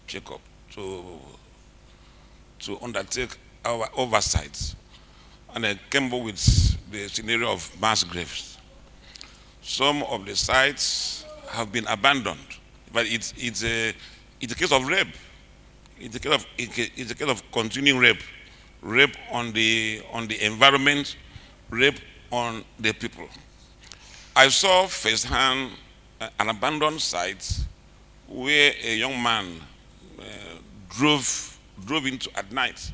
checkup to undertake our oversight, and I came up with the scenario of mass graves. Some of the sites have been abandoned, but it's a case of rape. It's a case of continuing rape, rape on the environment, rape on the people. I saw firsthand an abandoned site where a young man uh, drove into at night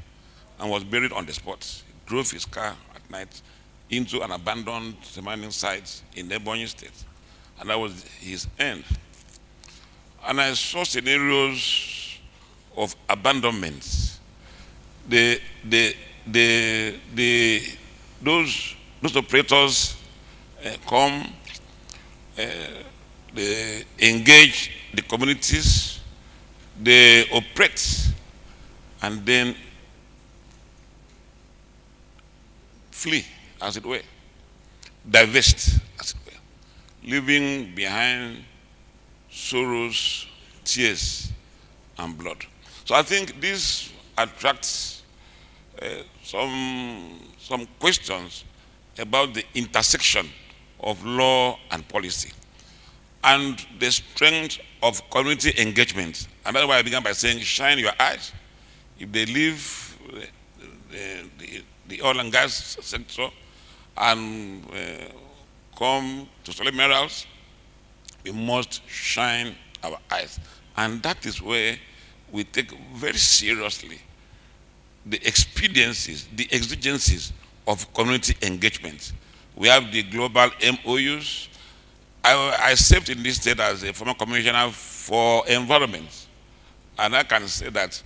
and was buried on the spot. He drove his car at night into an abandoned mining site in Ebonyi State, and that was his end. And I saw scenarios of abandonment. The, the, the, those operators come, they engage the communities, they operate, and then flee, as it were, divest, as it were, leaving behind sorrows, tears, and blood. So I think this attracts some questions about the intersection of law and policy and the strength of community engagement. And that's why I began by saying, shine your eyes. If they leave the oil and gas sector and come to solid minerals, we must shine our eyes. And that is where we take very seriously the expediencies, the exigencies of community engagement. We have the global MOUs. I served in this state as a former commissioner for environment. And I can say that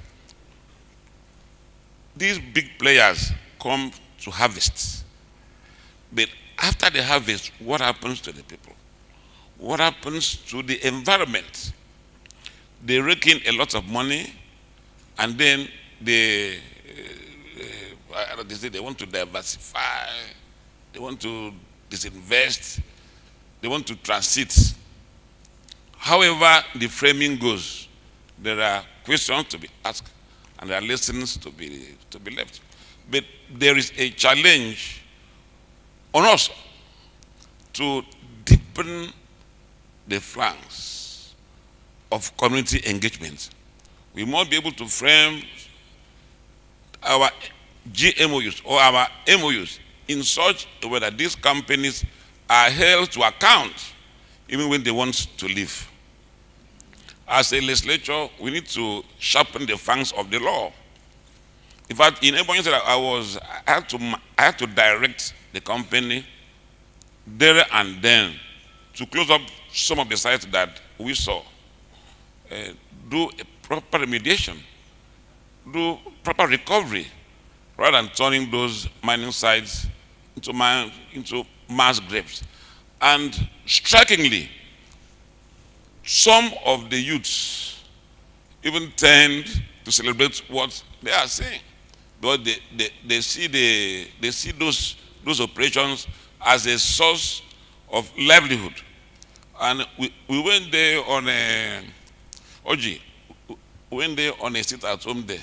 these big players come to harvest. But after the harvest, what happens to the people? What happens to the environment? They rake in a lot of money, and then they say they want to diversify, they want to disinvest, they want to transit. However the framing goes, there are questions to be asked and there are lessons to be left. But there is a challenge on us to deepen the flanks of community engagement. We must be able to frame our GMOUs or our MOUs in such a way that these companies are held to account even when they want to leave. As a legislature, we need to sharpen the fangs of the law. In fact, in Ebonyi State, I had to direct the company there and then to close up some of the sites that we saw, do a proper remediation, do proper recovery, rather than turning those mining sites into mass graves. And strikingly, some of the youths even tend to celebrate what they are saying, because they see those operations as a source of livelihood. And we went there on a OG, we went there on a sit at home there.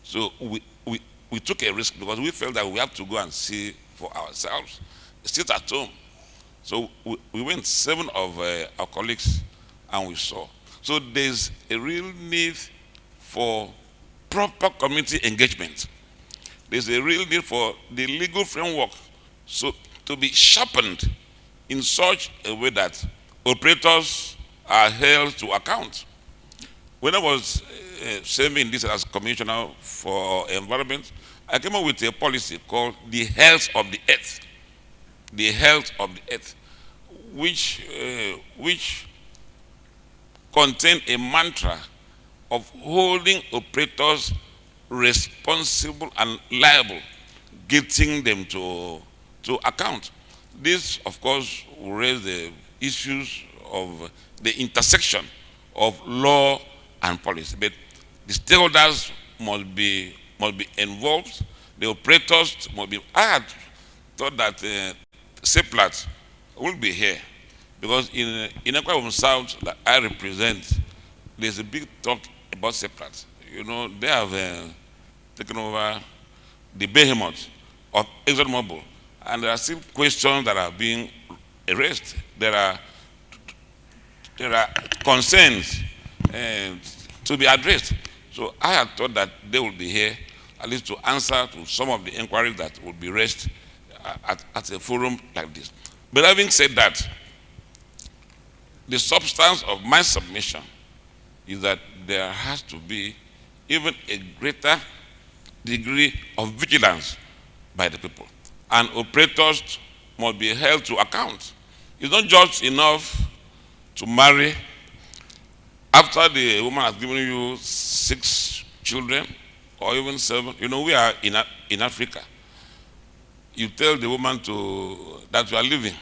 So we took a risk because we felt that we have to go and see for ourselves, sit at home. So we went, 7 of our colleagues, and we saw. So there's a real need for proper community engagement. There's a real need for the legal framework so to be sharpened in such a way that operators are held to account. When I was serving this as commissioner for environment, I came up with a policy called the health of the earth. The health of the earth, which contain a mantra of holding operators responsible and liable, getting them to account. This, of course, will raise the issues of the intersection of law and policy. But the stakeholders must be involved. The operators must be. I had thought that CEPLAT will be here because in Akwa Ibom South that I represent, there's a big talk about separate. They have taken over the behemoth of ExxonMobil, and there are still questions that are being raised. There are concerns to be addressed. So I had thought that they will be here at least to answer to some of the inquiries that will be raised at a forum like this. But having said that, the substance of my submission is that there has to be even a greater degree of vigilance by the people. And operators must be held to account. It's not just enough to marry after the woman has given you 6 children or even 7. We are in Africa. You tell the woman that you are leaving.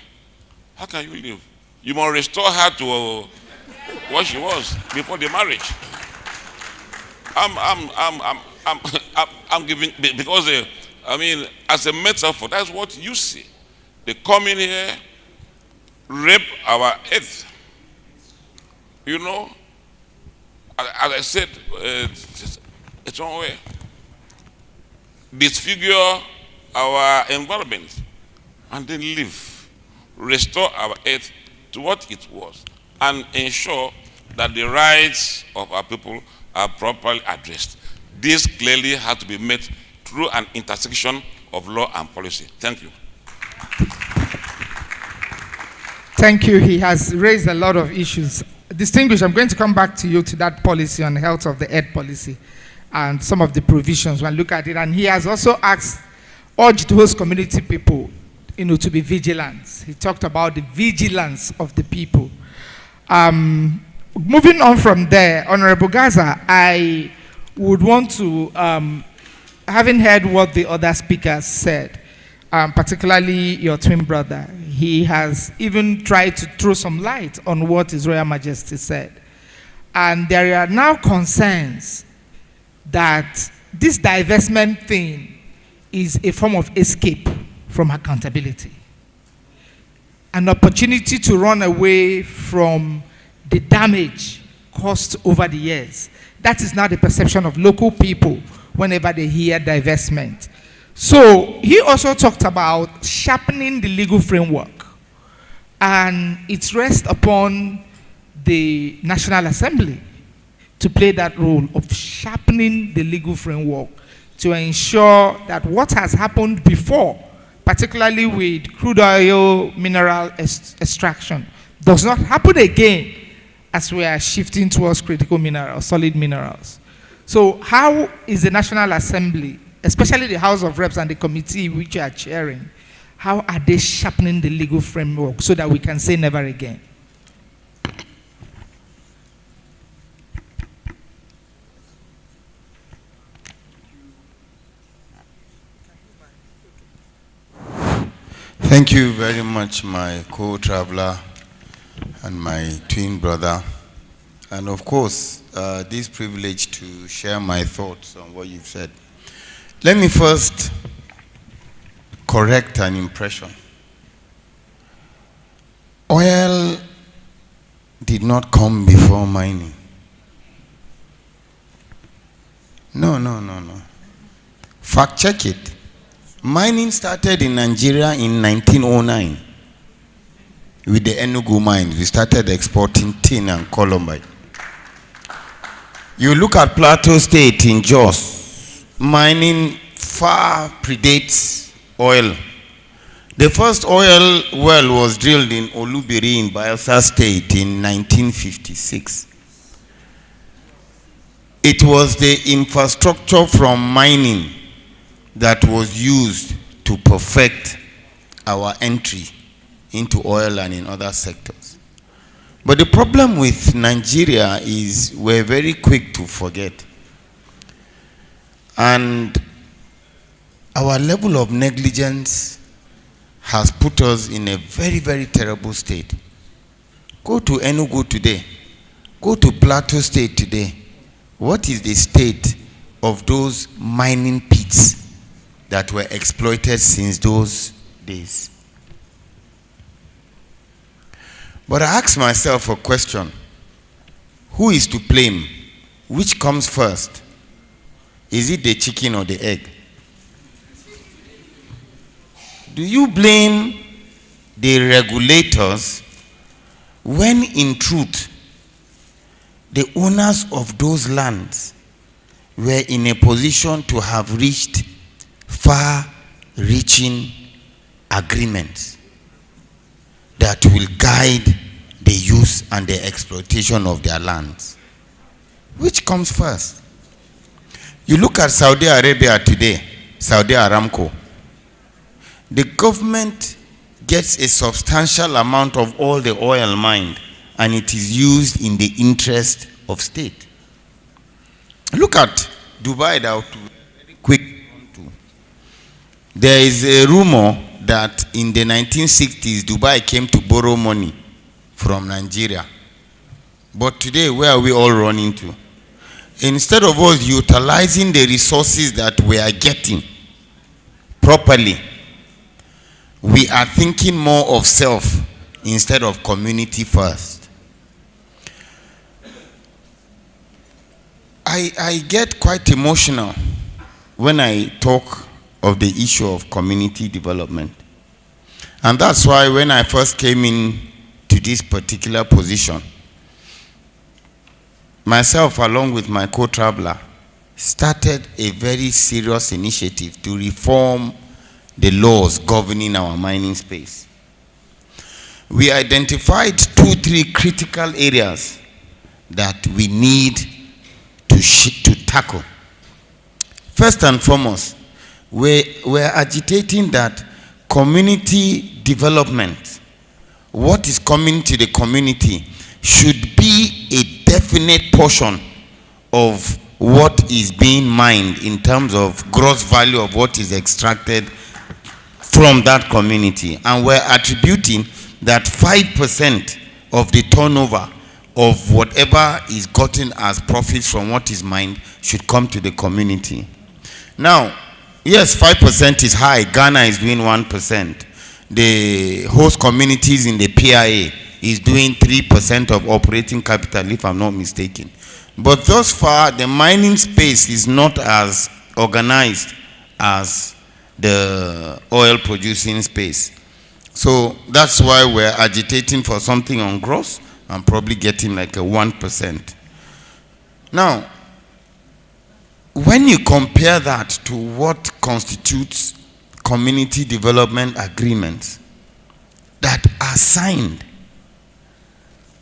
How can you leave? You must restore her to what she was before the marriage. I'm giving, because as a metaphor, that's what you see. They come in here, rape our earth. As I said, it's one way. Disfigure our environment and then live. Restore our earth to what it was and ensure that the rights of our people are properly addressed. This clearly has to be met through an intersection of law and policy. Thank you. Thank you. He has raised a lot of issues. Distinguished, I'm going to come back to you to that policy on health of the earth policy and some of the provisions when I look at it. And he has also urged host community people, to be vigilant. He talked about the vigilance of the people. Moving on from there, Honorable Gaza, I would want to, having heard what the other speakers said, particularly your twin brother, he has even tried to throw some light on what His Royal Majesty said. And there are now concerns that this divestment thing is a form of escape from accountability. An opportunity to run away from the damage caused over the years. That is now the perception of local people whenever they hear divestment. So he also talked about sharpening the legal framework, and it rests upon the National Assembly to play that role of sharpening the legal framework to ensure that what has happened before, particularly with crude oil mineral extraction, does not happen again as we are shifting towards critical minerals, solid minerals. So how is the National Assembly, especially the House of Reps and the committee which you are chairing, how are they sharpening the legal framework so that we can say never again? Thank you very much, my co-traveler and my twin brother. And of course, this privilege to share my thoughts on what you've said. Let me first correct an impression. Oil did not come before mining. No. Fact check it. Mining started in Nigeria in 1909 with the Enugu mines. We started exporting tin and columbite. You look at Plateau State in Jos, mining far predates oil. The first oil well was drilled in Olubiri in Bayelsa State in 1956. It was the infrastructure from mining that was used to perfect our entry into oil and in other sectors. But the problem with Nigeria is we're very quick to forget. And our level of negligence has put us in a very, very terrible state. Go to Enugu today. Go to Plateau State today. What is the state of those mining pits that were exploited since those days? But I ask myself a question. Who is to blame? Which comes first? Is it the chicken or the egg? Do you blame the regulators when in truth the owners of those lands were in a position to have reached far-reaching agreements that will guide the use and the exploitation of their lands? Which comes first? You look at Saudi Arabia today, Saudi Aramco. The government gets a substantial amount of all the oil mined, and it is used in the interest of state. Look at Dubai now, very quick. There is a rumor that in the 1960s, Dubai came to borrow money from Nigeria. But today, where are we all running to? Instead of us utilizing the resources that we are getting properly, we are thinking more of self instead of community first. I get quite emotional when I talk of the issue of community development. And that's why when I first came in to this particular position, myself along with my co-traveler started a very serious initiative to reform the laws governing our mining space. We identified 2-3 critical areas that we need to tackle. First and foremost, we're agitating that community development, what is coming to the community, should be a definite portion of what is being mined in terms of gross value of what is extracted from that community. And we're attributing that 5% of the turnover of whatever is gotten as profits from what is mined should come to the community. Now, yes, 5% is high. Ghana is doing 1%. The host communities in the PIA is doing 3% of operating capital, if I'm not mistaken. But thus far, the mining space is not as organized as the oil producing space. So that's why we're agitating for something on gross and probably getting like a 1%. Now, when you compare that to what constitutes community development agreements that are signed,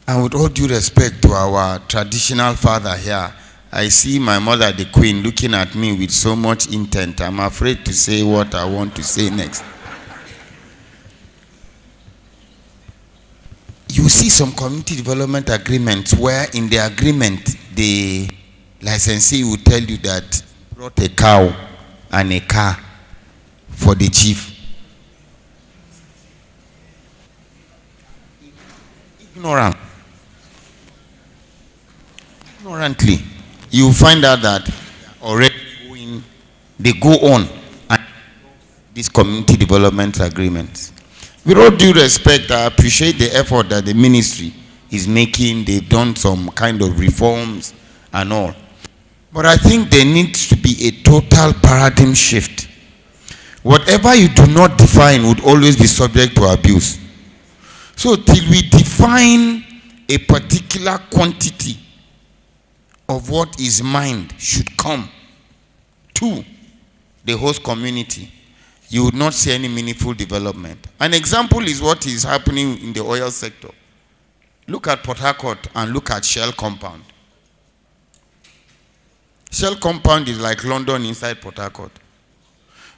and with all due respect to our traditional father here, I see my mother, the queen, looking at me with so much intent. I'm afraid to say what I want to say next. You see some community development agreements where in the agreement, the licensee will tell you that he brought a cow and a car for the chief. Ignorantly, you find out that already they go on and these community development agreements. With all due respect, I appreciate the effort that the ministry is making. They've done some kind of reforms and all. But I think there needs to be a total paradigm shift. Whatever you do not define would always be subject to abuse. So till we define a particular quantity of what is mined should come to the host community, you would not see any meaningful development. An example is what is happening in the oil sector. Look at Port Harcourt and look at Shell Compound. Shell Compound is like London inside Port Harcourt.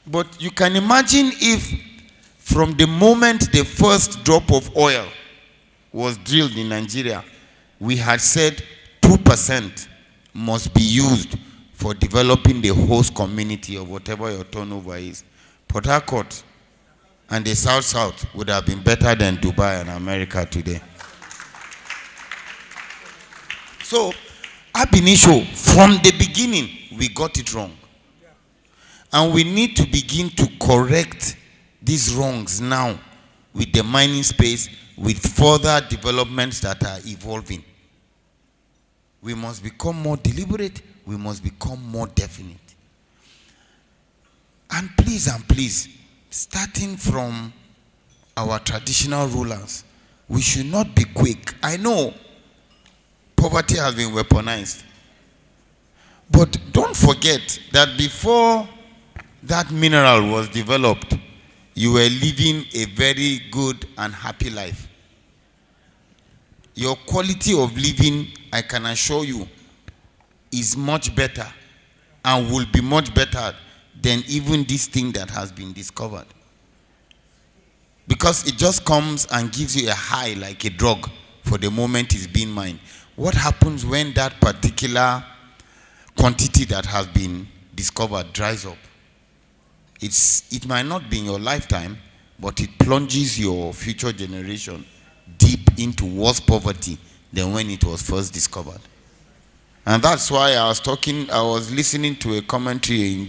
But you can imagine if from the moment the first drop of oil was drilled in Nigeria, we had said 2% must be used for developing the host community of whatever your turnover is. Port Harcourt and the South would have been better than Dubai and America today. So, ab initio, from the beginning, we got it wrong. And we need to begin to correct these wrongs now with the mining space, with further developments that are evolving. We must become more deliberate. We must become more definite. And please, starting from our traditional rulers, we should not be quick. I know poverty has been weaponized. But don't forget that before that mineral was developed, you were living a very good and happy life. Your quality of living, I can assure you, is much better and will be much better than even this thing that has been discovered. Because it just comes and gives you a high like a drug for the moment it's being mined. What happens when that particular quantity that has been discovered dries up? It might not be in your lifetime, but it plunges your future generation deep into worse poverty than when it was first discovered. And that's why I was listening to a commentary in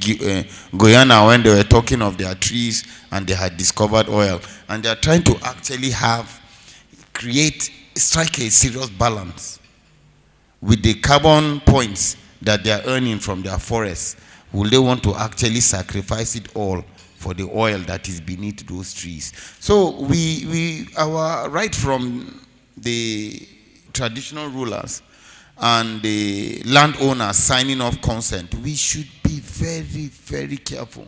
Guyana when they were talking of their trees and they had discovered oil. And they are trying to actually strike a serious balance with the carbon points that they are earning from their forests. Will they want to actually sacrifice it all for the oil that is beneath those trees? So our right from the traditional rulers and the landowners signing off consent, we should be very, very careful.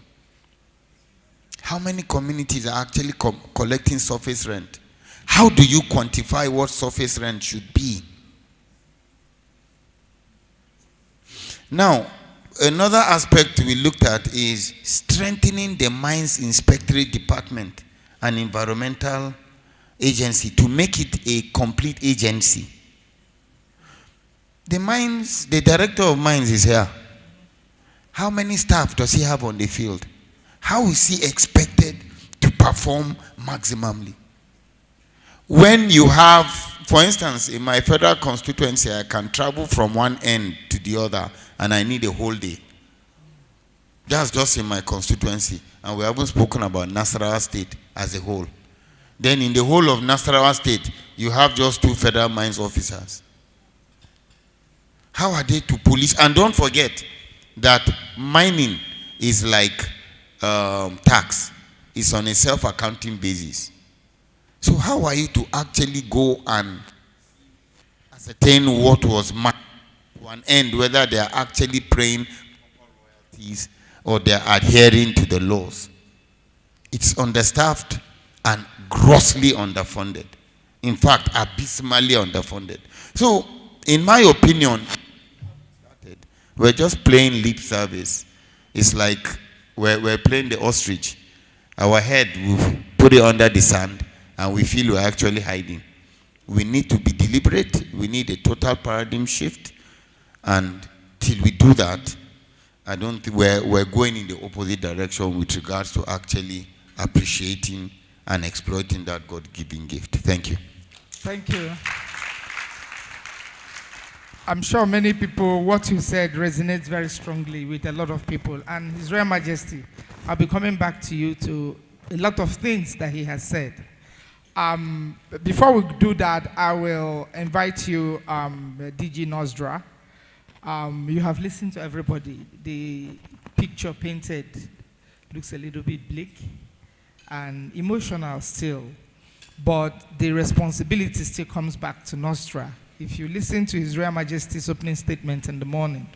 How many communities are actually collecting surface rent? How do you quantify what surface rent should be? Now, another aspect we looked at is strengthening the mines inspectorate department and environmental agency to make it a complete agency. The director of mines is here. How many staff does he have on the field? How is he expected to perform maximally? When you have, for instance, in my federal constituency, I can travel from one end to the other and I need a whole day. That's just in my constituency. And we haven't spoken about Nasarawa State as a whole. Then in the whole of Nasarawa State, you have just 2 federal mines officers. How are they to police? And don't forget that mining is like tax. It's on a self-accounting basis. So how are you to actually go and ascertain what was mined to an end, whether they are actually paying royalties or they are adhering to the laws? It's understaffed and grossly underfunded. In fact, abysmally underfunded. So, in my opinion, we're just playing lip service. It's like we're playing the ostrich. Our head, we put it under the sand, and we feel we're actually hiding. We need to be deliberate. We need a total paradigm shift. And till we do that, I don't think we're going in the opposite direction with regards to actually appreciating and exploiting that God-given gift. Thank you. Thank you. I'm sure many people, what you said resonates very strongly with a lot of people. And His Royal Majesty, I'll be coming back to you to a lot of things that he has said. Before we do that, I will invite you, DG Nosdra. You have listened to everybody. The picture painted looks a little bit bleak and emotional still, but the responsibility still comes back to Nosdra. If you listen to His Royal Majesty's opening statement in the morning,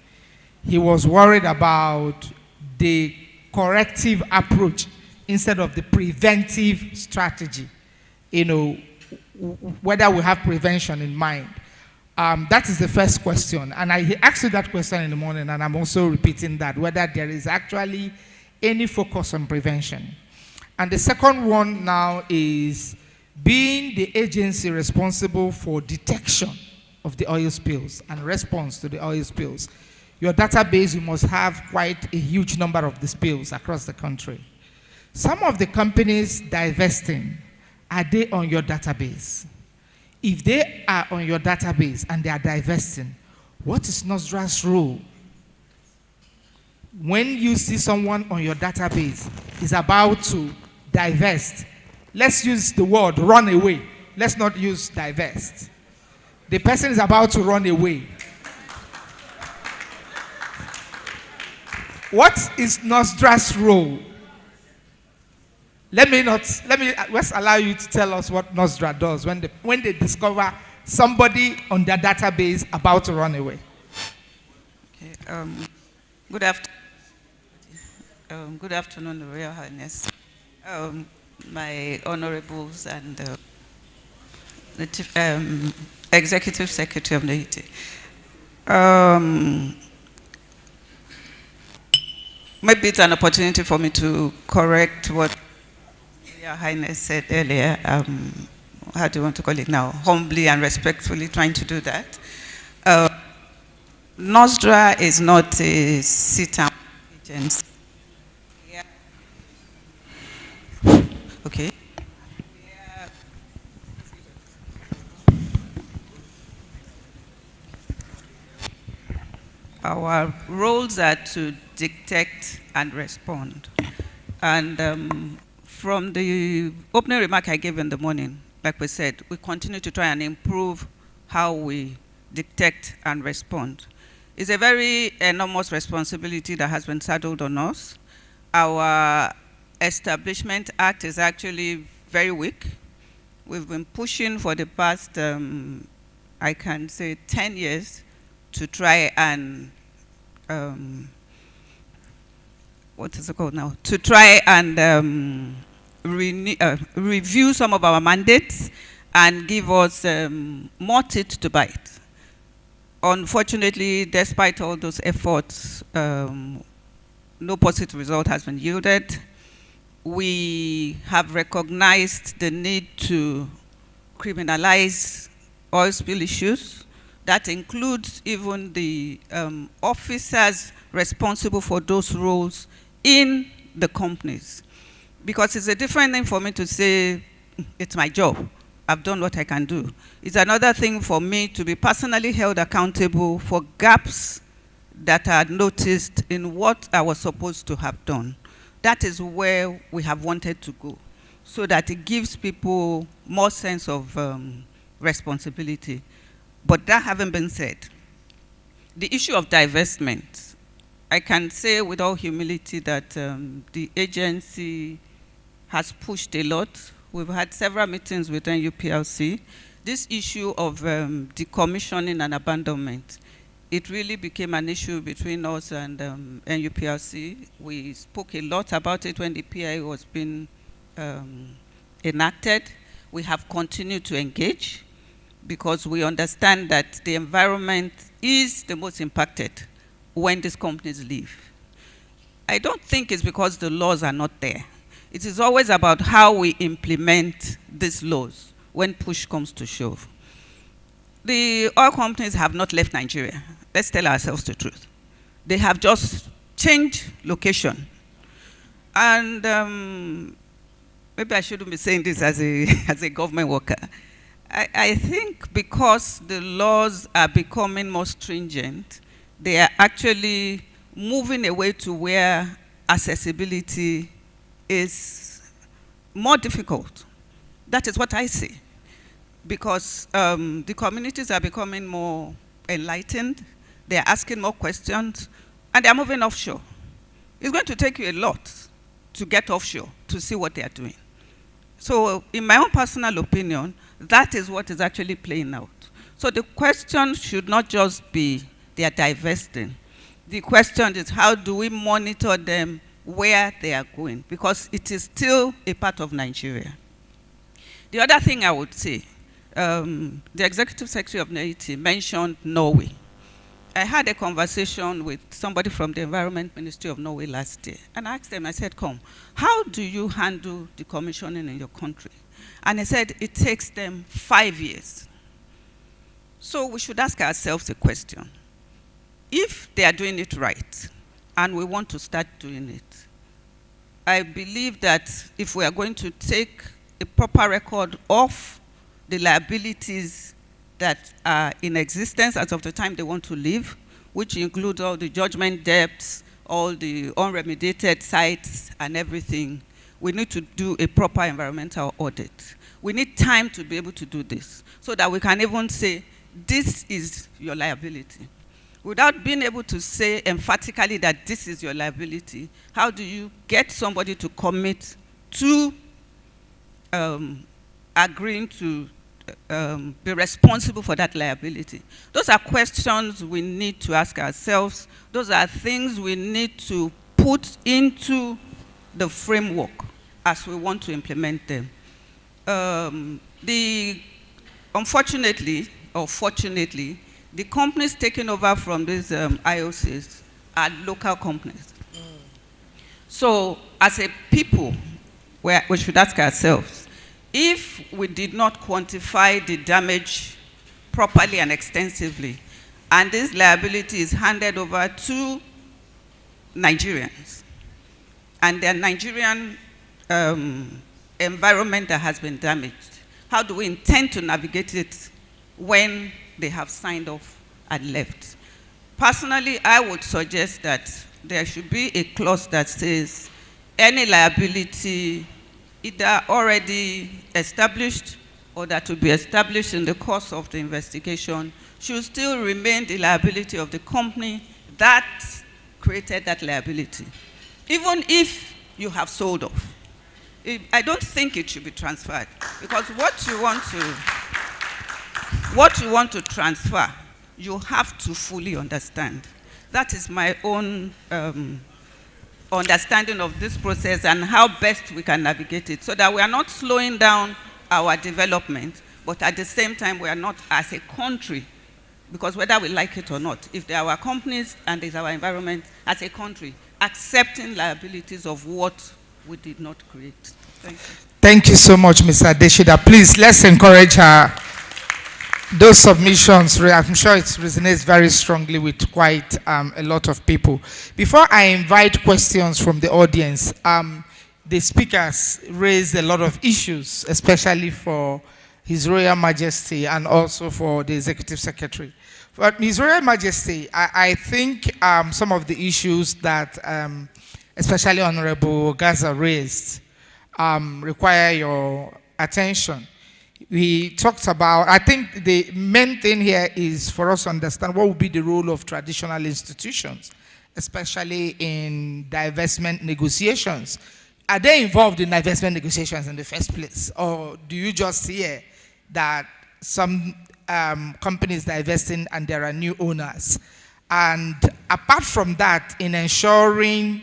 he was worried about the corrective approach instead of the preventive strategy. You know, whether we have prevention in mind. That is the first question. And I asked you that question in the morning, and I'm also repeating that, whether there is actually any focus on prevention. And the second one now is being the agency responsible for detection of the oil spills and response to the oil spills. Your database, you must have quite a huge number of the spills across the country. Some of the companies divesting, are they on your database? If they are on your database and they are divesting, what is Nosdra's role? When you see someone on your database is about to divest, let's use the word run away. Let's not use divest. The person is about to run away. what is Nostra's role? Let's allow you to tell us what Nostra does when they discover somebody on their database about to run away. Okay, good afternoon. Good afternoon, Your Royal Highness. My honorables and the Executive Secretary of the Haiti. Maybe it's an opportunity for me to correct what Your Highness said earlier. How do you want to call it now? Humbly and respectfully trying to do that. Nostra is not a sit-down agency. Yeah. Okay. Yeah. Our roles are to detect and respond. And from the opening remark I gave in the morning, like we said, we continue to try and improve how we detect and respond. It's a very enormous responsibility that has been saddled on us. Our Establishment Act is actually very weak. We've been pushing for the past, I can say, 10 years to try and, what is it called now? To try and review some of our mandates and give us more teeth to bite. Unfortunately, despite all those efforts, no positive result has been yielded. We have recognized the need to criminalize oil spill issues. That includes even the officers responsible for those roles in the companies. Because it's a different thing for me to say, it's my job, I've done what I can do. It's another thing for me to be personally held accountable for gaps that are noticed in what I was supposed to have done. That is where we have wanted to go, so that it gives people more sense of responsibility. But that having been said, the issue of divestment, I can say with all humility that the agency has pushed a lot. We've had several meetings with NUPLC. This issue of decommissioning and abandonment, it really became an issue between us and NUPLC. We spoke a lot about it when the PIA was being enacted. We have continued to engage because we understand that the environment is the most impacted when these companies leave. I don't think it's because the laws are not there. It is always about how we implement these laws when push comes to shove. The oil companies have not left Nigeria. Let's tell ourselves the truth. They have just changed location. And maybe I shouldn't be saying this as a government worker. I think because the laws are becoming more stringent, they are actually moving away to where accessibility is more difficult. That is what I see. Because the communities are becoming more enlightened, they are asking more questions, and they are moving offshore. It's going to take you a lot to get offshore to see what they are doing. So in my own personal opinion, that is what is actually playing out. So the question should not just be they are divesting. The question is how do we monitor them where they are going, because it is still a part of Nigeria. The other thing I would say, the Executive Secretary of Haiti mentioned Norway. I had a conversation with somebody from the Environment Ministry of Norway last year, and I asked them, I said, come, how do you handle decommissioning in your country? And he said, it takes them 5 years. So we should ask ourselves a question. If they are doing it right, and we want to start doing it, I believe that if we are going to take a proper record of the liabilities that are in existence as of the time they want to leave, which include all the judgment debts, all the unremediated sites and everything, we need to do a proper environmental audit. We need time to be able to do this so that we can even say, this is your liability. without being able to say emphatically that this is your liability, how do you get somebody to commit to agreeing to be responsible for that liability? Those are questions we need to ask ourselves. Those are things we need to put into the framework as we want to implement them. Unfortunately, or fortunately, the companies taking over from these IOCs are local companies. So as a people, we should ask ourselves, if we did not quantify the damage properly and extensively, and this liability is handed over to Nigerians, and their Nigerian environment that has been damaged, how do we intend to navigate it when they have signed off and left? Personally, I would suggest that there should be a clause that says any liability either already established or that will be established in the course of the investigation should still remain the liability of the company that created that liability, even if you have sold off. I don't think it should be transferred, because what you want to transfer, you have to fully understand. That is my own understanding of this process and how best we can navigate it, so that we are not slowing down our development, but at the same time we are not, as a country, because whether we like it or not, if they are our companies and there's our environment, as a country, accepting liabilities of what we did not create. Thank you. Thank you so much, Mr. Adeshida. Please, let's encourage her. Those submissions, I'm sure it resonates very strongly with quite a lot of people. Before I invite questions from the audience, the speakers raised a lot of issues, especially for His Royal Majesty and also for the Executive Secretary. But His Royal Majesty, I think some of the issues that especially Honorable Gaza raised require your attention. We talked about, I think the main thing here is for us to understand what would be the role of traditional institutions, especially in divestment negotiations. Are they involved in divestment negotiations in the first place? Or do you just hear that some companies divesting and there are new owners? And apart from that, in ensuring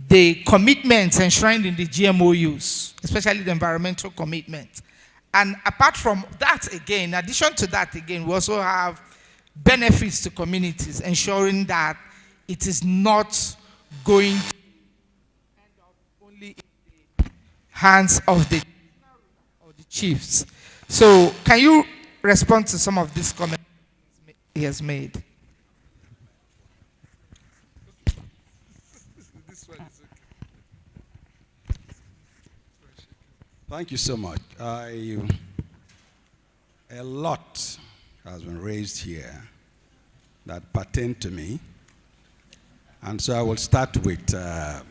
the commitments enshrined in the GMO use, especially the environmental commitment. And apart from that, again, in addition to that, again, we also have benefits to communities, ensuring that it is not going to end up only in the hands of the chiefs. So, can you respond to some of these comments he has made? Thank you so much. A lot has been raised here that pertain to me. And so I will start with the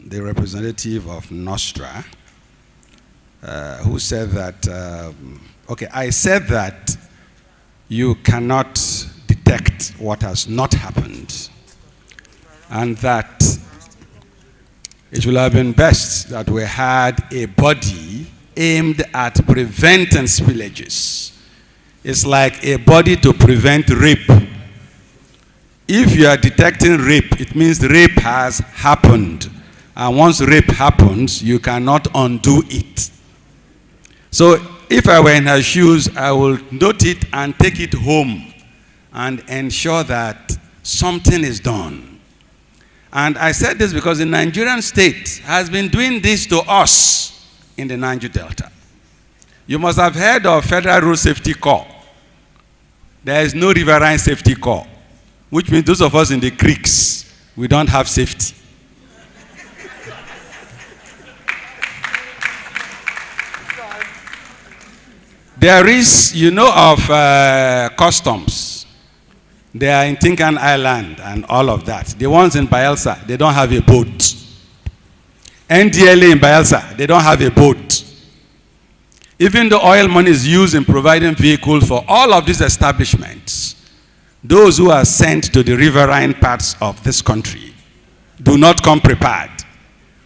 representative of Nostra, who said that, okay, I said that you cannot detect what has not happened, and that it would have been best that we had a body aimed at preventing spillages. It's like a body to prevent rape. If you are detecting rape, it means rape has happened. And once rape happens, you cannot undo it. So if I were in her shoes, I will note it and take it home and ensure that something is done. And I said this because the Nigerian state has been doing this to us in the Niger Delta. You must have heard of Federal Road Safety Corps. There is no riverine safety corps, which means those of us in the creeks, we don't have safety. There is, you know, of customs. They are in Tinkan Island and all of that. The ones in Bayelsa, they don't have a boat. NDLA in Bayelsa, they don't have a boat. Even the oil money is used in providing vehicles for all of these establishments. those who are sent to the riverine parts of this country do not come prepared.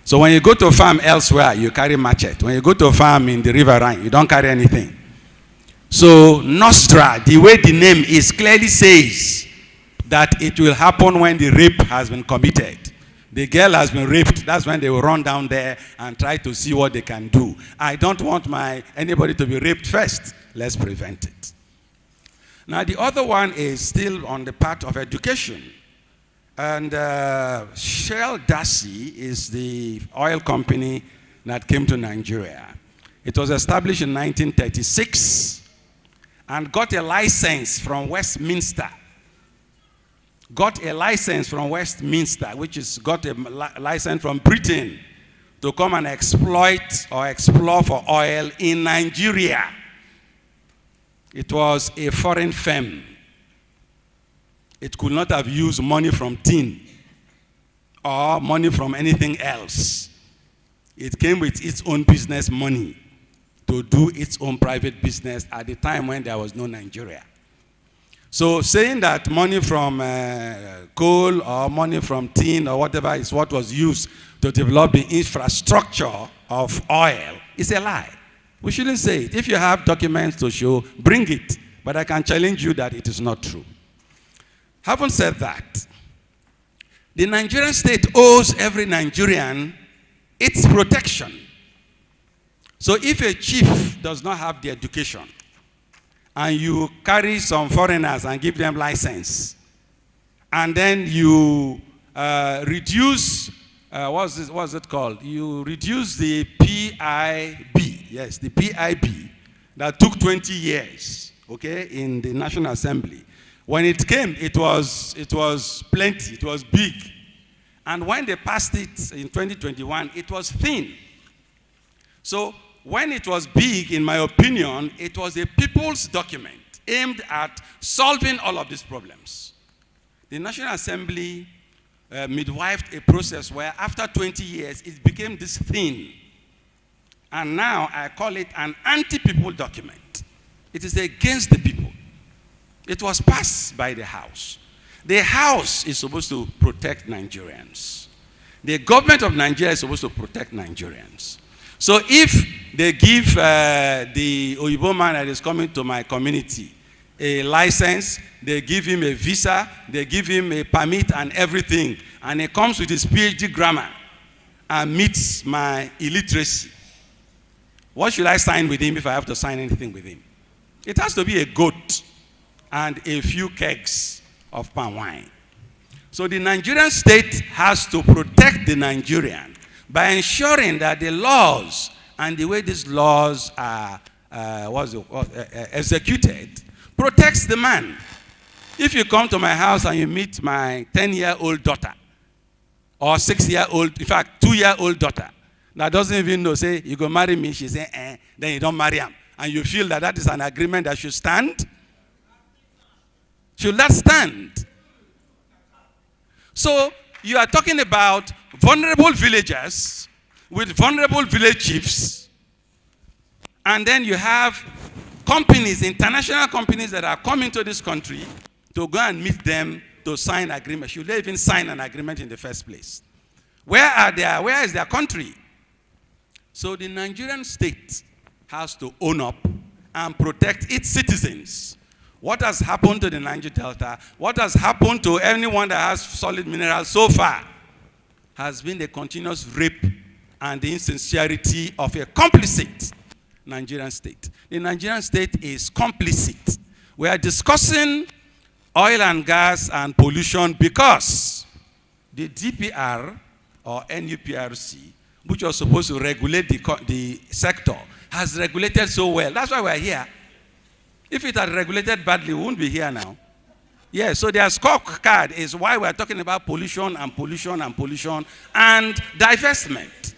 So when you go to a farm elsewhere, you carry machete. When you go to a farm in the riverine, you don't carry anything. So Nostra, the way the name is, clearly says that it will happen when the rape has been committed. The girl has been raped. That's when they will run down there and try to see what they can do. I don't want anybody to be raped first. Let's prevent it. Now, the other one is still on the part of education. And Shell Darcy is the oil company that came to Nigeria. It was established in 1936 and got a license from Westminster. Got a license from Westminster, which is got a license from Britain to come and exploit or explore for oil in Nigeria. It was a foreign firm. It could not have used money from tin or money from anything else. It came with its own business money to do its own private business at the time when there was no Nigeria. So saying that money from coal or money from tin or whatever is what was used to develop the infrastructure of oil is a lie. We shouldn't say it. If you have documents to show, bring it. But I can challenge you that it is not true. Having said that, the Nigerian state owes every Nigerian its protection. So if a chief does not have the education, and you carry some foreigners and give them license, and then you reduce, what's it called? You reduce the PIB, yes, the PIB that took 20 years, okay, in the National Assembly. When it came, it was plenty, it was big. And when they passed it in 2021, it was thin. So when it was big, in my opinion, it was a people's document aimed at solving all of these problems. The National Assembly midwifed a process where after 20 years, it became this thin. And now I call it an anti-people document. It is against the people. It was passed by the House. The House is supposed to protect Nigerians. The government of Nigeria is supposed to protect Nigerians. So if they give the Ibom man that is coming to my community a license, they give him a visa, they give him a permit and everything, and he comes with his PhD grammar and meets my illiteracy, what should I sign with him if I have to sign anything with him? It has to be a goat and a few kegs of palm wine. So the Nigerian state has to protect the Nigerian by ensuring that the laws and the way these laws are executed protects the man. If you come to my house and you meet my 10-year-old daughter or 6-year-old, in fact, 2-year-old daughter that doesn't even know, say, you go marry me, she say, then you don't marry him. And you feel that that is an agreement that should stand? Should that stand? So you are talking about vulnerable villagers with vulnerable village chiefs, and then you have companies, international companies that are coming to this country to go and meet them to sign agreement. Should they even sign an agreement in the first place? Where is their country? So the Nigerian state has to own up and protect its citizens. What has happened to the Niger Delta, what has happened to anyone that has solid minerals so far, has been the continuous rape and the insincerity of a complicit Nigerian state. The Nigerian state is complicit. We are discussing oil and gas and pollution because the DPR or NUPRC, which was supposed to regulate the sector, has regulated so well. That's why we're here. If it had regulated badly, we wouldn't be here now. Yeah, so their scorecard is why we're talking about pollution and pollution and pollution and divestment.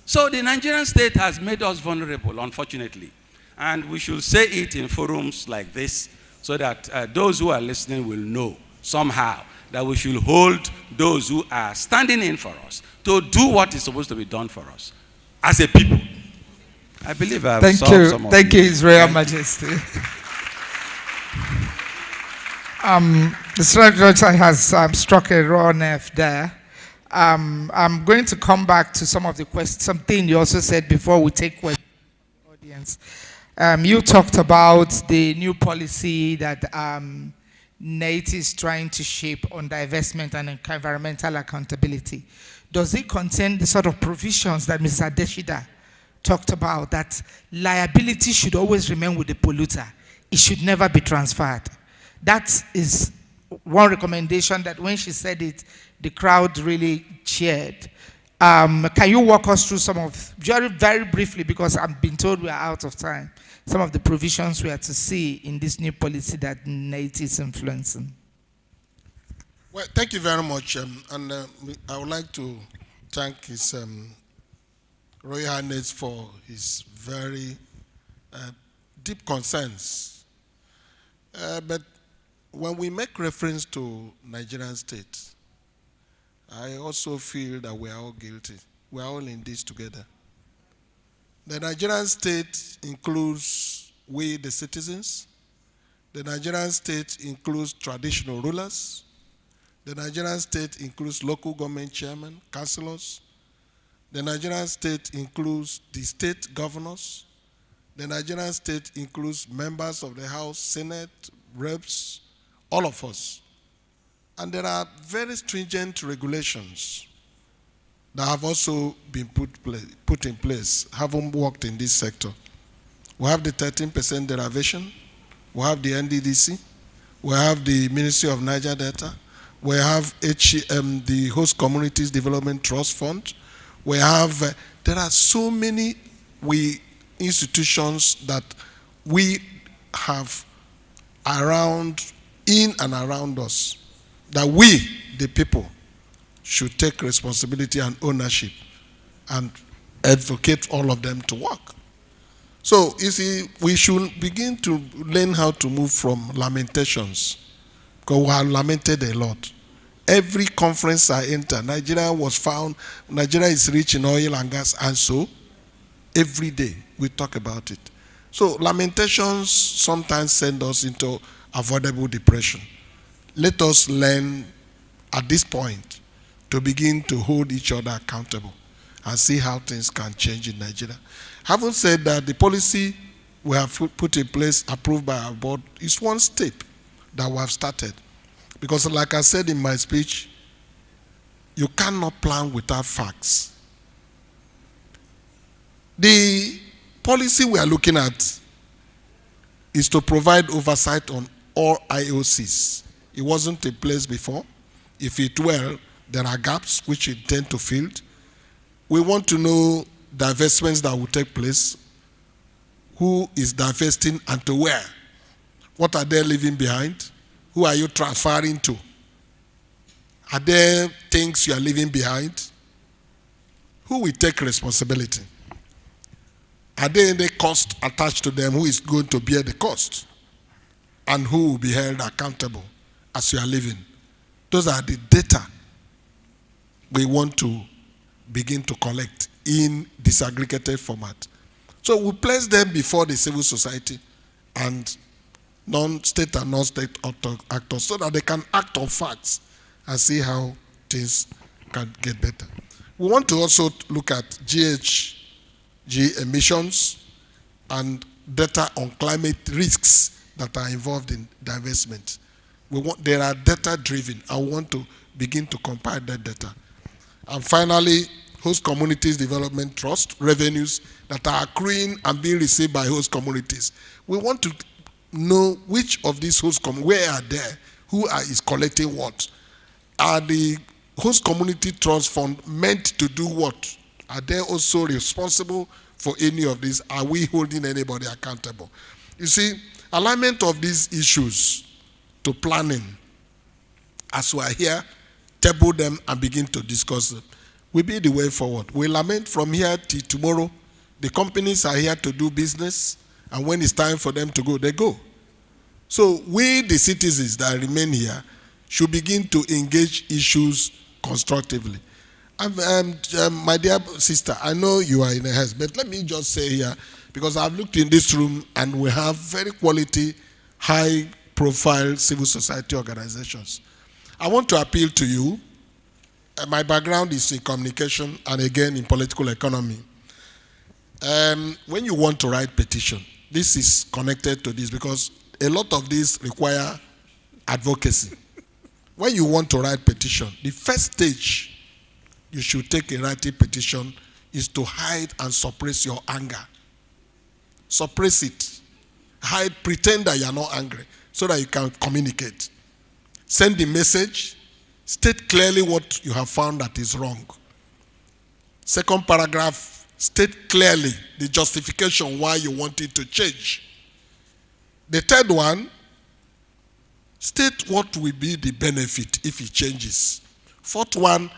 So the Nigerian state has made us vulnerable, unfortunately. And we should say it in forums like this so that those who are listening will know somehow that we should hold those who are standing in for us to do what is supposed to be done for us as a people. I believe I've solved some of Thank you, these. His Royal Majesty. The structure has struck a raw nerve there. I'm going to come back to some of the questions, something you also said before we take questions from the audience. You talked about the new policy that NATE is trying to shape on divestment and environmental accountability. Does it contain the sort of provisions that Mr. Adeshida talked about, that liability should always remain with the polluter? It should never be transferred. That is one recommendation that when she said it, the crowd really cheered. Can you walk us through some of, very briefly, because I've been told we are out of time, some of the provisions we are to see in this new policy that NATE is influencing? Well, thank you very much. I would like to thank His Royal Highness for his very deep concerns. But when we make reference to Nigerian state, I also feel that we are all guilty. We are all in this together. The Nigerian state includes we, the citizens. The Nigerian state includes traditional rulers. The Nigerian state includes local government chairmen, councillors. The Nigerian state includes the state governors. The Nigerian state includes members of the House, Senate, reps, all of us. And there are very stringent regulations that have also been put in place, having worked in this sector. We have the 13% derivation. We have the NDDC. We have the Ministry of Niger Delta. We have the Host Communities Development Trust Fund. We have, there are so many institutions that we have around, in and around us, that we, the people, should take responsibility and ownership and advocate all of them to work. So, you see, we should begin to learn how to move from lamentations, because we have lamented a lot. Every conference I enter, Nigeria was found, Nigeria is rich in oil and gas, and so every day we talk about it. So lamentations sometimes send us into avoidable depression. Let us learn at this point to begin to hold each other accountable and see how things can change in Nigeria. Having said that, the policy we have put in place, approved by our board, is one step that we have started. Because like I said in my speech, you cannot plan without facts. The policy we are looking at is to provide oversight on all IOCs. It wasn't in place before. If it were, there are gaps which we intend to fill. We want to know divestments that will take place, who is divesting and to where, what are they leaving behind, who are you transferring to, are there things you are leaving behind, who will take responsibility, are there any cost attached to them, who is going to bear the cost, and who will be held accountable as you are leaving. Those are the data we want to begin to collect in disaggregated format. So we place them before the civil society and non-state and non-state actors so that they can act on facts and see how things can get better. We want to also look at GHG emissions and data on climate risks that are involved in divestment. There are data driven. I want to begin to compile that data. And finally, host communities development trust revenues that are accruing and being received by host communities. We want to know which of these host communities, where are they, who is collecting what? Are the host community trust fund meant to do what? Are they also responsible for any of this? Are we holding anybody accountable? You see, alignment of these issues to planning, as we are here, table them and begin to discuss them, will be the way forward. We lament from here till tomorrow. The companies are here to do business, and when it's time for them to go, they go. So we, the citizens that remain here, should begin to engage issues constructively. My dear sister, I know you are in a haste, but let me just say here, because I've looked in this room and we have very quality, high profile civil society organizations. I want to appeal to you. My background is in communication and again in political economy. When you want to write petition, this is connected to this because a lot of these require advocacy. When you want to write petition, the first stage you should take in writing petition is to hide and suppress your anger. Suppress it. Hide, pretend that you are not angry so that you can communicate. Send the message, state clearly what you have found that is wrong. Second paragraph, state clearly the justification why you want it to change. The third one, state what will be the benefit if it changes. Fourth one,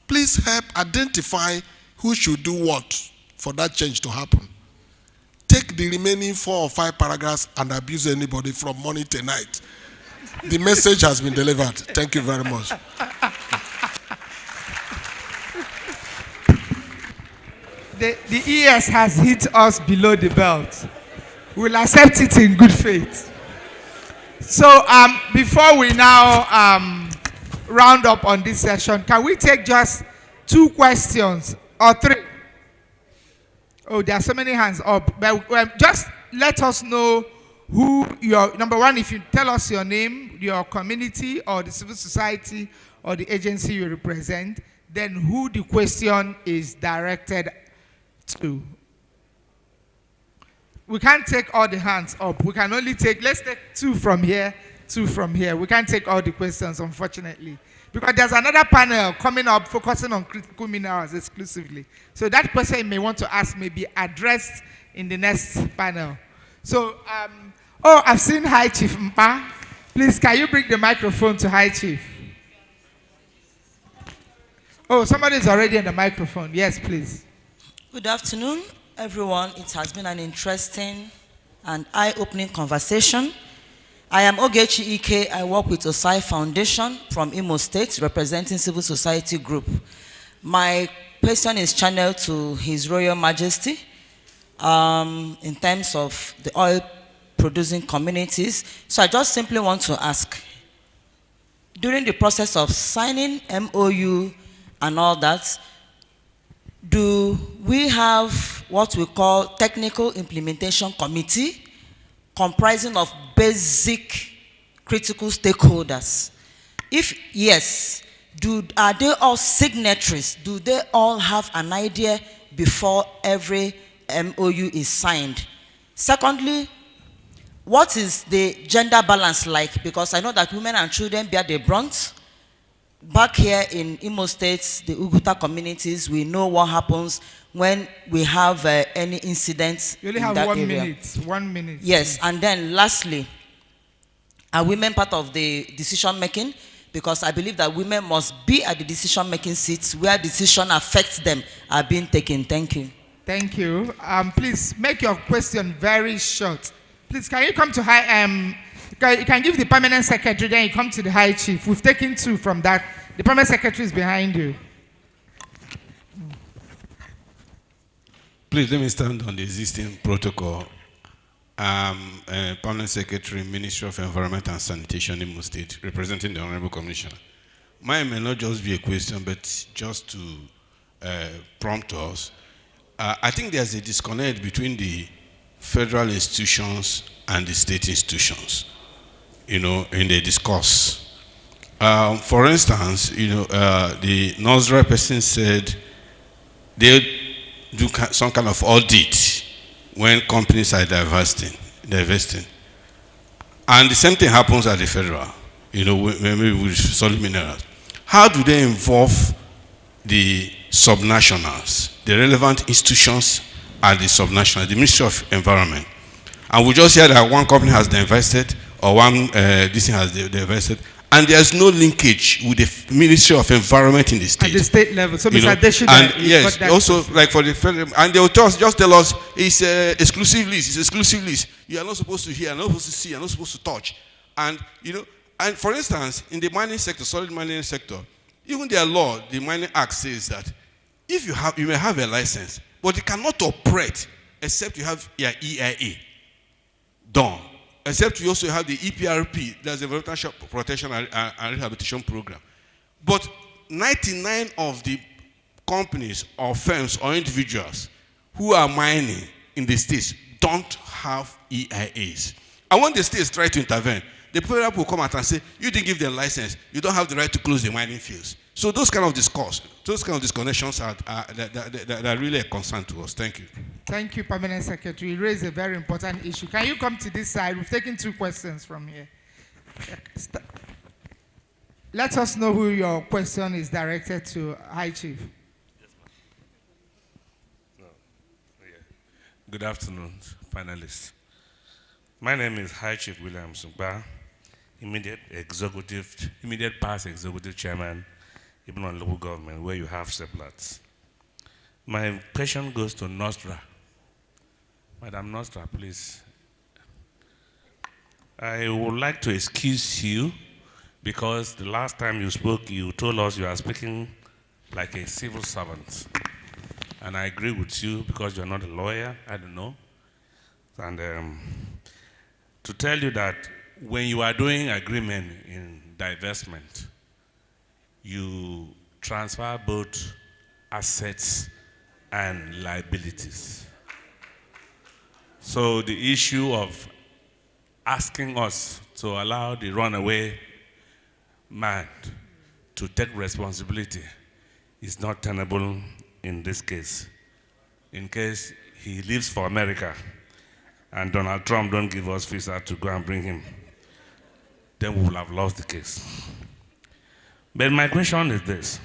please help identify who should do what for that change to happen. Take the remaining 4 or 5 paragraphs and abuse anybody from morning to night. The message has been delivered. Thank you very much. The ES has hit us below the belt. We'll accept it in good faith. So before we now round up on this session, can we take just 2 questions or 3? Oh, there are so many hands up. But just let us know who your, number one, if you tell us your name, your community, or the civil society, or the agency you represent, then who the question is directed to. We can't take all the hands up. We can only take, let's take 2 from here, 2 from here. We can't take all the questions, unfortunately. Because there's another panel coming up focusing on critical minerals exclusively. So that question you may want to ask may be addressed in the next panel. So, oh, I've seen High Chief Mpa. Please, can you bring the microphone to High Chief? Oh, somebody is already on the microphone. Yes, please. Good afternoon, everyone. It has been an interesting and eye-opening conversation. I am Ogechi Ike. I work with Osai Foundation from Imo State, representing civil society group. My question is channeled to His Royal Majesty in terms of the oil-producing communities. So I just simply want to ask, during the process of signing MOU and all that, do we have what we call technical implementation committee comprising of basic critical stakeholders? If yes, are they all signatories? Do they all have an idea before every MOU is signed? Secondly, what is the gender balance like? Because I know that women and children bear the brunt. Back here in Imo State, the Uguta communities, we know what happens when we have any incidents. You only have 1 minute. 1 minute. Yes, and then lastly, are women part of the decision making? Because I believe that women must be at the decision making seats where decision affects them are being taken. Thank you. Thank you. Please make your question very short. Please, can you come to High? You can give the permanent secretary, then you come to the High Chief. We've taken 2 from that. The permanent secretary is behind you. Please let me stand on the existing protocol. Permanent Secretary, Ministry of Environment and Sanitation, Imo State, representing the Honorable Commissioner. Mine may not just be a question, but just to prompt us. I think there's a disconnect between the federal institutions and the state institutions, in the discourse. For instance, the NOSRA person said they do some kind of audit when companies are divesting. And the same thing happens at the federal, maybe with solid minerals. How do they involve the subnationals, the relevant institutions at the subnationals, the Ministry of Environment? And we just hear that one company has divested or one this thing has divested, and there's no linkage with the Ministry of Environment in the state. At the state level. So Mr. Adeshina, and yes, also like for the federal, and they will just tell us it's exclusive list, it's exclusive list. You are not supposed to hear, not supposed to see, you're not supposed to touch. And and for instance, in the mining sector, solid mining sector, even their law, the Mining Act says that if you may have a license, but you cannot operate except you have your EIA done. except we also have the EPRP, that's the Environmental Protection and Rehabilitation Program. But 99 of the companies or firms or individuals who are mining in the states don't have EIAs. And when the states try to intervene, the people will come out and say, you didn't give them license, you don't have the right to close the mining fields. So those kind of disconnections are really a concern to us. Thank you. Thank you, Permanent Secretary. You raised a very important issue. Can you come to this side? We've taken 2 questions from here. Let us know who your question is directed to, High Chief. Good afternoon, panelists. My name is High Chief William Sumba, immediate past executive chairman, Ibom local government, where you have seplats. My question goes to Nostra. Madam Nostra, please. I would like to excuse you because the last time you spoke, you told us you are speaking like a civil servant. And I agree with you because you're not a lawyer, I don't know. And to tell you that when you are doing agreement in divestment, you transfer both assets and liabilities. So the issue of asking us to allow the runaway man to take responsibility is not tenable in this case. In case he leaves for America and Donald Trump don't give us visa to go and bring him, then we will have lost the case. But my question is this.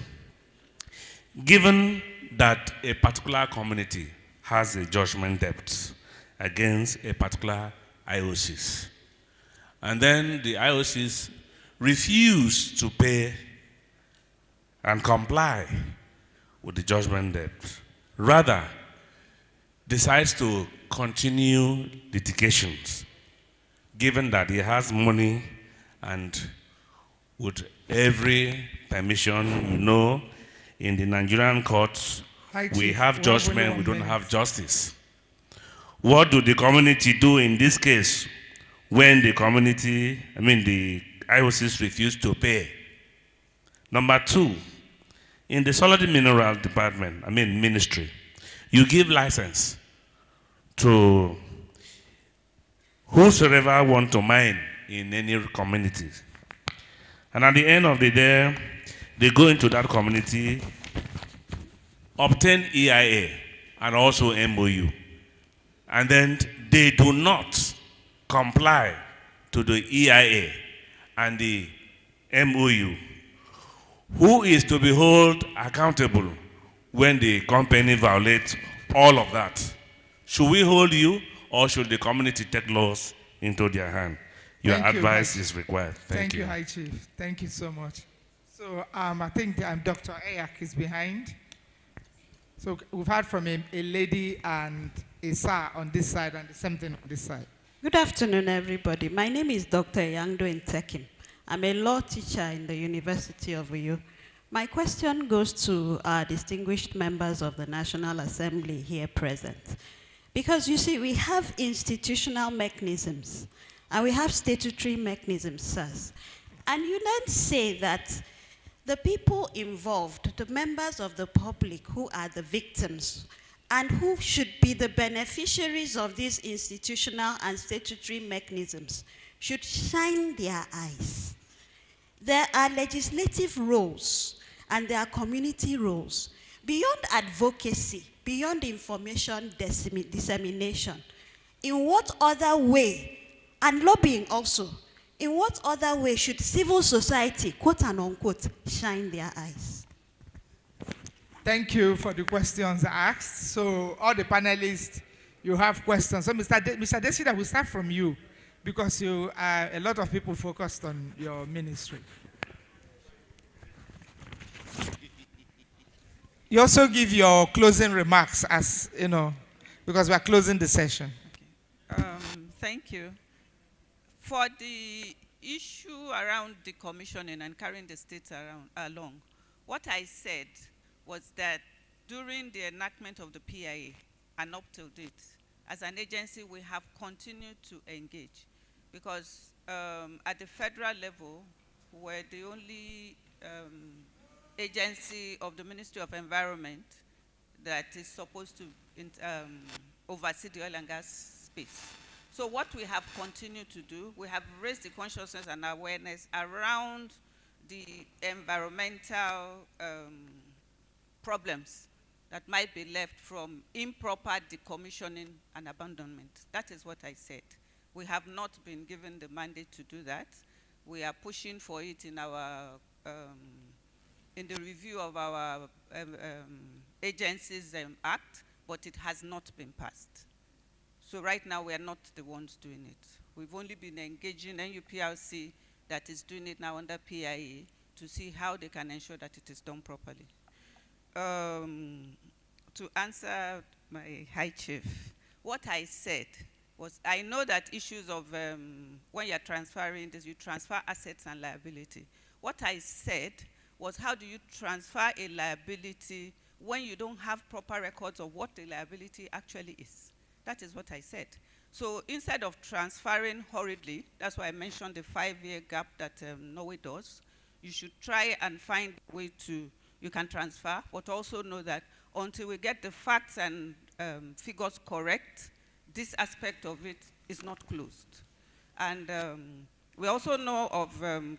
Given that a particular community has a judgment debt against a particular IOCs, and then the IOCs refuse to pay and comply with the judgment debt, rather decides to continue litigations, given that he has money and with every permission, you know, in the Nigerian courts, we have judgment, we don't have justice. What do the community do in this case when the the IOCs refuse to pay? Number 2, in the solid mineral department, ministry, you give license to whosoever want to mine in any community. And at the end of the day, they go into that community, obtain EIA and also MOU. And then they do not comply to the EIA and the MOU. Who is to be held accountable when the company violates all of that? Should we hold you, or should the community take laws into their hand? Your advice is required. Thank you. Thank you, High Chief. Thank you so much. So I think Dr. Ayak is behind. So we've heard from a lady and a sir on this side and the same thing on this side. Good afternoon, everybody. My name is Dr. Yangdo Ntekim. I'm a law teacher in the University of Uyo. My question goes to our distinguished members of the National Assembly here present. Because you see, we have institutional mechanisms and we have statutory mechanisms, sirs. And you then say that the people involved, the members of the public who are the victims and who should be the beneficiaries of these institutional and statutory mechanisms, should shine their eyes. There are legislative roles and there are community roles. Beyond advocacy, beyond information dissemination, in what other way, and lobbying also, in what other way should civil society, quote and unquote, shine their eyes? Thank you for the questions asked. So all the panelists, you have questions. So Mr. Desida, we'll start from you because a lot of people focused on your ministry. You also give your closing remarks as, because we are closing the session. Thank you. For the issue around decommissioning and carrying the states along, what I said was that during the enactment of the PIA and up till date, as an agency, we have continued to engage. because at the federal level, we're the only agency of the Ministry of Environment that is supposed to oversee the oil and gas space. So what we have continued to do, we have raised the consciousness and awareness around the environmental problems that might be left from improper decommissioning and abandonment. That is what I said. We have not been given the mandate to do that. We are pushing for it in our in the review of our agencies act, but it has not been passed. So right now we are not the ones doing it. We've only been engaging NUPRC that is doing it now under PIA to see how they can ensure that it is done properly. To answer my high chief, what I said was, I know that issues of when you're transferring this, you transfer assets and liability. What I said was, how do you transfer a liability when you don't have proper records of what the liability actually is? That is what I said. So instead of transferring hurriedly, that's why I mentioned the 5-year gap that Norway does, you should try and find a way to, you can transfer, but also know that until we get the facts and figures correct, this aspect of it is not closed. And we also know of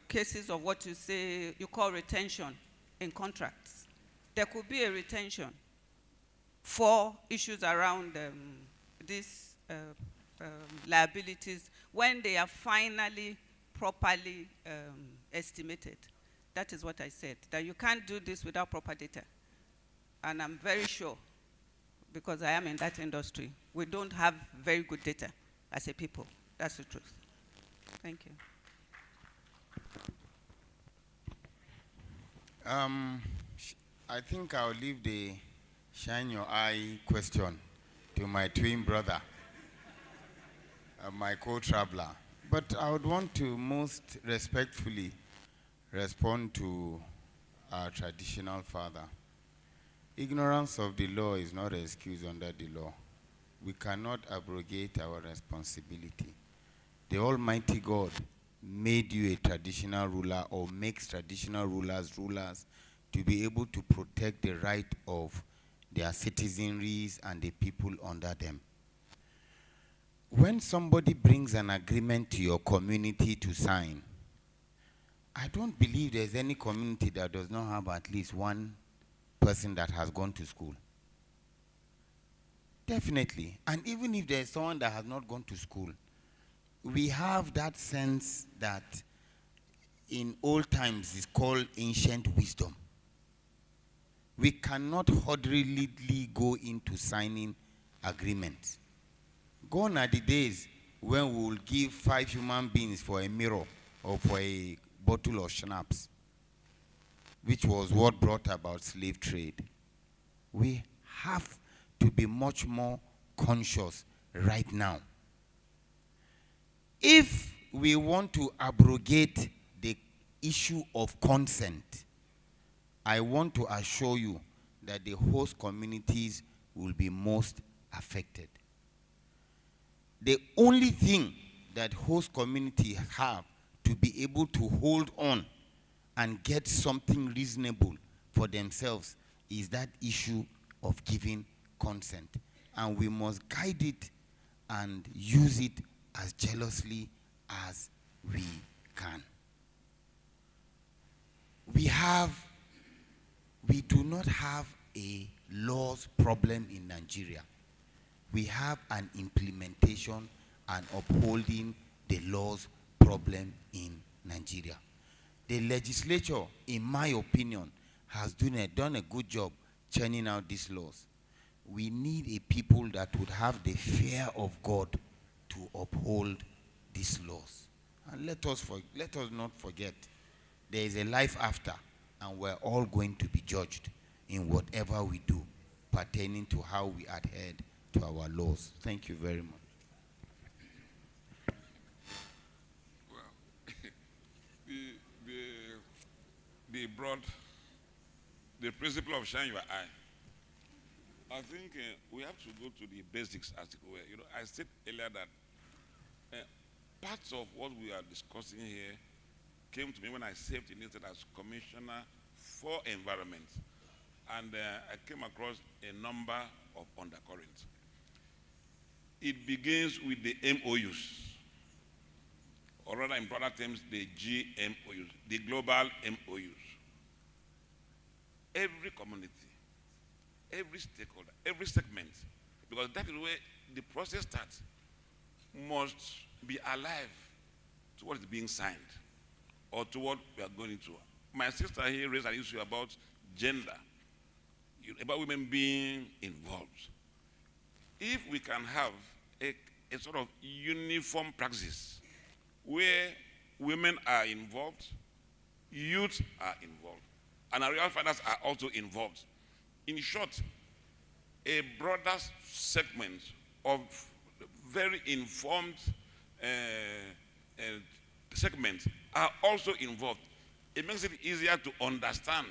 cases of what you say, you call retention in contracts. There could be a retention for issues around these liabilities when they are finally properly estimated. That is what I said, that you can't do this without proper data. And I'm very sure, because I am in that industry, we don't have very good data as a people. That's the truth. Thank you. I think I'll leave the shine your eye question to my twin brother, my co-traveler. But I would want to most respectfully respond to our traditional father. Ignorance of the law is not an excuse under the law. We cannot abrogate our responsibility. The Almighty God made you a traditional ruler, or makes traditional rulers rulers, to be able to protect the right of their citizenries and the people under them. When somebody brings an agreement to your community to sign, I don't believe there's any community that does not have at least one person that has gone to school. Definitely. And even if there's someone that has not gone to school, we have that sense that in old times is called ancient wisdom. We cannot hurriedly go into signing agreements. Gone are the days when we will give 5 human beings for a mirror or for a bottle of schnapps, which was what brought about slave trade. We have to be much more conscious right now. If we want to abrogate the issue of consent, I want to assure you that the host communities will be most affected. The only thing that host communities have to be able to hold on and get something reasonable for themselves is that issue of giving consent. And we must guide it and use it as jealously as we can. We do not have a laws problem in Nigeria. We have an implementation and upholding the laws problem in Nigeria. The legislature, in my opinion, has done a good job churning out these laws. We need a people that would have the fear of God to uphold these laws. And let us not forget, there is a life after, and we're all going to be judged in whatever we do pertaining to how we adhere to our laws. Thank you very much. Well, the principle of shine your eye. I think we have to go to the basics as it were. You know, I said earlier that parts of what we are discussing here came to me when I served in it as Commissioner for Environment. And I came across a number of undercurrents. It begins with the MOUs, or rather in broader terms, the GMOUs, the global MOUs. Every community, every stakeholder, every segment, because that is where the process starts, must be alive to what is being signed or to what we are going into. My sister here raised an issue about gender, about women being involved. If we can have a sort of uniform practice where women are involved, youth are involved, and our real fathers are also involved. In short, a broader segment of very informed segments are also involved. It makes it easier to understand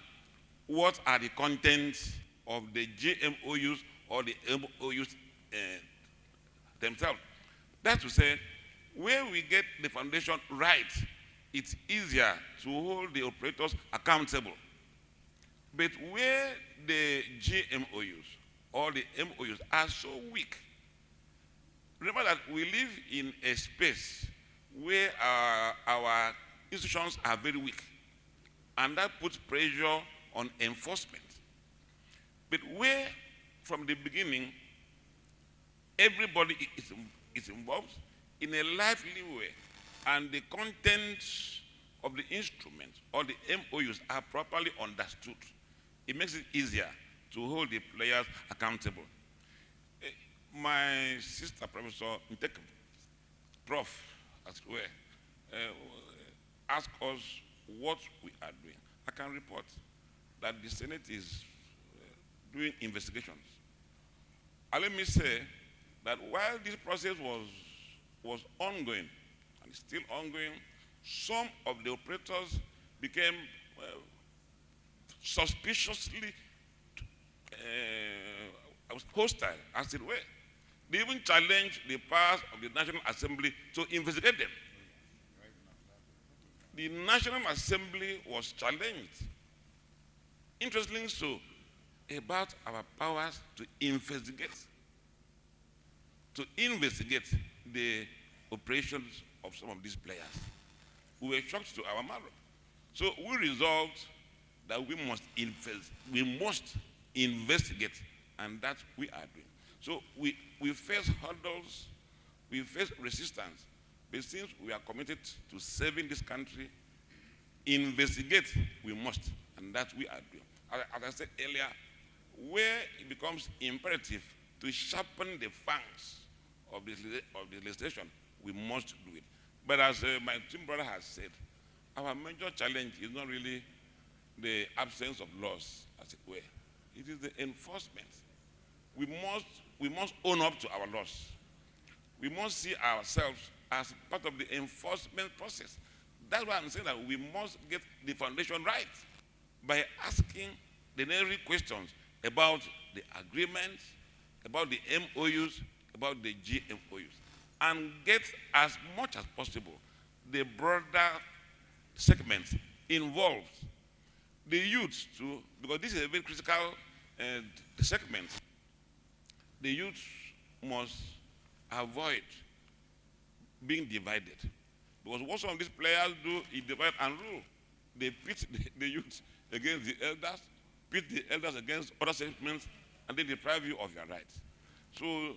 what are the contents of the GMOUs or the MOUs themselves. That's to say, where we get the foundation right, it's easier to hold the operators accountable. But where the GMOUs or the MOUs are so weak, remember that we live in a space where our institutions are very weak, and that puts pressure on enforcement. But where, from the beginning, everybody is involved in a lively way, and the contents of the instruments or the MOUs are properly understood, it makes it easier to hold the players accountable. My sister, Professor Ntek, Prof, as it were, asked us what we are doing. I can report that the Senate is doing investigations. And let me say that while this process was ongoing, and it's still ongoing, some of the operators became suspiciously hostile, as it were. They even challenged the powers of the National Assembly to investigate them. The National Assembly was challenged, interestingly so, about our powers to investigate the operations of some of these players. We were shocked to our marrow. So we resolved that we must investigate, and that we are doing. So we face hurdles, we face resistance, but since we are committed to saving this country, investigate we must, and that we are doing. As I said earlier, where it becomes imperative to sharpen the fangs of the legislation, we must do it. But as my twin brother has said, our major challenge is not really the absence of laws, as it were. It is the enforcement. We must own up to our laws. We must see ourselves as part of the enforcement process. That's why I'm saying that we must get the foundation right by asking the necessary questions about the agreements, about the MOUs, about the GMOUs, and get as much as possible the broader segments involved. The youth too, because this is a very critical segment. The youth must avoid being divided. Because what some of these players do is divide and rule. They pit the youth against the elders, pit the elders against other segments, and they deprive you of your rights. So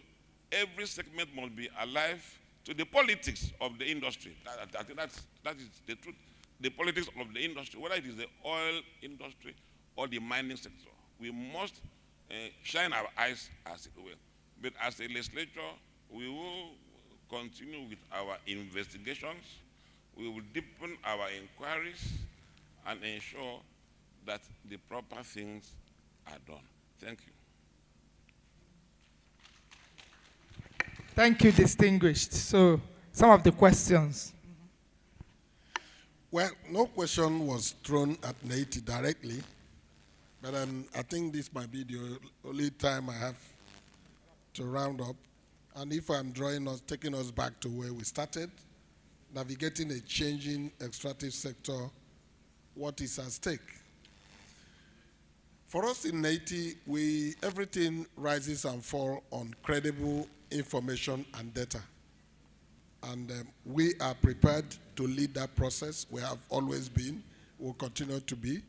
every segment must be alive to the politics of the industry. I think that is the truth. The politics of the industry, whether it is the oil industry or the mining sector. We must shine our eyes, as it were. But as a legislature, we will continue with our investigations. We will deepen our inquiries and ensure that the proper things are done. Thank you. Thank you, distinguished. So, some of the questions. Well, no question was thrown at Naiti directly, but I think this might be the only time I have to round up. And if I'm taking us back to where we started, navigating a changing extractive sector, what is at stake. For us in Haiti, everything rises and falls on credible information and data. And we are prepared to lead that process. We have always been, will continue to be.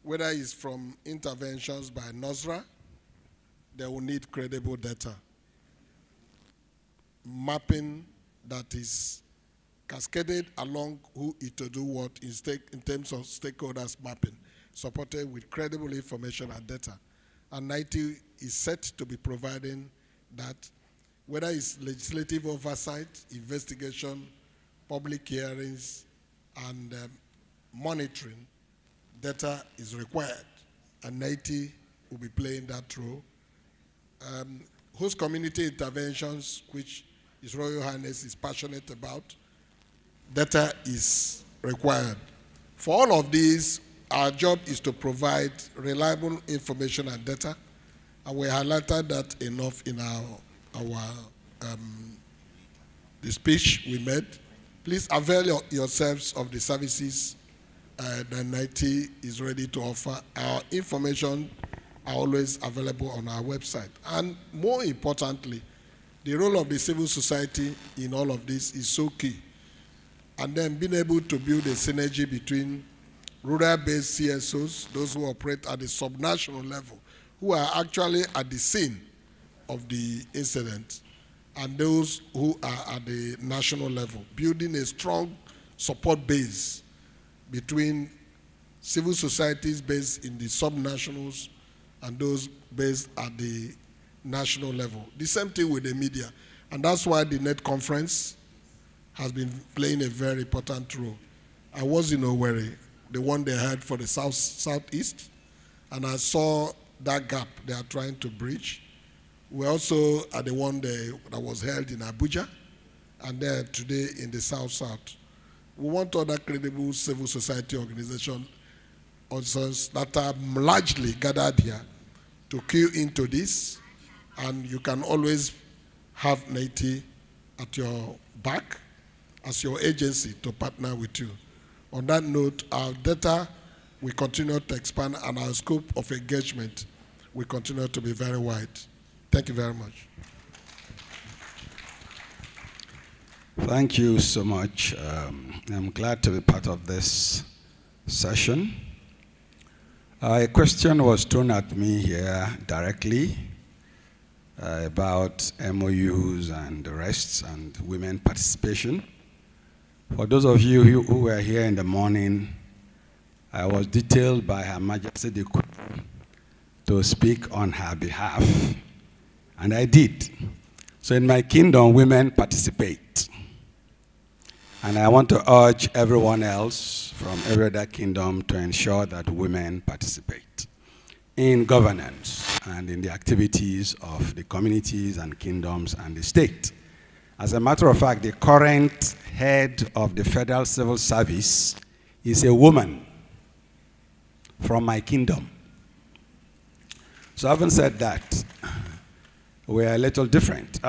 Whether it's from interventions by NOSRA, they will need credible data. Mapping that is cascaded along who is to do what in terms of stakeholders mapping, supported with credible information and data. And NITI is set to be providing that, whether it's legislative oversight, investigation, public hearings, and monitoring, data is required, and NITI will be playing that role. Host community interventions, which His Royal Highness is passionate about, data is required. For all of these, our job is to provide reliable information and data, and we highlighted that enough in the speech we made. Please avail yourselves of the services that NITI is ready to offer. Our information are always available on our website. And more importantly, the role of the civil society in all of this is so key. And then being able to build a synergy between rural-based CSOs, those who operate at the subnational level, who are actually at the scene of the incident, and those who are at the national level, building a strong support base between civil societies based in the subnationals and those based at the national level. The same thing with the media. And that's why the NET conference has been playing a very important role. I was in Owerri, the one they had for the southeast, and I saw that gap they are trying to bridge. We also are the one that was held in Abuja, and then today in the south. We want other credible civil society organizations also that are largely gathered here to key into this, and you can always have NITI at your back as your agency to partner with you. On that note, our data will continue to expand, and our scope of engagement will continue to be very wide. Thank you very much. Thank you so much. I'm glad to be part of this session. A question was thrown at me here directly about MOUs and the rest and women participation. For those of you who were here in the morning, I was detailed by Her Majesty the Queen to speak on her behalf, and I did. So in my kingdom, women participate. And I want to urge everyone else from every other kingdom to ensure that women participate in governance and in the activities of the communities and kingdoms and the state. As a matter of fact, the current head of the Federal Civil Service is a woman from my kingdom. So having said that, we are a little different.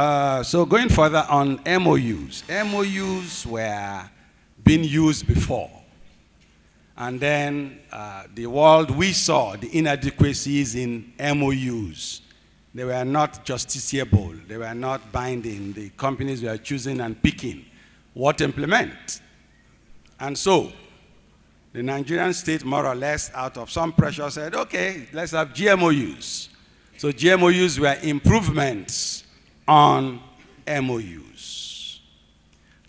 So going further on MOUs. MOUs were being used before. And then the world, we saw the inadequacies in MOUs. They were not justiciable. They were not binding. The companies were choosing and picking what to implement. And so the Nigerian state, more or less, out of some pressure, said, okay, let's have GMOUs. So GMOUs were improvements on MOUs.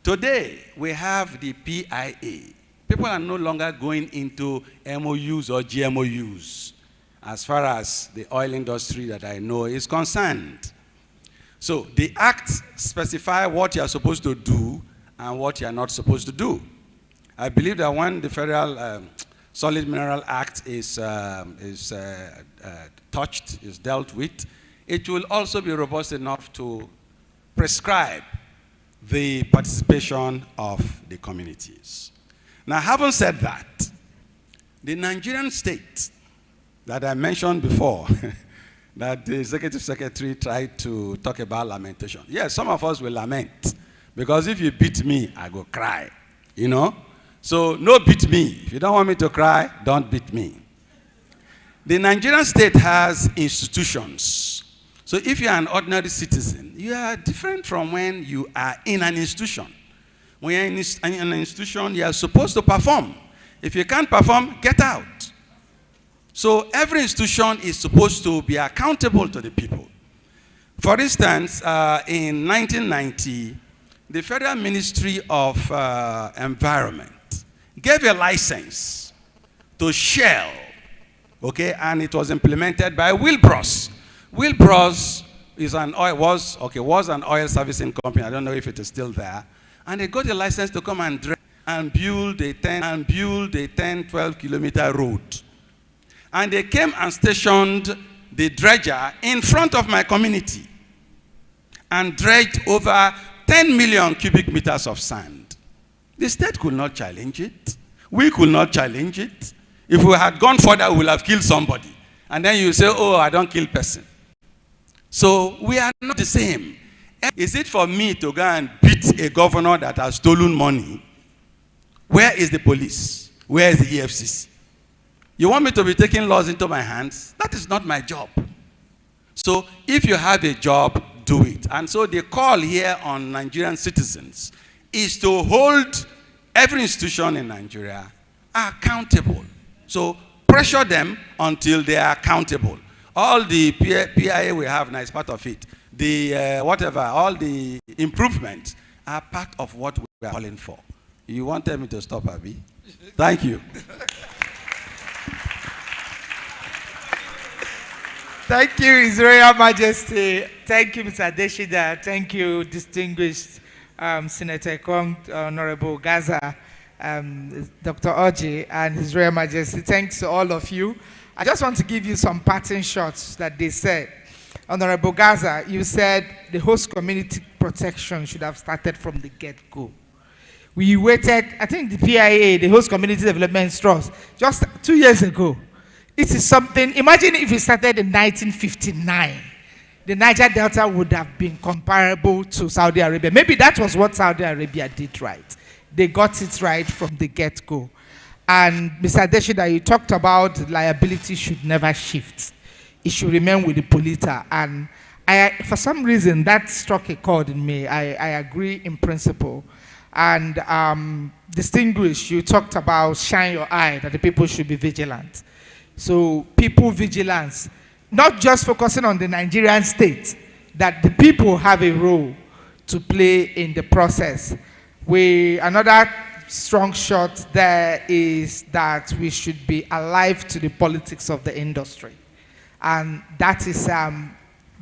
Today, we have the PIA. People are no longer going into MOUs or GMOUs as far as the oil industry that I know is concerned. So the acts specify what you are supposed to do and what you are not supposed to do. I believe that when the Federal Solid Mineral Act is touched, is dealt with, it will also be robust enough to prescribe the participation of the communities. Now, having said that, the Nigerian state that I mentioned before, that the executive secretary tried to talk about lamentation. Yes, some of us will lament Because if you beat me, I go cry, you know? So no beat me. If you don't want me to cry, don't beat me. The Nigerian state has institutions. So if you're an ordinary citizen, you are different from when you are in an institution. When you're in an institution, you are supposed to perform. If you can't perform, get out. So every institution is supposed to be accountable to the people. For instance, in 1990, the Federal Ministry of Environment gave a license to Shell, okay, and it was implemented by Wilbros. Wilbros is was an oil servicing company. I don't know if it is still there. And they got a license to come and build a 10, 12 kilometer road. And they came and stationed the dredger in front of my community and dredged over 10 million cubic meters of sand. The state could not challenge it. We could not challenge it. If we had gone further, we would have killed somebody. And then you say, oh, I don't kill person. So we are not the same. Is it for me to go and beat a governor that has stolen money? Where is the police? Where is the EFCC? You want me to be taking laws into my hands? That is not my job. So if you have a job, do it. And so the call here on Nigerian citizens is to hold every institution in Nigeria accountable. So pressure them until they are accountable. All the PIA we have now is part of it. The all the improvements are part of what we are calling for. You wanted me to stop, Abi? Thank you. Thank you, His Royal Majesty. Thank you, Mr. Adeshida. Thank you, distinguished Senator Kong, Honorable Gaza, Dr. Oji, and His Royal Majesty. Thanks to all of you. I just want to give you some parting shots that they said. Honorable Gaza, you said the host community protection should have started from the get-go. We waited, I think the PIA, the Host Community Development Trust, just 2 years ago. It is something, imagine if it started in 1959. The Niger Delta would have been comparable to Saudi Arabia. Maybe that was what Saudi Arabia did right. They got it right from the get-go. And Mr. Adeshida, you talked about liability should never shift. It should remain with the polluter. And for some reason, that struck a chord in me. I agree in principle. And distinguished, you talked about shine your eye, that the people should be vigilant. So people vigilance, not just focusing on the Nigerian state, that the people have a role to play in the process. Another strong shot there is that we should be alive to the politics of the industry. And that is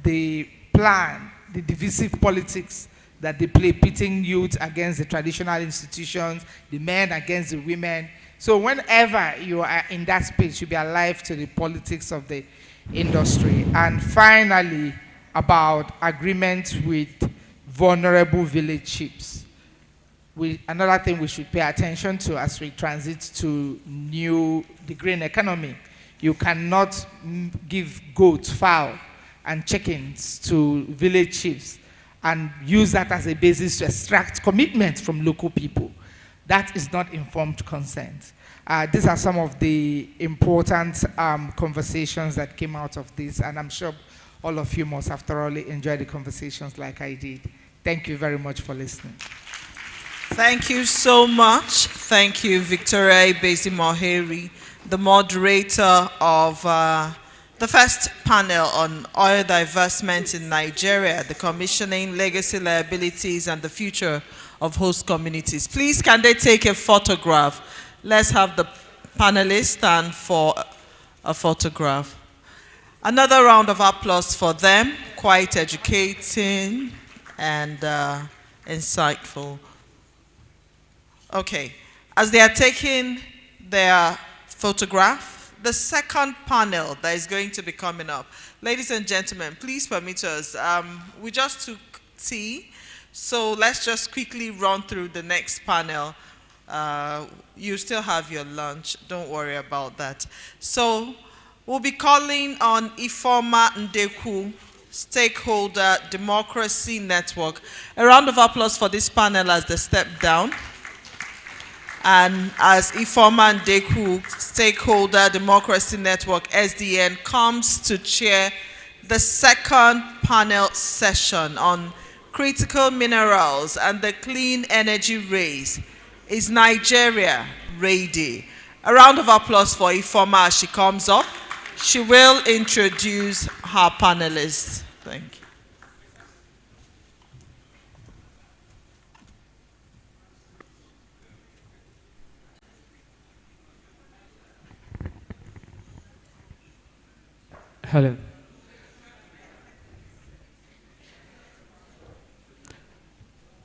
the plan, the divisive politics that they play, pitting youth against the traditional institutions, the men against the women. So whenever you are in that space, you be alive to the politics of the industry. And finally, about agreement with vulnerable village chiefs. Another thing we should pay attention to as we transit to the green economy. You cannot give goats, fowl, and chickens to village chiefs and use that as a basis to extract commitment from local people. That is not informed consent. These are some of the important conversations that came out of this, and I'm sure all of you must have thoroughly enjoyed the conversations like I did. Thank you very much for listening. Thank you so much. Thank you, Victoria Ibezimoheri, the moderator of the first panel on oil divestment in Nigeria, the commissioning, legacy liabilities, and the future of host communities. Please, can they take a photograph? Let's have the panelists stand for a photograph. Another round of applause for them, quite educating and insightful. Okay, as they are taking their photograph, the second panel that is going to be coming up. Ladies and gentlemen, please permit us. We just took tea, so let's just quickly run through the next panel. You still have your lunch, don't worry about that. So we'll be calling on Ifoma Ndeku, Stakeholder Democracy Network. A round of applause for this panel as they step down. And as Ifoma Ndeku, Stakeholder Democracy Network, SDN, comes to chair the second panel session on critical minerals and the clean energy race, is Nigeria ready? A round of applause for Ifoma as she comes up. She will introduce her panelists. Thank you. Hello.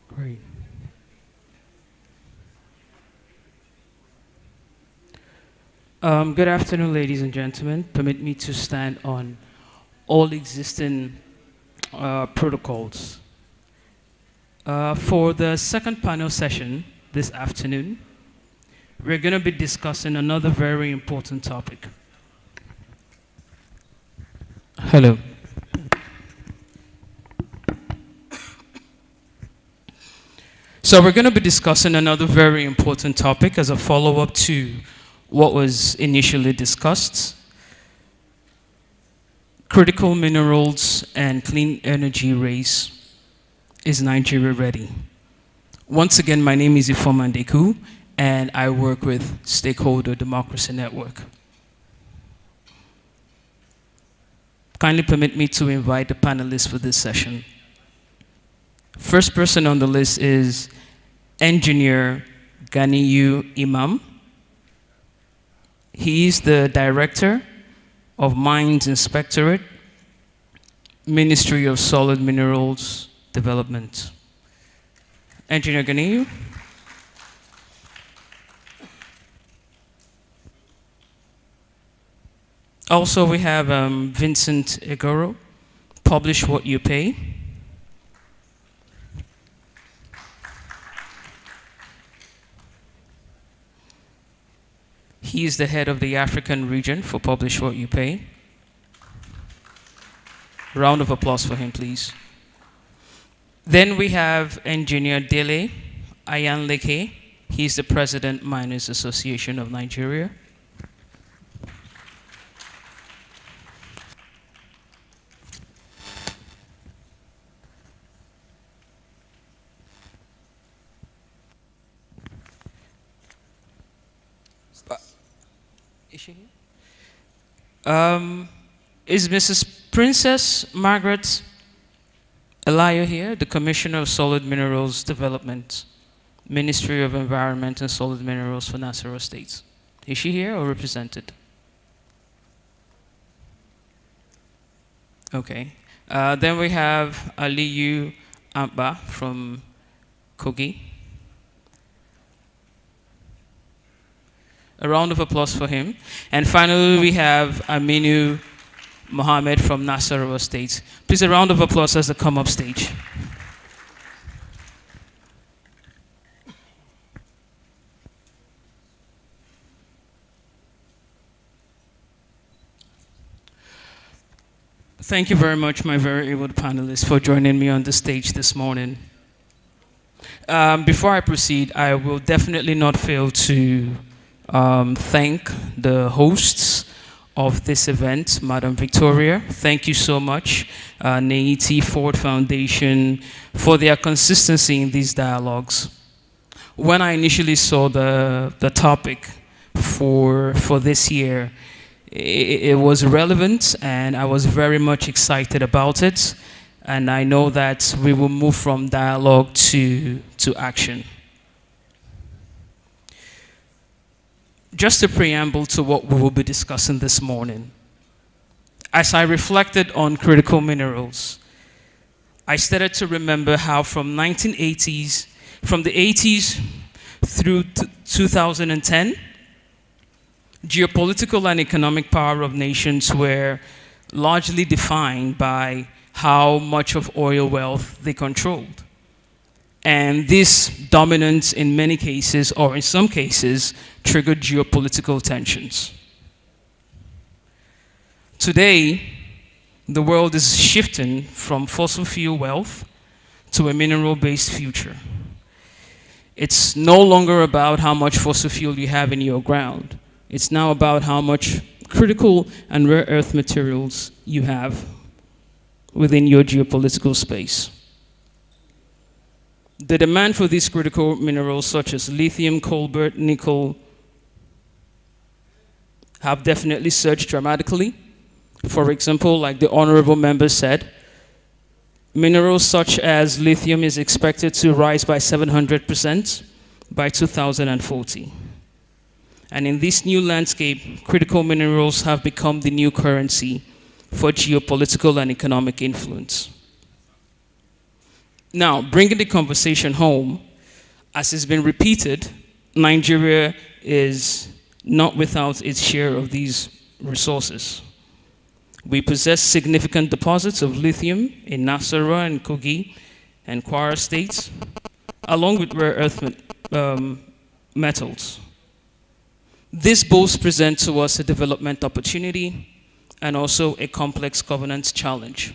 Great. Good afternoon, ladies and gentlemen. Permit me to stand on all existing protocols. For the second panel session this afternoon, we're going to be discussing another very important topic. Hello. So we're going to be discussing another very important topic as a follow-up to what was initially discussed. Critical minerals and clean energy race. Is Nigeria ready? Once again, my name is Ifoma Ndeku, and I work with Stakeholder Democracy Network. Kindly permit me to invite the panelists for this session. First person on the list is Engineer Ganiyu Imam. He is the Director of Mines Inspectorate, Ministry of Solid Minerals Development. Engineer Ganiyu. Also, we have Vincent Egoro, Publish What You Pay. He is the head of the African region for Publish What You Pay. Round of applause for him, please. Then we have Engineer Dele Ayanleke. He's the President, Miners Association of Nigeria. Is she here? Is Mrs. Princess Margaret Elayo here, the Commissioner of Solid Minerals Development, Ministry of Environment and Solid Minerals for Nasarawa State? Is she here or represented? Okay. Then we have Aliyu Amba from Kogi. A round of applause for him. And finally, we have Aminu Mohammed from Nasarawa State. Please, a round of applause as they come up stage. Thank you very much, my very able panelists, for joining me on the stage this morning. Before I proceed, I will definitely not fail to thank the hosts of this event, Madam Victoria. Thank you so much, Neiti Ford Foundation, for their consistency in these dialogues. When I initially saw the topic for this year, it was relevant and I was very much excited about it. And I know that we will move from dialogue to action. Just a preamble to what we will be discussing this morning. As I reflected on critical minerals, I started to remember how from the 80s through 2010, geopolitical and economic power of nations were largely defined by how much of oil wealth they controlled. And this dominance in many cases, or in some cases, triggered geopolitical tensions. Today, the world is shifting from fossil fuel wealth to a mineral-based future. It's no longer about how much fossil fuel you have in your ground. It's now about how much critical and rare earth materials you have within your geopolitical space. The demand for these critical minerals such as lithium, cobalt, nickel have definitely surged dramatically. For example, like the honorable member said, minerals such as lithium is expected to rise by 700% by 2040. And in this new landscape, critical minerals have become the new currency for geopolitical and economic influence. Now, bringing the conversation home, as has been repeated, Nigeria is not without its share of these resources. We possess significant deposits of lithium in Nasarawa and Kogi and Kwara states, along with rare earth metals. This both present to us a development opportunity and also a complex governance challenge.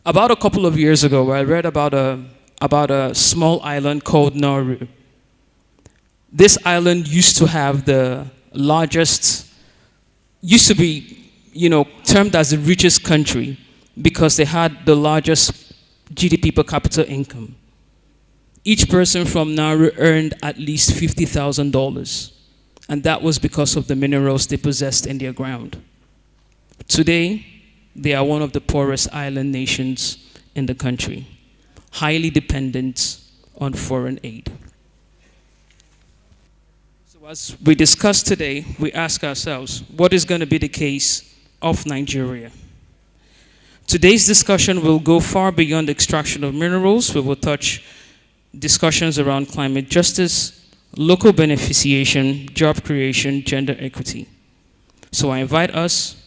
About a couple of years ago, I read about a small island called Nauru. This island used to have the largest, used to be, termed as the richest country because they had the largest GDP per capita income. Each person from Nauru earned at least $50,000, and that was because of the minerals they possessed in their ground. Today, they are one of the poorest island nations in the country, highly dependent on foreign aid. So as we discuss today, we ask ourselves, what is going to be the case of Nigeria? Today's discussion will go far beyond extraction of minerals. We will touch discussions around climate justice, local beneficiation, job creation, gender equity. So I invite us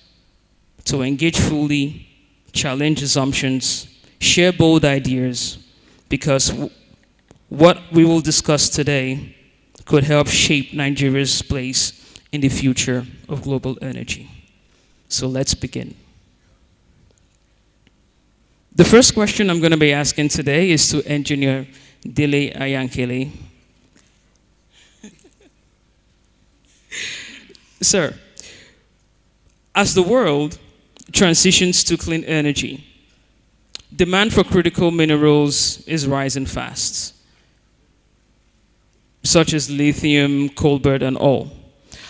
to engage fully, challenge assumptions, share bold ideas, because what we will discuss today could help shape Nigeria's place in the future of global energy. So let's begin. The first question I'm going to be asking today is to Engineer Dele Ayankele. Sir, as the world transitions to clean energy, demand for critical minerals is rising fast, such as lithium, cobalt, and all.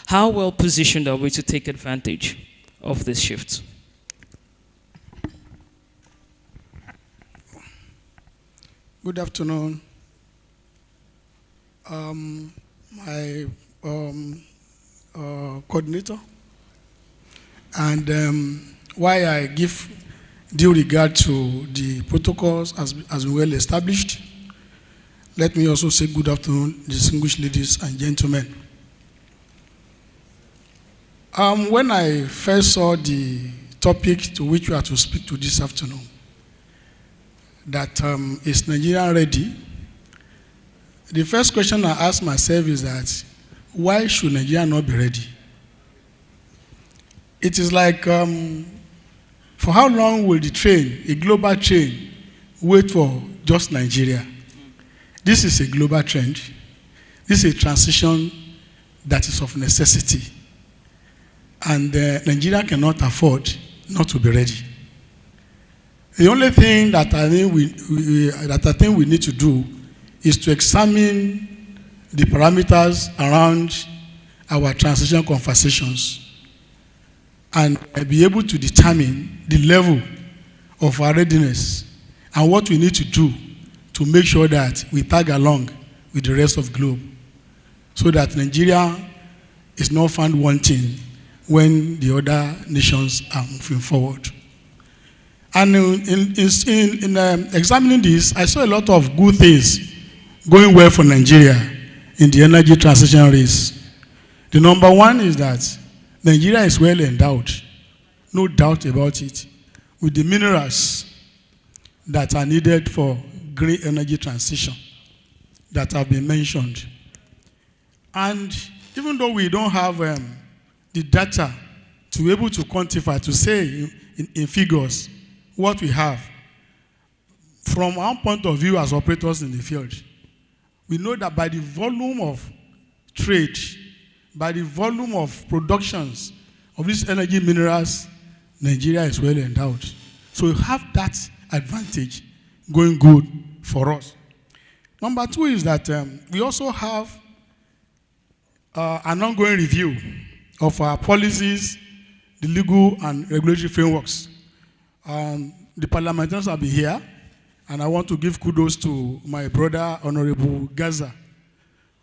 How well positioned are we to take advantage of this shift? Good afternoon. My coordinator, and why I give due regard to the protocols as well established, let me also say good afternoon, distinguished ladies and gentlemen. When I first saw the topic to which we are to speak to this afternoon, that is Nigeria ready? The first question I asked myself is that, why should Nigeria not be ready? It is like, for how long will the train, a global train, wait for just Nigeria? This is a global trend. This is a transition that is of necessity. And Nigeria cannot afford not to be ready. The only thing that I think we need to do is to examine the parameters around our transition conversations and be able to determine the level of our readiness and what we need to do to make sure that we tag along with the rest of the globe so that Nigeria is not found wanting when the other nations are moving forward. And in examining this, I saw a lot of good things going well for Nigeria in the energy transition race. The number one is that Nigeria is well endowed, no doubt about it, with the minerals that are needed for green energy transition that have been mentioned. And even though we don't have the data to be able to quantify, to say in figures what we have. From our point of view as operators in the field, we know that by the volume of trade, by the volume of productions of these energy minerals, Nigeria is well endowed. So we have that advantage going good for us. Number two is that we also have an ongoing review of our policies, the legal and regulatory frameworks. The parliamentarians will be here, and I want to give kudos to my brother, Honorable Gaza.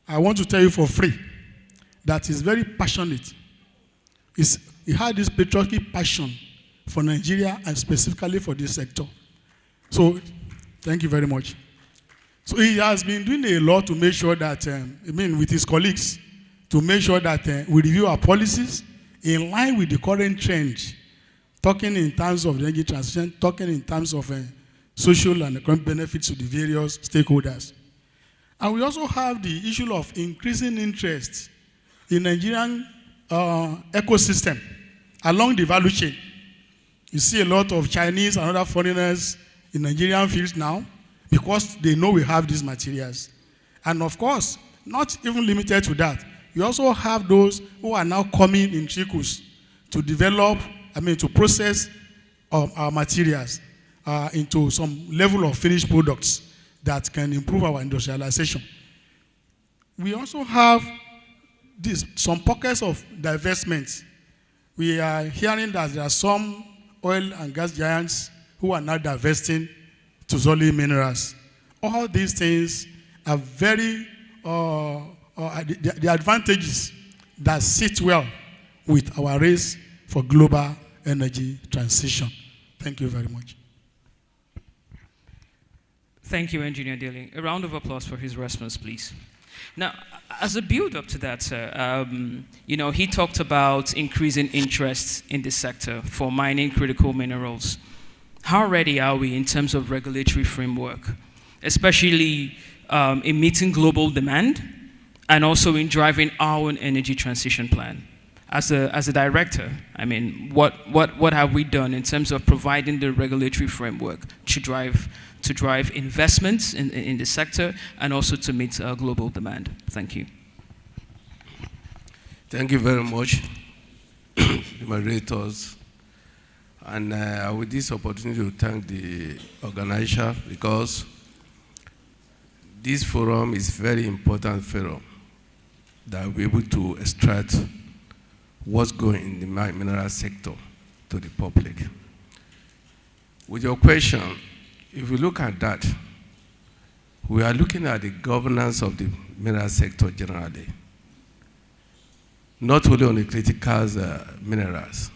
I want to tell you for free that he's very passionate. He had this patriotic passion for Nigeria and specifically for this sector. So, thank you very much. So he has been doing a lot to make sure that, with his colleagues, to make sure that we review our policies in line with the current trend, talking in terms of energy transition, talking in terms of social and economic benefits to the various stakeholders. And we also have the issue of increasing interest in Nigerian ecosystem along the value chain. You see a lot of Chinese and other foreigners in Nigerian fields now because they know we have these materials. And of course, not even limited to that, we also have those who are now coming in trickles to develop, to process our materials into some level of finished products that can improve our industrialization. We also have some pockets of divestment. We are hearing that there are some oil and gas giants who are now divesting to solid minerals. All these things are very, the advantages that sit well with our race for global energy transition. Thank you very much. Thank you, Engineer Dealing. A round of applause for his response, please. Now, as a build-up to that, sir, he talked about increasing interest in this sector for mining critical minerals. How ready are we in terms of regulatory framework, especially in meeting global demand and also in driving our own energy transition plan? As a director, what have we done in terms of providing the regulatory framework to drive investments in the sector and also to meet global demand? Thank you. Thank you very much, the moderators. And with this opportunity to thank the organizer, because this forum is very important forum that we're able to extract what's going in the mineral sector to the public. With your question, if we look at that, we are looking at the governance of the mineral sector generally, not only on the critical minerals.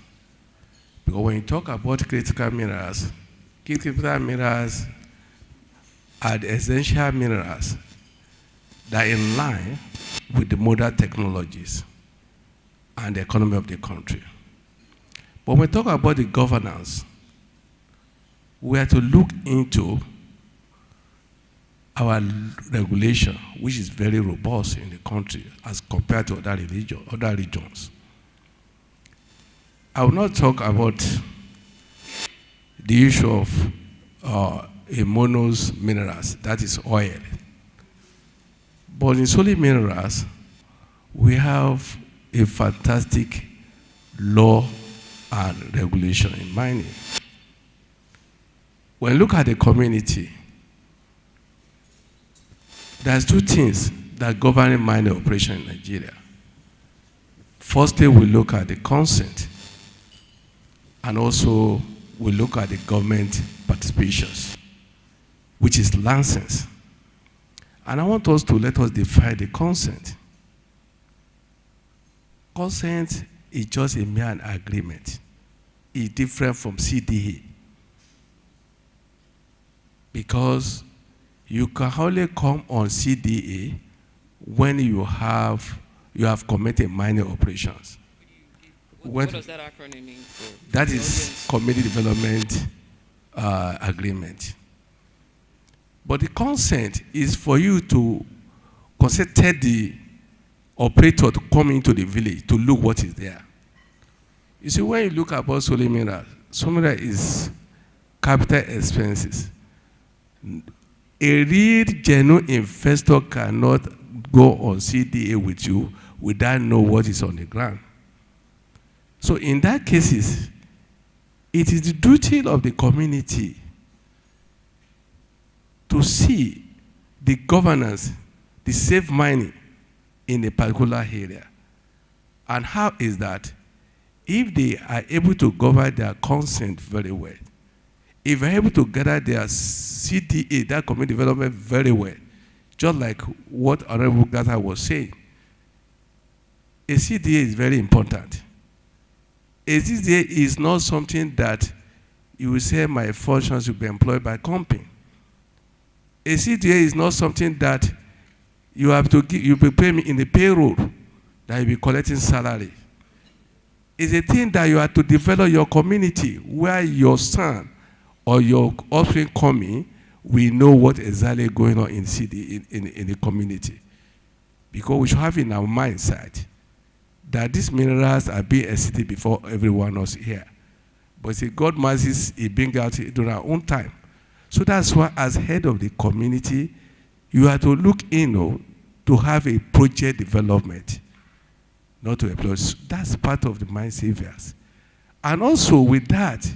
Because when you talk about critical minerals are the essential minerals that are in line with the modern technologies and the economy of the country. But when we talk about the governance, we have to look into our regulation, which is very robust in the country as compared to other regions. I will not talk about the issue of ammonia minerals, that is oil. But in solid minerals, we have a fantastic law and regulation in mining. When you look at the community, there's two things that govern mining operation in Nigeria. Firstly, we look at the consent, and also we look at the government participations, which is license. And I want us to let us define the consent. Consent is just a mere agreement. It's different from CDA. Because you can only come on CDA when you have committed mining operations. What does that acronym mean? That is Community Development Agreement. But the consent is for you to consent the operator to come into the village to look what is there. You see, when you look about solid something that is capital expenses. A real genuine investor cannot go on CDA with you without know what is on the ground. So in that cases, it is the duty of the community to see the governance, the safe mining in a particular area. And how is that? If they are able to govern their consent very well, if they're able to gather their CDA, that community development very well, just like what Honorable Gaza was saying, a CDA is very important. A CDA is not something that you will say my functions will be employed by company. A CDA is not something that you have to give, you will pay me in the payroll that you'll be collecting salary. It's a thing that you have to develop your community where your son or your offspring coming, we know what exactly going on in the community. Because we should have in our mindset that these minerals are being exceeded before everyone else here. But see, God mercies, He bring out during our own time. So that's why as head of the community, you have to look in to have a project development, not to employ. That's part of the mine saviors. And also with that,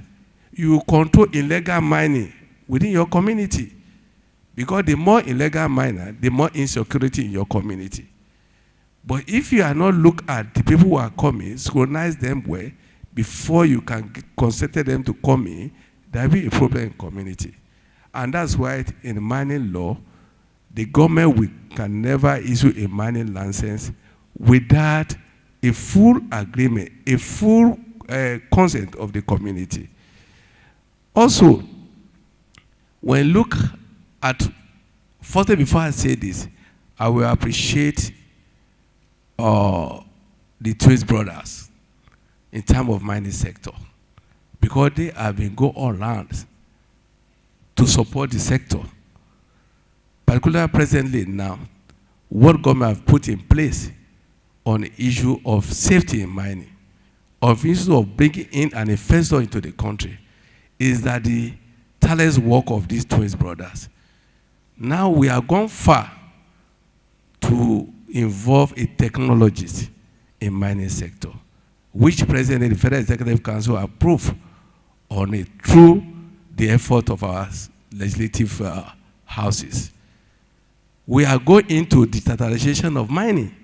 you control illegal mining within your community. Because the more illegal miner, the more insecurity in your community. But if you are not look at the people who are coming, scrutinize them well, before you can consider them to come in, there will be a problem in community. And that's why in mining law, the government can never issue a mining license without a full agreement, a full consent of the community. Also, when look at, first before I say this, I will appreciate the Twins brothers in terms of mining sector, because they have been go all around to support the sector. Particularly presently now, what government have put in place on the issue of safety in mining, of issue of bringing in an investor into the country, is that the tireless work of these Twins brothers. Now we are gone far to involve a technologist in mining sector, which presently the Federal Executive Council approved on it through the effort of our legislative houses. We are going into digitalization of mining,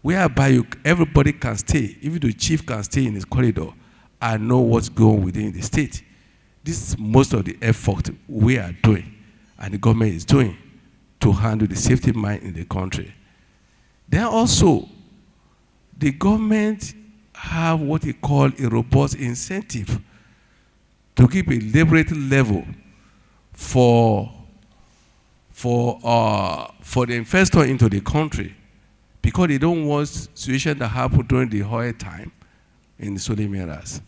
whereby everybody can stay, even the chief can stay in his corridor and know what's going on within the state. This is most of the effort we are doing and the government is doing to handle the safety mine in the country. Then also, the government have what they call a robust incentive to keep a liberty level for the investor into the country, because they don't want situation that happen during the oil time in the Soli minerals.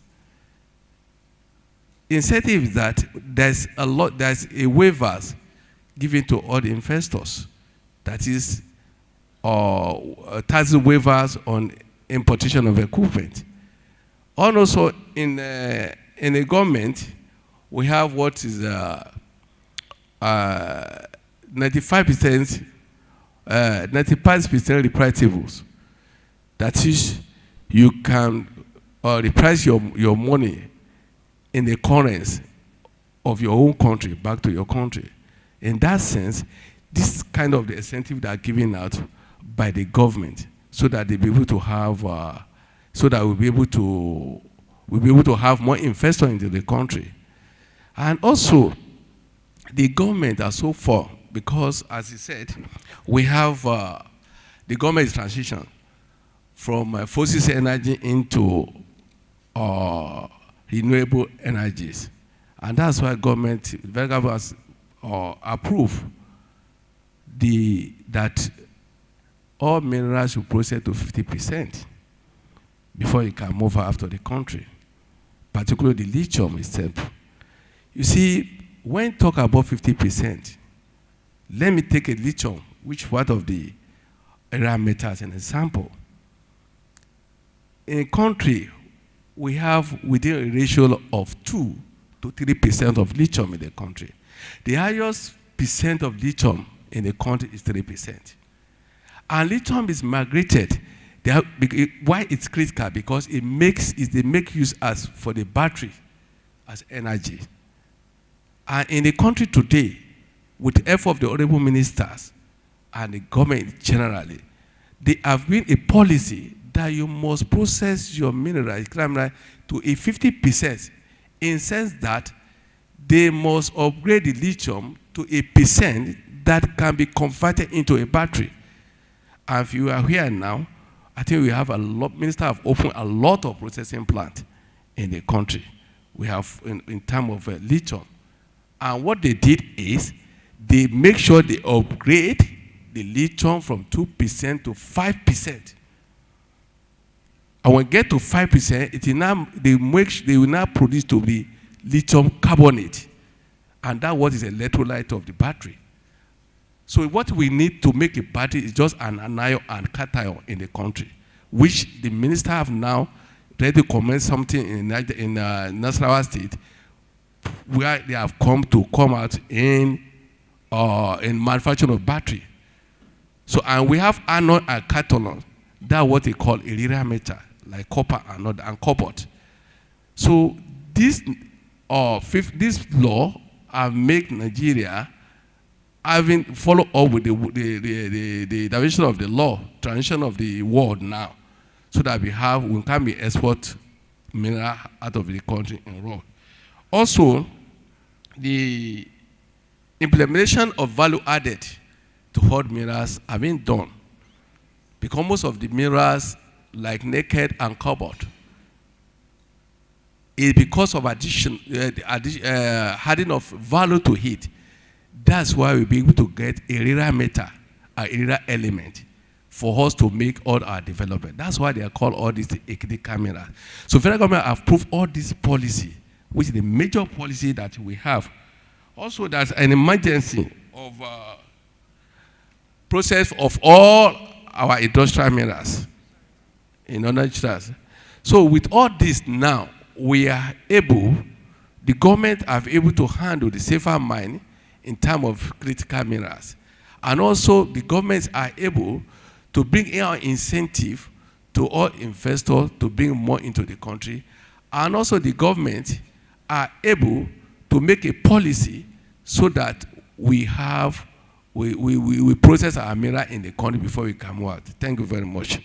Incentive is that there's a waivers given to all the investors. That is, tax waivers on importation of equipment. And also in the government, we have what is 95%, 95% repriceables. That is, you can reprice your money in the currency of your own country back to your country. In that sense, this kind of the incentive that are given out by the government, so that they be able to have, so that we'll be able to have more investors into the country. And also, the government are so far, because as he said, we have the government is transition from fossil energy into renewable energies. And that's why government has approved that all minerals should process to 50% before you can move out of the country, particularly the lithium itself. You see, when talk about 50%, let me take a lithium, which part of the rare metals, an example. In a country we have within a ratio of 2 to 3% of lithium in the country. The highest percent of lithium in the country is 3%. And lithium is migrated. Why it's critical? Because they make use as for the battery as energy. And in the country today, with the effort of the honorable ministers and the government generally, there have been a policy that you must process your minerals to a 50%, in the sense that they must upgrade the lithium to a percent that can be converted into a battery. And if you are here now, I think we have a lot, minister have opened a lot of processing plants in the country. We have in terms of lithium. And what they did is, they make sure they upgrade the lithium from 2% to 5%. And when we get to 5%, they will now produce to be lithium carbonate. And that's what is the electrolyte of the battery. So what we need to make a battery is just an anion and cation in the country, which the minister have now ready to commence something in Nasarawa State, where they have come out in manufacturing of battery. So, and we have anode and catalyst. That's what they call iridium metal, like copper and cobalt. So this law have made Nigeria having follow up with the direction of the law, transition of the world now, so that we can be export mineral out of the country in raw. Also, the implementation of value added to hard minerals have been done, because most of the minerals like nickel and cobalt is because of adding of value to it. That's why we'll be able to get a rare metal, a rare element for us to make all our development. That's why they are called all these critical minerals. So federal government have approved all this policy, which is the major policy that we have. Also, there's an emergency of process of all our industrial minerals in other trust. So with all this now, we are able, the government are able to handle the safer mine in terms of critical minerals. And also the governments are able to bring in our incentive to all investors to bring more into the country. And also the government are able to make a policy so that we process our mineral in the country before we come out. Thank you very much.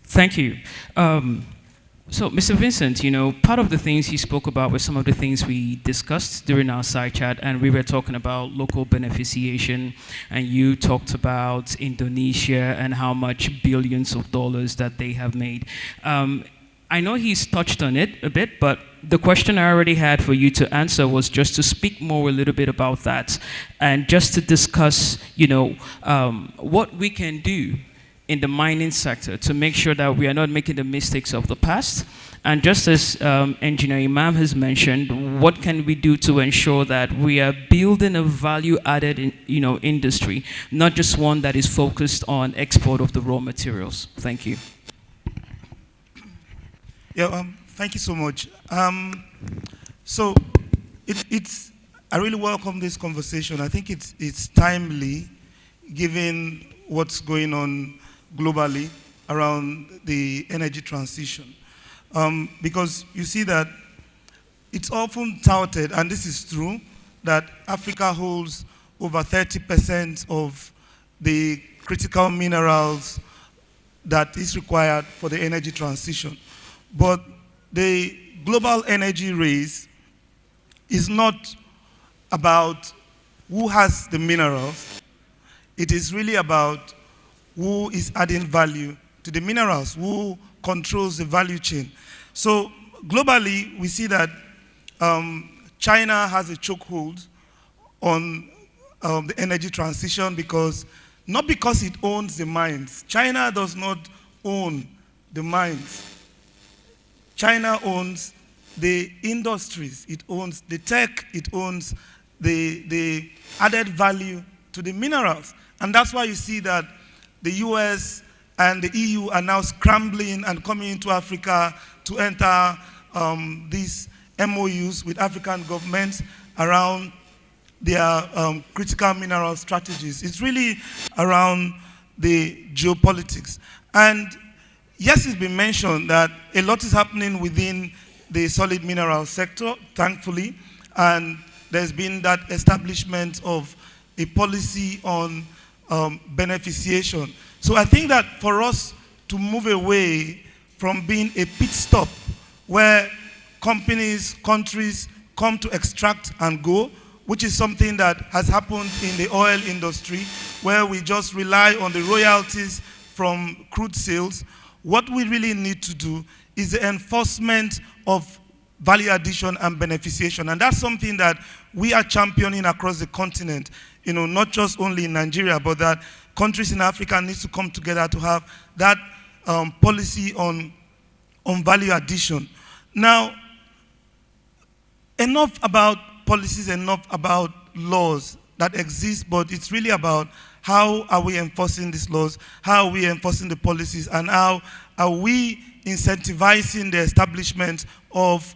Thank you. So, Mr. Vincent, part of the things he spoke about were some of the things we discussed during our side chat, and we were talking about local beneficiation, and you talked about Indonesia and how much billions of dollars that they have made. I know he's touched on it a bit, but the question I already had for you to answer was just to speak more a little bit about that, and just to discuss, what we can do in the mining sector to make sure that we are not making the mistakes of the past. And just as Engineer Imam has mentioned, what can we do to ensure that we are building a value-added industry, not just one that is focused on export of the raw materials? Thank you. Yeah, thank you so much. So I really welcome this conversation. I think it's timely, given what's going on globally around the energy transition. Because you see that it's often touted, and this is true, that Africa holds over 30% of the critical minerals that is required for the energy transition. But the global energy race is not about who has the minerals. It is really about who is adding value to the minerals, who controls the value chain. So globally, we see that China has a chokehold on the energy transition not because it owns the mines. China does not own the mines. China owns the industries, it owns the tech, it owns the added value to the minerals. And that's why you see that the US and the EU are now scrambling and coming into Africa to enter these MOUs with African governments around their critical mineral strategies. It's really around the geopolitics. And yes, it's been mentioned that a lot is happening within the solid mineral sector, thankfully, and there's been that establishment of a policy on beneficiation. So I think that for us to move away from being a pit stop where companies, countries come to extract and go, which is something that has happened in the oil industry, where we just rely on the royalties from crude sales. What we really need to do is the enforcement of value addition and beneficiation. And that's something that we are championing across the continent, you know, not just only in Nigeria, but that countries in Africa need to come together to have that policy on value addition. Now, enough about policies, enough about laws that exist, but it's really about how are we enforcing these laws, how are we enforcing the policies, and how are we incentivizing the establishment of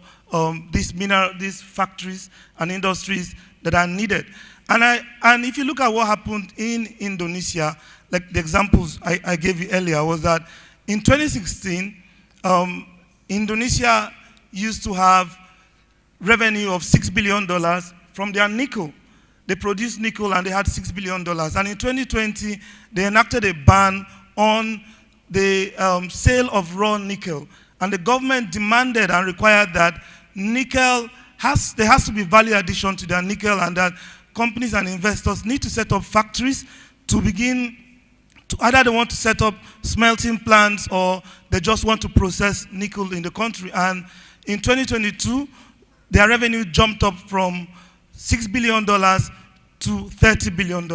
these factories and industries that are needed. And if you look at what happened in Indonesia, like the examples I gave you earlier, was that in 2016, Indonesia used to have revenue of $6 billion from their nickel. They produced nickel and they had $6 billion. And in 2020, they enacted a ban on the sale of raw nickel. And the government demanded and required that nickel there has to be value addition to their nickel, and that companies and investors need to set up factories to begin to either they want to set up smelting plants or they just want to process nickel in the country. And in 2022, their revenue jumped up from $6 billion to $30 billion.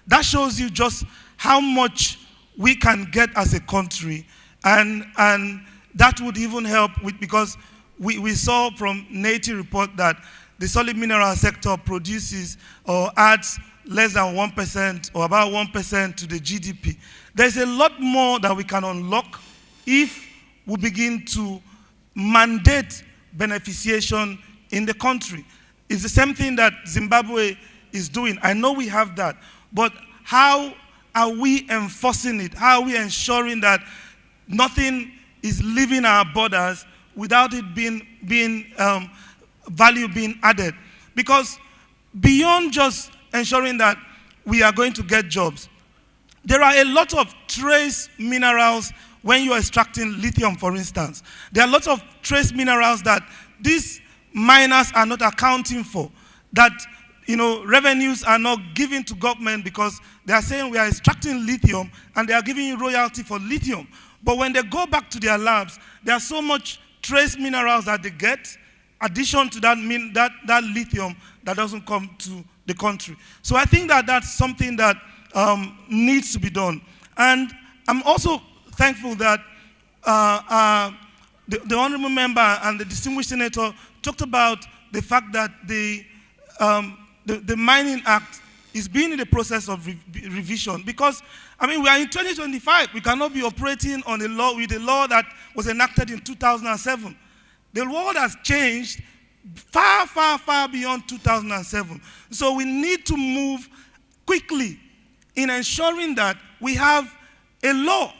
That shows you just how much we can get as a country. And that would even help with, because we saw from NATI report that the solid mineral sector produces or adds less than 1% or about 1% to the GDP. There's a lot more that we can unlock if we begin to mandate beneficiation in the country. It's the same thing that Zimbabwe is doing. I know we have that, but how are we enforcing it? How are we ensuring that nothing is leaving our borders without it being value being added? Because beyond just ensuring that we are going to get jobs, there are a lot of trace minerals when you are extracting lithium, for instance. There are lots of trace minerals that these miners are not accounting for, that revenues are not given to government because they are saying we are extracting lithium and they are giving you royalty for lithium. But when they go back to their labs, there are so much trace minerals that they get, addition to that lithium that doesn't come to the country. So I think that that's something that needs to be done. And I'm also thankful that the honorable member and the distinguished senator talked about the fact that the Mining Act is being in the process of revision, because, I mean, we are in 2025. We cannot be operating on a law with a law that was enacted in 2007. The world has changed far, far, far beyond 2007. So we need to move quickly in ensuring that we have a law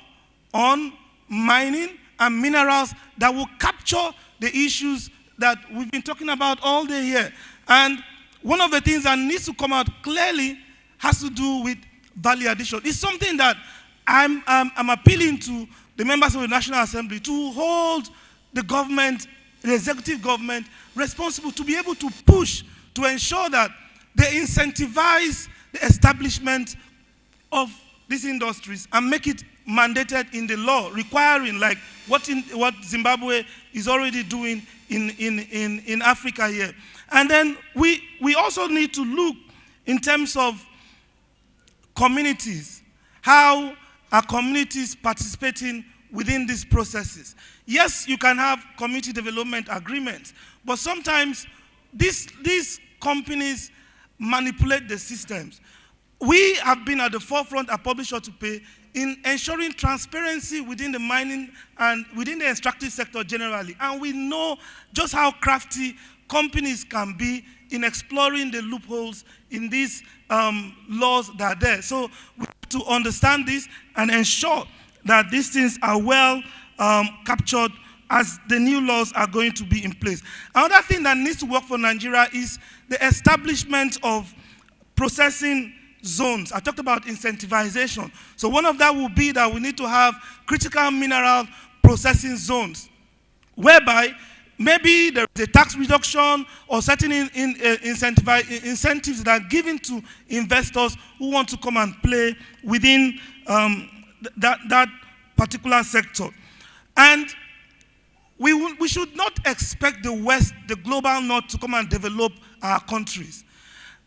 on mining and minerals that will capture the issues that we've been talking about all day here. And one of the things that needs to come out clearly has to do with value addition. It's something that I'm appealing to the members of the National Assembly to hold the government, the executive government, responsible to be able to push to ensure that they incentivize the establishment of these industries and make it mandated in the law, requiring like what Zimbabwe is already doing in Africa here. And then we also need to look in terms of communities. How are communities participating within these processes? Yes, you can have community development agreements, but sometimes these companies manipulate the systems. We have been at the forefront at Publish or to Pay in ensuring transparency within the mining and within the extractive sector generally. And we know just how crafty companies can be in exploring the loopholes in these laws that are there. So we have to understand this and ensure that these things are well captured as the new laws are going to be in place. Another thing that needs to work for Nigeria is the establishment of processing zones. I talked about incentivization. So one of that will be that we need to have critical mineral processing zones, whereby maybe there is a tax reduction or certain incentives that are given to investors who want to come and play within that particular sector. And we should not expect the West, the global North, to come and develop our countries.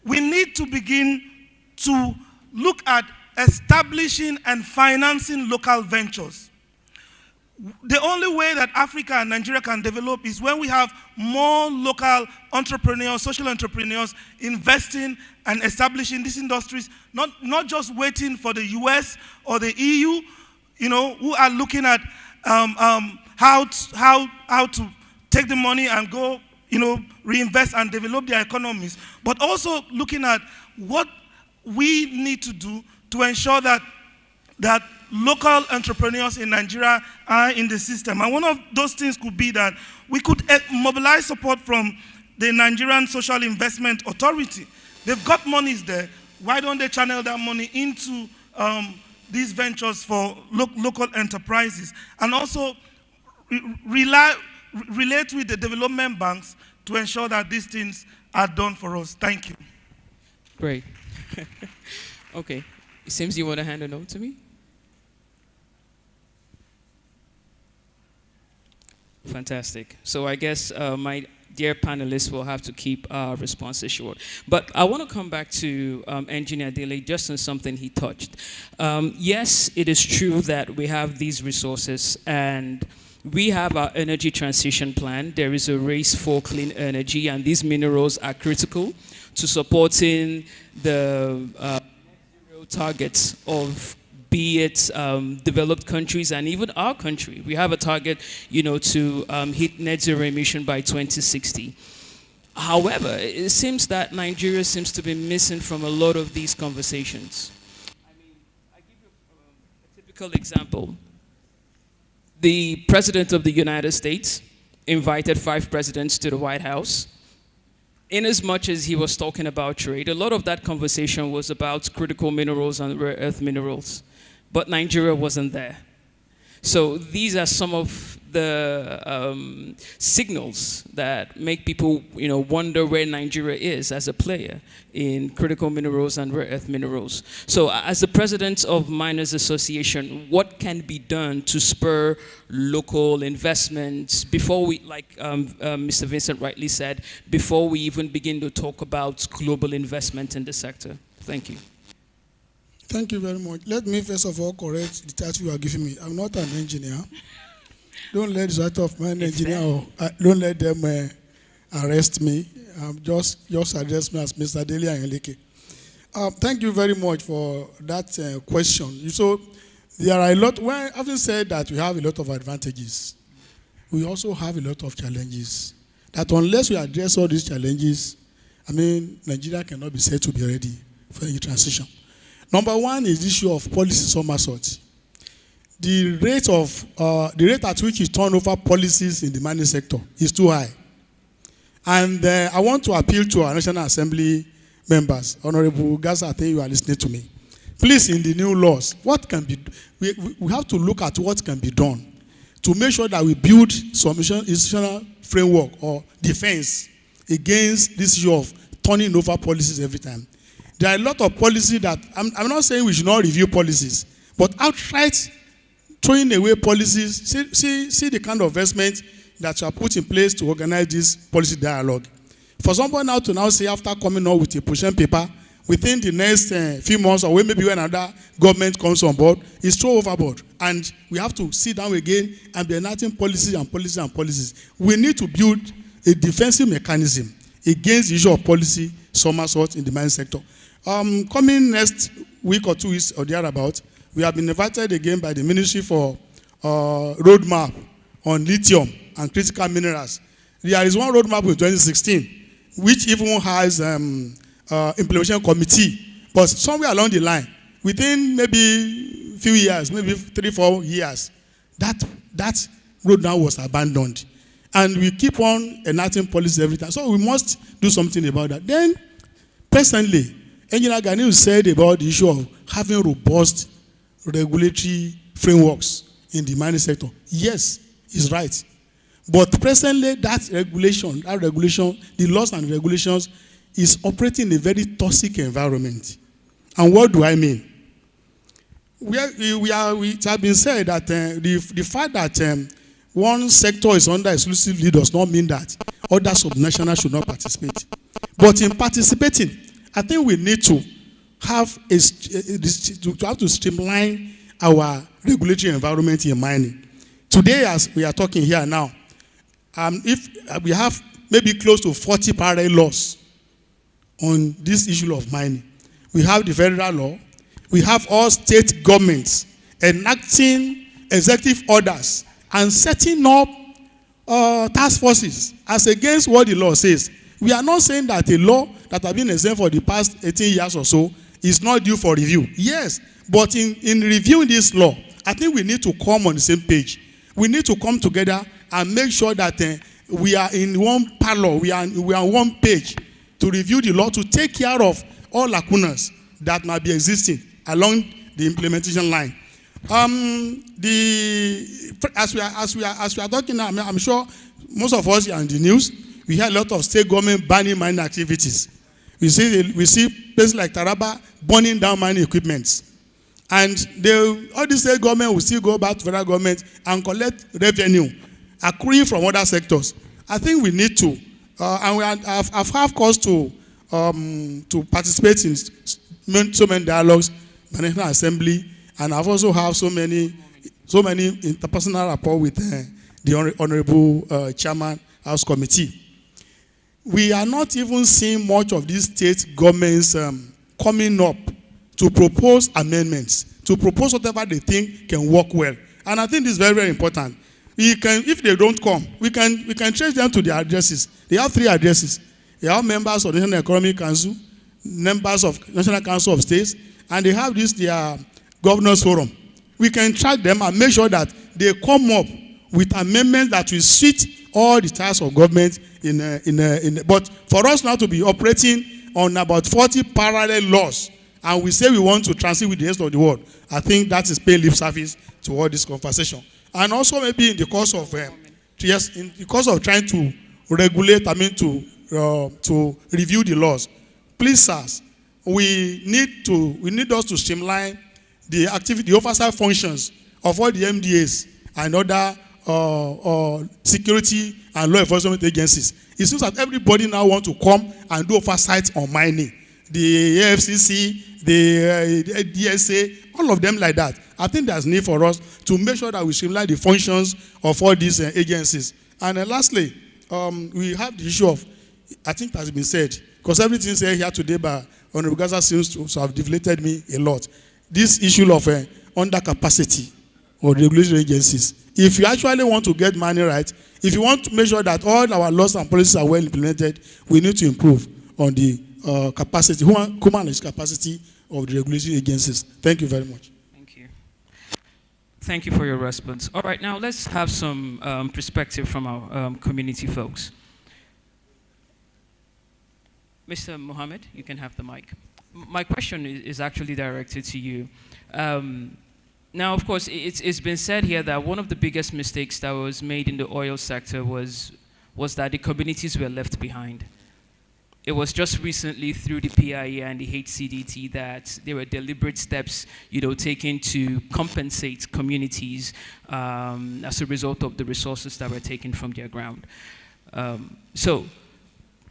We need to begin to look at establishing and financing local ventures. The only way that Africa and Nigeria can develop is when we have more local entrepreneurs, social entrepreneurs, investing and establishing these industries, not just waiting for the US or the EU, who are looking at how to take the money and go, reinvest and develop their economies, but also looking at what we need to do to ensure that local entrepreneurs in Nigeria are in the system. And one of those things could be that we could mobilize support from the Nigerian Social Investment Authority. They've got monies there. Why don't they channel that money into these ventures for local enterprises? And also relate with the development banks to ensure that these things are done for us. Thank you. Great. Okay. It seems you want to hand it over to me. Fantastic. So I guess my dear panelists will have to keep our responses short. But I want to come back to Engineer Dele just on something he touched. Yes, it is true that we have these resources and we have our energy transition plan. There is a race for clean energy, and these minerals are critical to supporting the targets of, be it developed countries and even our country. We have a target, to hit net zero emission by 2060. However, it seems that Nigeria seems to be missing from a lot of these conversations. I give you a typical example. The President of the United States invited 5 presidents to the White House. In as much as he was talking about trade, a lot of that conversation was about critical minerals and rare earth minerals. But Nigeria wasn't there. So these are some of the signals that make people, wonder where Nigeria is as a player in critical minerals and rare earth minerals. So as the president of Miners Association, what can be done to spur local investments before we, like Mr. Vincent rightly said, before we even begin to talk about global investment in the sector? Thank you. Thank you very much. Let me first of all correct the title you are giving me. I'm not an engineer. Don't let the title of my engineer, or don't let them arrest me. Just address me as Mr. Dele Ayanleke. Thank you very much for that question. So there are a lot, well, having said that we have a lot of advantages, we also have a lot of challenges. That unless we address all these challenges, Nigeria cannot be said to be ready for the transition. Number one is the issue of policy somersault. The rate at which you turn over policies in the mining sector is too high. And I want to appeal to our National Assembly members. Honorable Gaza, I think you are listening to me. Please, in the new laws, what can be, we have to look at what can be done to make sure that we build some institutional framework or defense against this issue of turning over policies every time. There are a lot of policies that, I'm not saying we should not review policies, but outright throwing away policies, see the kind of investment that you are put in place to organize this policy dialogue. For someone now to say after coming up with a position paper, within the next few months or maybe when another government comes on board, it's thrown overboard. And we have to sit down again and be enacting policies and policies and policies. We need to build a defensive mechanism against the issue of policy somersault in the mining sector. Coming next week or 2 weeks or thereabout, we have been invited again by the Ministry for roadmap on lithium and critical minerals. There is one roadmap in 2016, which even has implementation committee, but somewhere along the line, within maybe few years, maybe 3-4 years, that road now was abandoned. And we keep on enacting policy every time. So we must do something about that. Then, presently, Engineer Ganiu said about the issue of having robust regulatory frameworks in the mining sector. Yes, he's right. But presently, that regulation, the laws and regulations is operating in a very toxic environment. And what do I mean? It has been said that the fact that one sector is under exclusively does not mean that other subnationals should not participate. But in participating, I think we need to have to streamline our regulatory environment in mining. Today, as we are talking here now, if we have maybe close to 40 parallel laws on this issue of mining. We have the federal law. We have all state governments enacting executive orders and setting up task forces as against what the law says. We are not saying that a law that has been exempt for the past 18 years or so is not due for review. Yes, but in reviewing this law, I think we need to come on the same page. We need to come together and make sure that we are in one parallel, we are on one page to review the law to take care of all lacunas that might be existing along the implementation line. As we are talking now, I'm sure most of us are in the news. We hear a lot of state government banning mining activities. We see places like Taraba burning down mining equipment. And all the state government will still go back to federal government and collect revenue accruing from other sectors. I think we need to, and I've had cause to participate in so many dialogues, National Assembly, and I've also have so many interpersonal rapport with the Honorable Chairman House Committee. We are not even seeing much of these state governments coming up to propose amendments, to propose whatever they think can work well. And I think this is very, very important. If they don't come, we can trace them to their addresses. They have 3 addresses. They have members of the National Economic Council, members of National Council of States, and they have their Governors Forum. We can track them and make sure that they come up with amendments that will suit all the types of government but for us now to be operating on about 40 parallel laws, and we say we want to transit with the rest of the world, I think that is paying lip service to all this conversation. And also maybe in the course of trying to regulate, to review the laws, please, sirs, we need us to streamline the oversight functions of all the MDAs and other security and law enforcement agencies. It seems that everybody now wants to come and do oversight on mining. The AFCC, the DSA, all of them like that. I think there's need for us to make sure that we streamline the functions of all these agencies. And lastly, we have the issue of, I think it has been said, because everything said here today by Honorable Gaza seems to have deflated me a lot. This issue of undercapacity of regulatory agencies. If you actually want to get money right, if you want to make sure that all our laws and policies are well implemented, we need to improve on the capacity, human capacity of the regulatory agencies. Thank you very much. Thank you. Thank you for your response. All right, now let's have some perspective from our community folks. Mr. Mohammed, you can have the mic. My question is actually directed to you. Now, of course, it's been said here that one of the biggest mistakes that was made in the oil sector was that the communities were left behind. It was just recently through the PIA and the HCDT that there were deliberate steps, taken to compensate communities as a result of the resources that were taken from their ground. So,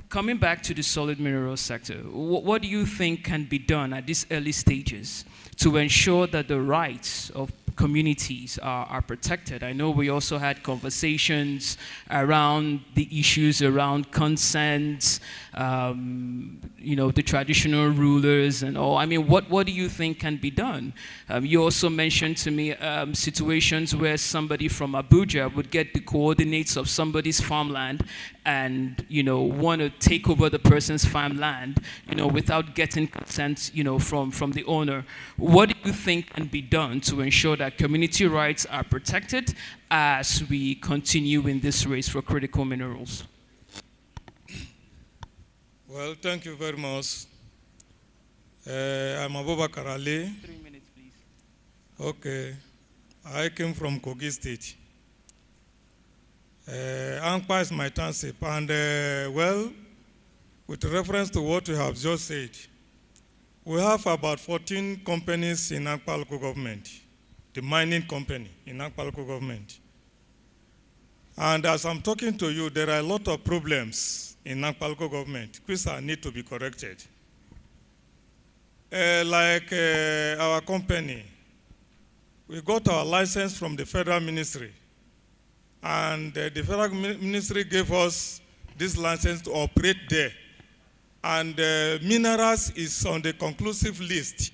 coming back to the solid mineral sector, what do you think can be done at these early stages to ensure that the rights of communities are protected? I know we also had conversations around the issues around consent, the traditional rulers and all. I mean, what do you think can be done? You also mentioned to me situations where somebody from Abuja would get the coordinates of somebody's farmland and, want to take over the person's farmland, without getting consent, from the owner. What do you think can be done to ensure that community rights are protected as we continue in this race for critical minerals? Well, thank you very much. I'm Abubakar Ali. 3 minutes, please. Okay. I came from Kogi State. Ankpa is my township. And, with reference to what you have just said, we have about 14 companies in Ankpa local government, the mining company in Ankpa local government. And as I'm talking to you, there are a lot of problems in Ankpa local government which need to be corrected. Like our company, we got our license from the federal ministry. And the federal ministry gave us this license to operate there. And minerals is on the conclusive list.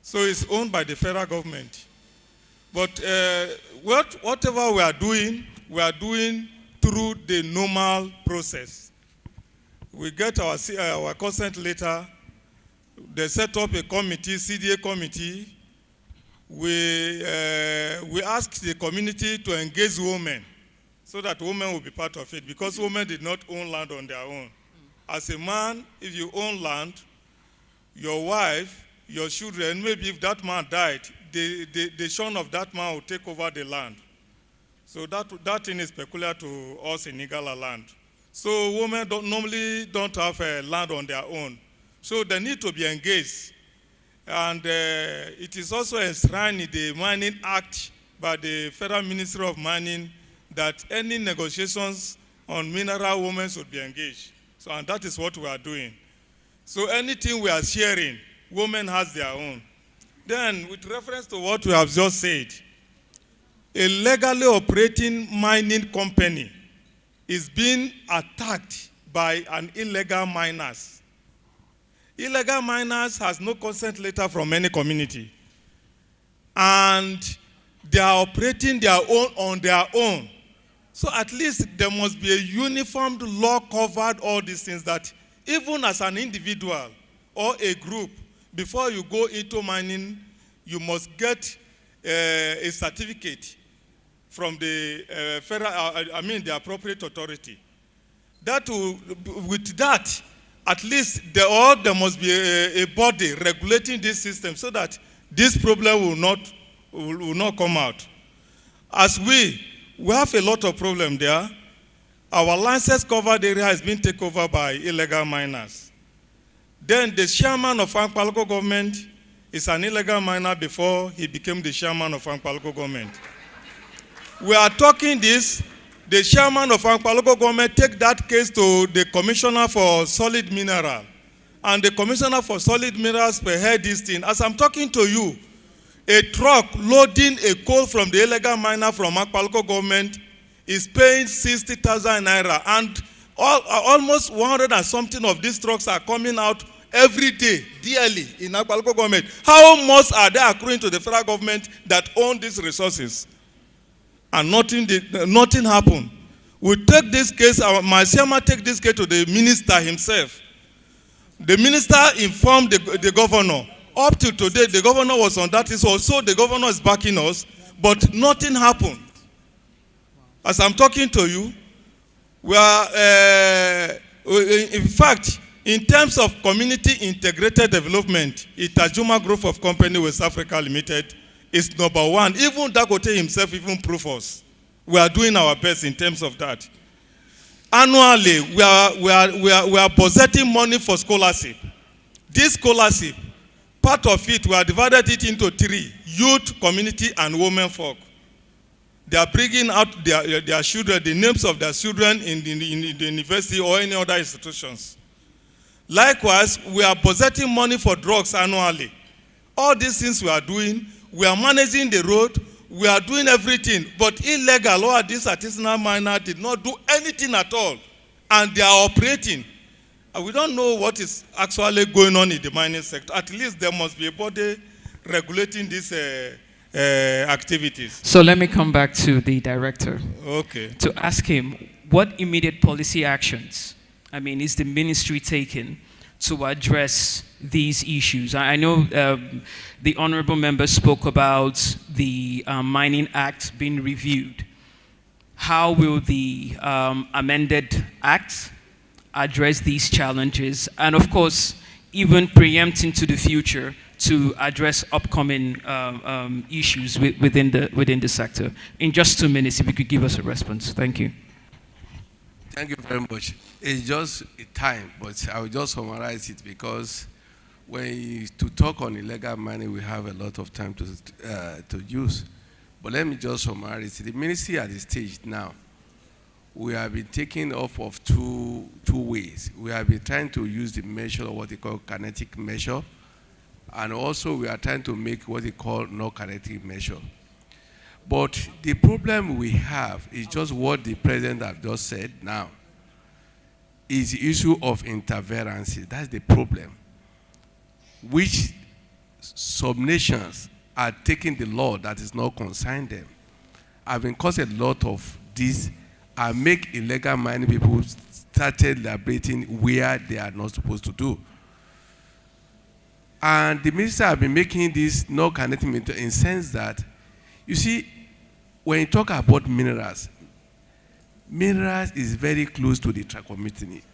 So it's owned by the federal government. But whatever we are doing through the normal process. We get our consent letter. They set up a committee, CDA committee. We ask the community to engage women so that women will be part of it, because women did not own land on their own. As a man, if you own land, your wife, your children, maybe if that man died, the son of that man will take over the land. So that thing is peculiar to us in Igala land. So women normally don't have land on their own. So they need to be engaged. And it is also enshrined in the Mining Act by the Federal Ministry of Mining that any negotiations on mineral women should be engaged. So, and that is what we are doing. So anything we are sharing, women has their own. Then, with reference to what we have just said, a legally operating mining company is being attacked by an illegal miners. Illegal miners has no consent letter from any community. And they are operating their own on their own. So at least there must be a uniformed law covered all these things, that even as an individual or a group, before you go into mining, you must get a certificate from the the appropriate authority. With that, at least there must be a body regulating this system so that this problem will not come out. As we have a lot of problem there. Our license covered area has been taken over by illegal miners. Then the chairman of Ankpa local government is an illegal miner before he became the chairman of Ankpa local government. We are talking this, the chairman of Ankpa local government take that case to the commissioner for solid mineral. And the commissioner for solid minerals heard this thing. As I'm talking to you, a truck loading a coal from the illegal miner from Ankpa local government is paying 60,000 naira, and almost 100 and something of these trucks are coming out every day, dearly, in Ankpa local government. How much are they accruing to the federal government that own these resources? And nothing happened. We take this case, my chairman take this case to the minister himself. The minister informed the governor. Up to today, the governor was on that issue. Also, the governor is backing us, but nothing happened. As I'm talking to you, we are, in fact, in terms of community integrated development, Itajuma Group of Company West Africa Limited is #1. Even Dagote himself even prove us. We are doing our best in terms of that. Annually, we are budgeting money for scholarship. This scholarship, part of it, we have divided it into 3: youth, community, and women folk. They are bringing out their children, the names of their children in the university or any other institutions. Likewise, we are budgeting money for drugs annually. All these things we are doing, we are managing the road, we are doing everything, but illegal or this artisanal miner did not do anything at all, and they are operating. And we don't know what is actually going on in the mining sector. At least there must be a body regulating these activities. So let me come back to the director. Okay. To ask him, what immediate policy actions, I mean, is the ministry taking to address these issues? I know the honorable member spoke about the Mining Act being reviewed. How will the amended act address these challenges? And of course, even preempting to the future to address upcoming issues within the sector. In just 2 minutes, if you could give us a response. Thank you. Thank you very much. It's just a time, but I will just summarize it because to talk on illegal mining, we have a lot of time to use. But let me just summarize it. The ministry at this stage now, we have been taking off of two ways. We have been trying to use the measure of what they call kinetic measure, and also we are trying to make what they call non-kinetic measure. But the problem we have is just what the president has just said now, is the issue of interference. That's the problem, which some nations are taking the law that is not concerned them. I've been caused a lot of this and make illegal mining people started liberating where they are not supposed to do. And the minister have been making this no kinetic in the sense that, you see, when you talk about minerals is very close to the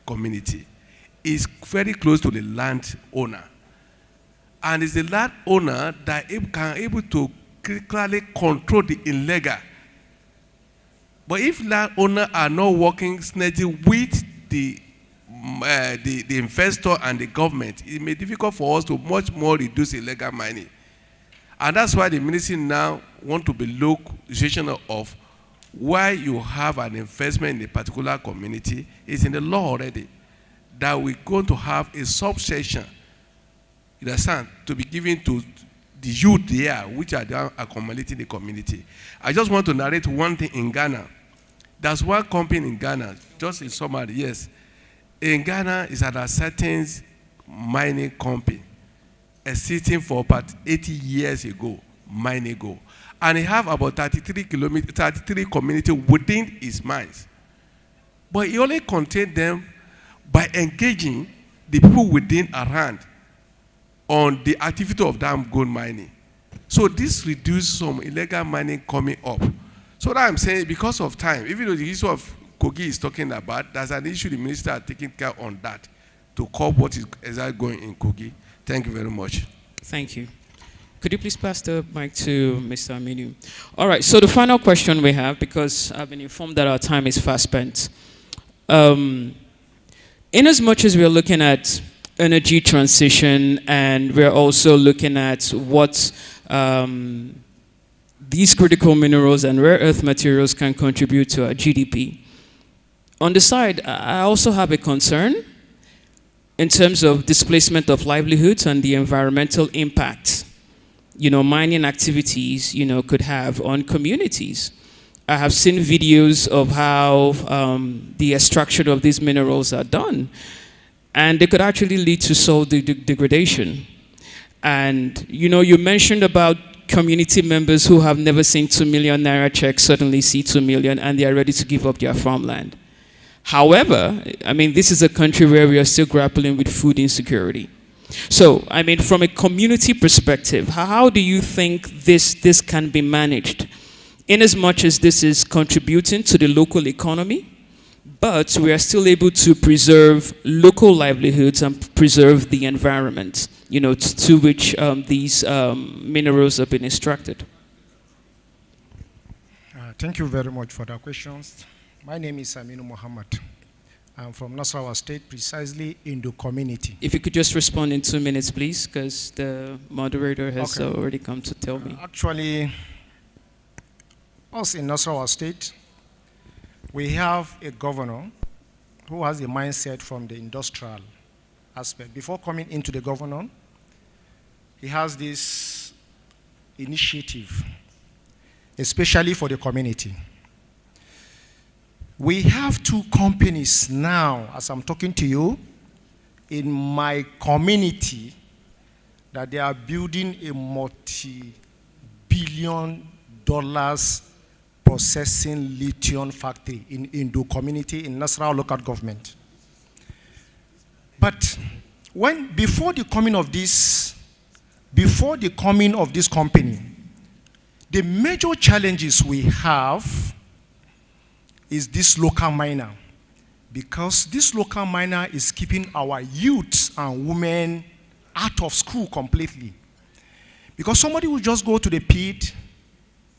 community. It's very close to the landowner. And it's the landowner that can able to clearly control the illegal. But if landowners are not working synergy with the investor and the government, it may be difficult for us to much more reduce illegal mining. And that's why the ministry now want to be local situation of why you have an investment in a particular community is in the law already, that we're going to have a subsection, you understand, to be given to the youth there, which are now accumulating the community. I just want to narrate one thing in Ghana. There's one company in Ghana, just in summary, yes. In Ghana, is at a certain mining company, existing for about 80 years ago, mining ago. And he have about 33 communities within his mines. But he only contained them by engaging the people within around on the activity of that gold mining. So this reduced some illegal mining coming up. So that I'm saying, because of time, even though the issue of Kogi is talking about, there's an issue the minister are taking care on that to curb what is exactly going in Kogi. Thank you very much. Thank you. Could you please pass the mic to Mr. Aminu? All right, so the final question we have, because I've been informed that our time is fast spent. In as much as we're looking at energy transition and we're also looking at what these critical minerals and rare earth materials can contribute to our GDP, on the side, I also have a concern in terms of displacement of livelihoods and the environmental impact, mining activities, could have on communities. I have seen videos of how the extraction of these minerals are done, and they could actually lead to soil degradation. And, you mentioned about community members who have never seen 2 million naira checks suddenly see 2 million and they are ready to give up their farmland. However, this is a country where we are still grappling with food insecurity. So, from a community perspective, how do you think this can be managed? In as much as this is contributing to the local economy, but we are still able to preserve local livelihoods and preserve the environment, to which these minerals have been extracted. Thank you very much for the questions. My name is Aminu Muhammad. I'm from Nasarawa State, precisely in the community. If you could just respond in 2 minutes, please, because the moderator has already come to tell me. Actually, us in Nasarawa State, we have a governor who has a mindset from the industrial aspect. Before coming into the governor, he has this initiative, especially for the community. We have 2 companies now, as I'm talking to you, in my community that they are building a multi-billion dollars processing lithium factory in Indo community in Nasarawa local government. But before the coming of this company, the major challenges we have is this local miner, because this local miner is keeping our youths and women out of school completely. Because somebody will just go to the pit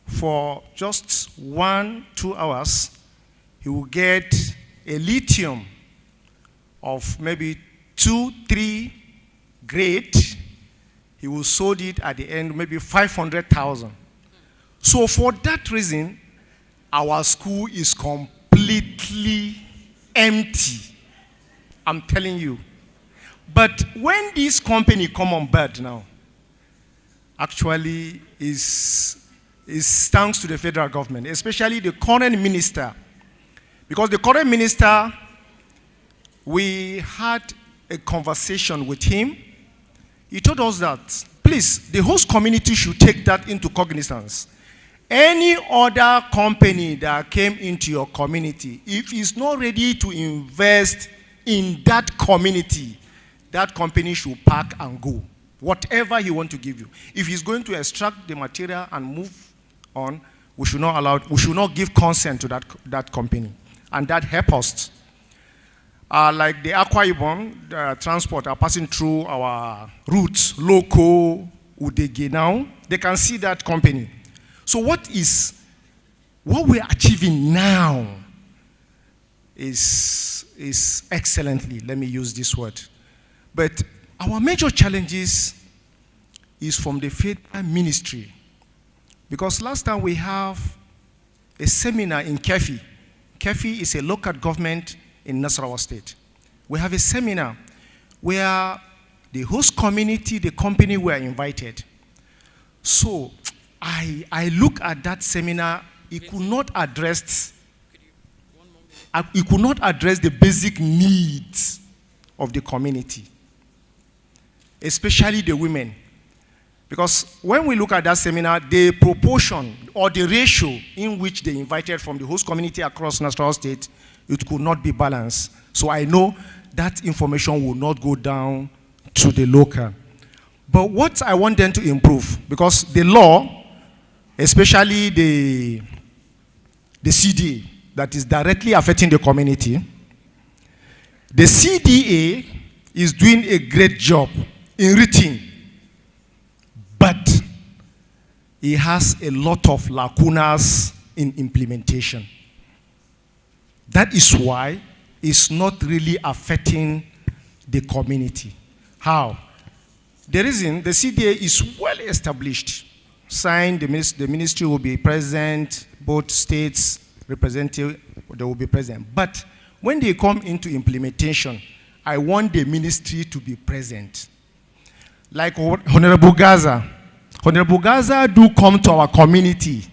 for just 1-2 hours, he will get a lithium of maybe 2-3 grade. He will sold it at the end, maybe 500,000. So for that reason, our school is completely empty. I'm telling you. But when this company come on board now, actually is thanks to the federal government, especially the current minister. Because the current minister, we had a conversation with him. He told us that, please, the host community should take that into cognizance. Any other company that came into your community, if it's not ready to invest in that community, that company should pack and go. Whatever he wants to give you. If he's going to extract the material and move on, we should not give consent to that company. And that helps us. Like the Akwa Ibom transport are passing through our routes, Loco, Udege now, they can see that company. So what we're achieving now is excellently, let me use this word. But our major challenges is from the federal ministry. Because last time we have a seminar in Kefi. Kefi is a local government in Nasarawa State. We have a seminar where the host community, the company were invited. So I look at that seminar, it could not address the basic needs of the community, especially the women. Because when we look at that seminar, the proportion or the ratio in which they invited from the host community across Nasarawa State, it could not be balanced. So I know that information will not go down to the local. But what I want them to improve, because the law, especially the CDA, that is directly affecting the community, the CDA is doing a great job in writing, but it has a lot of lacunas in implementation. That is why it's not really affecting the community. How? The reason, the CDA is well established. Signed, the ministry will be present, both states representative, they will be present. But when they come into implementation, I want the ministry to be present. Like Honorable Gaza. Honorable Gaza do come to our community.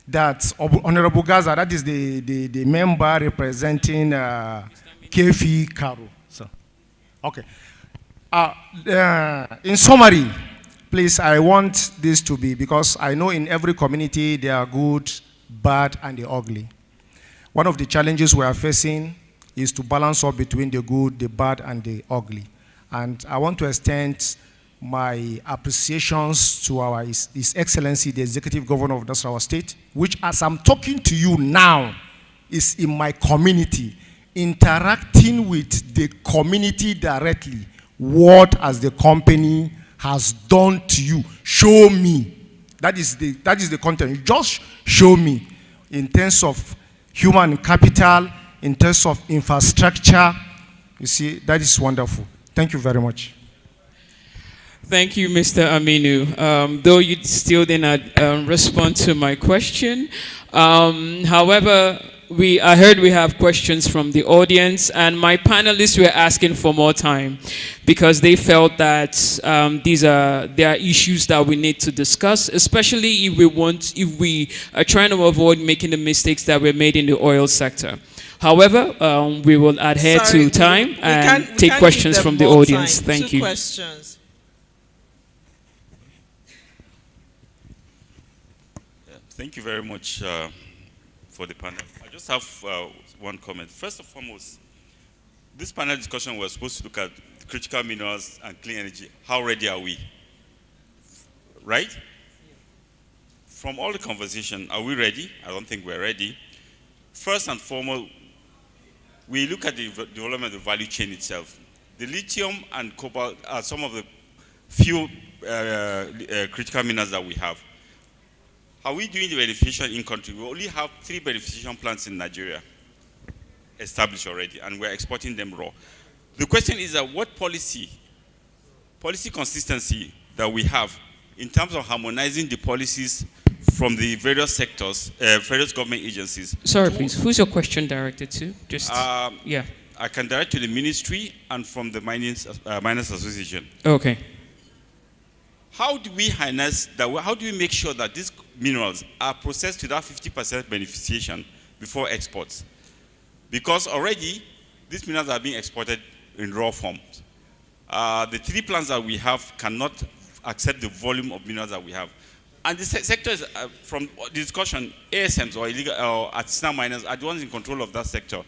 That Honorable Gaza, that is the member representing Kefi Karo. So, okay. In summary, please, I want this to be, because I know in every community there are good, bad, and the ugly. One of the challenges we are facing is to balance up between the good, the bad, and the ugly. And I want to extend my appreciations to His Excellency, the Executive Governor of Nasarawa State, which, as I'm talking to you now, is in my community, interacting with the community directly. What has the company has done to you? Show me. That is the content. Just show me in terms of human capital, in terms of infrastructure. You see, that is wonderful. Thank you very much. Thank you, Mr. Aminu. Though you still did not respond to my question. However, I heard we have questions from the audience, and my panelists were asking for more time because they felt that there are issues that we need to discuss, especially if we are trying to avoid making the mistakes that were made in the oil sector. However, we will adhere to time and take questions from the audience. Thank you. Questions. Thank you very much for the panel. I just have one comment. First and foremost, this panel discussion was supposed to look at critical minerals and clean energy. How ready are we? Right? From all the conversation, are we ready? I don't think we're ready. First and foremost, we look at the development of the value chain itself. The lithium and cobalt are some of the few critical minerals that we have. Are we doing the beneficiation in country? We only have 3 beneficiation plants in Nigeria established already, and we're exporting them raw. The question is that what policy consistency that we have in terms of harmonizing the policies from the various sectors, various government agencies. Sorry, please. Who's your question directed to? Just yeah. I can direct to the ministry and from the Miners Association. Okay. How do we harness that? How do we make sure that these minerals are processed to that 50% beneficiation before exports? Because already these minerals are being exported in raw forms. The 3 plants that we have cannot accept the volume of minerals that we have. And the sector is, from the discussion, ASMs or illegal or artisanal miners are the ones in control of that sector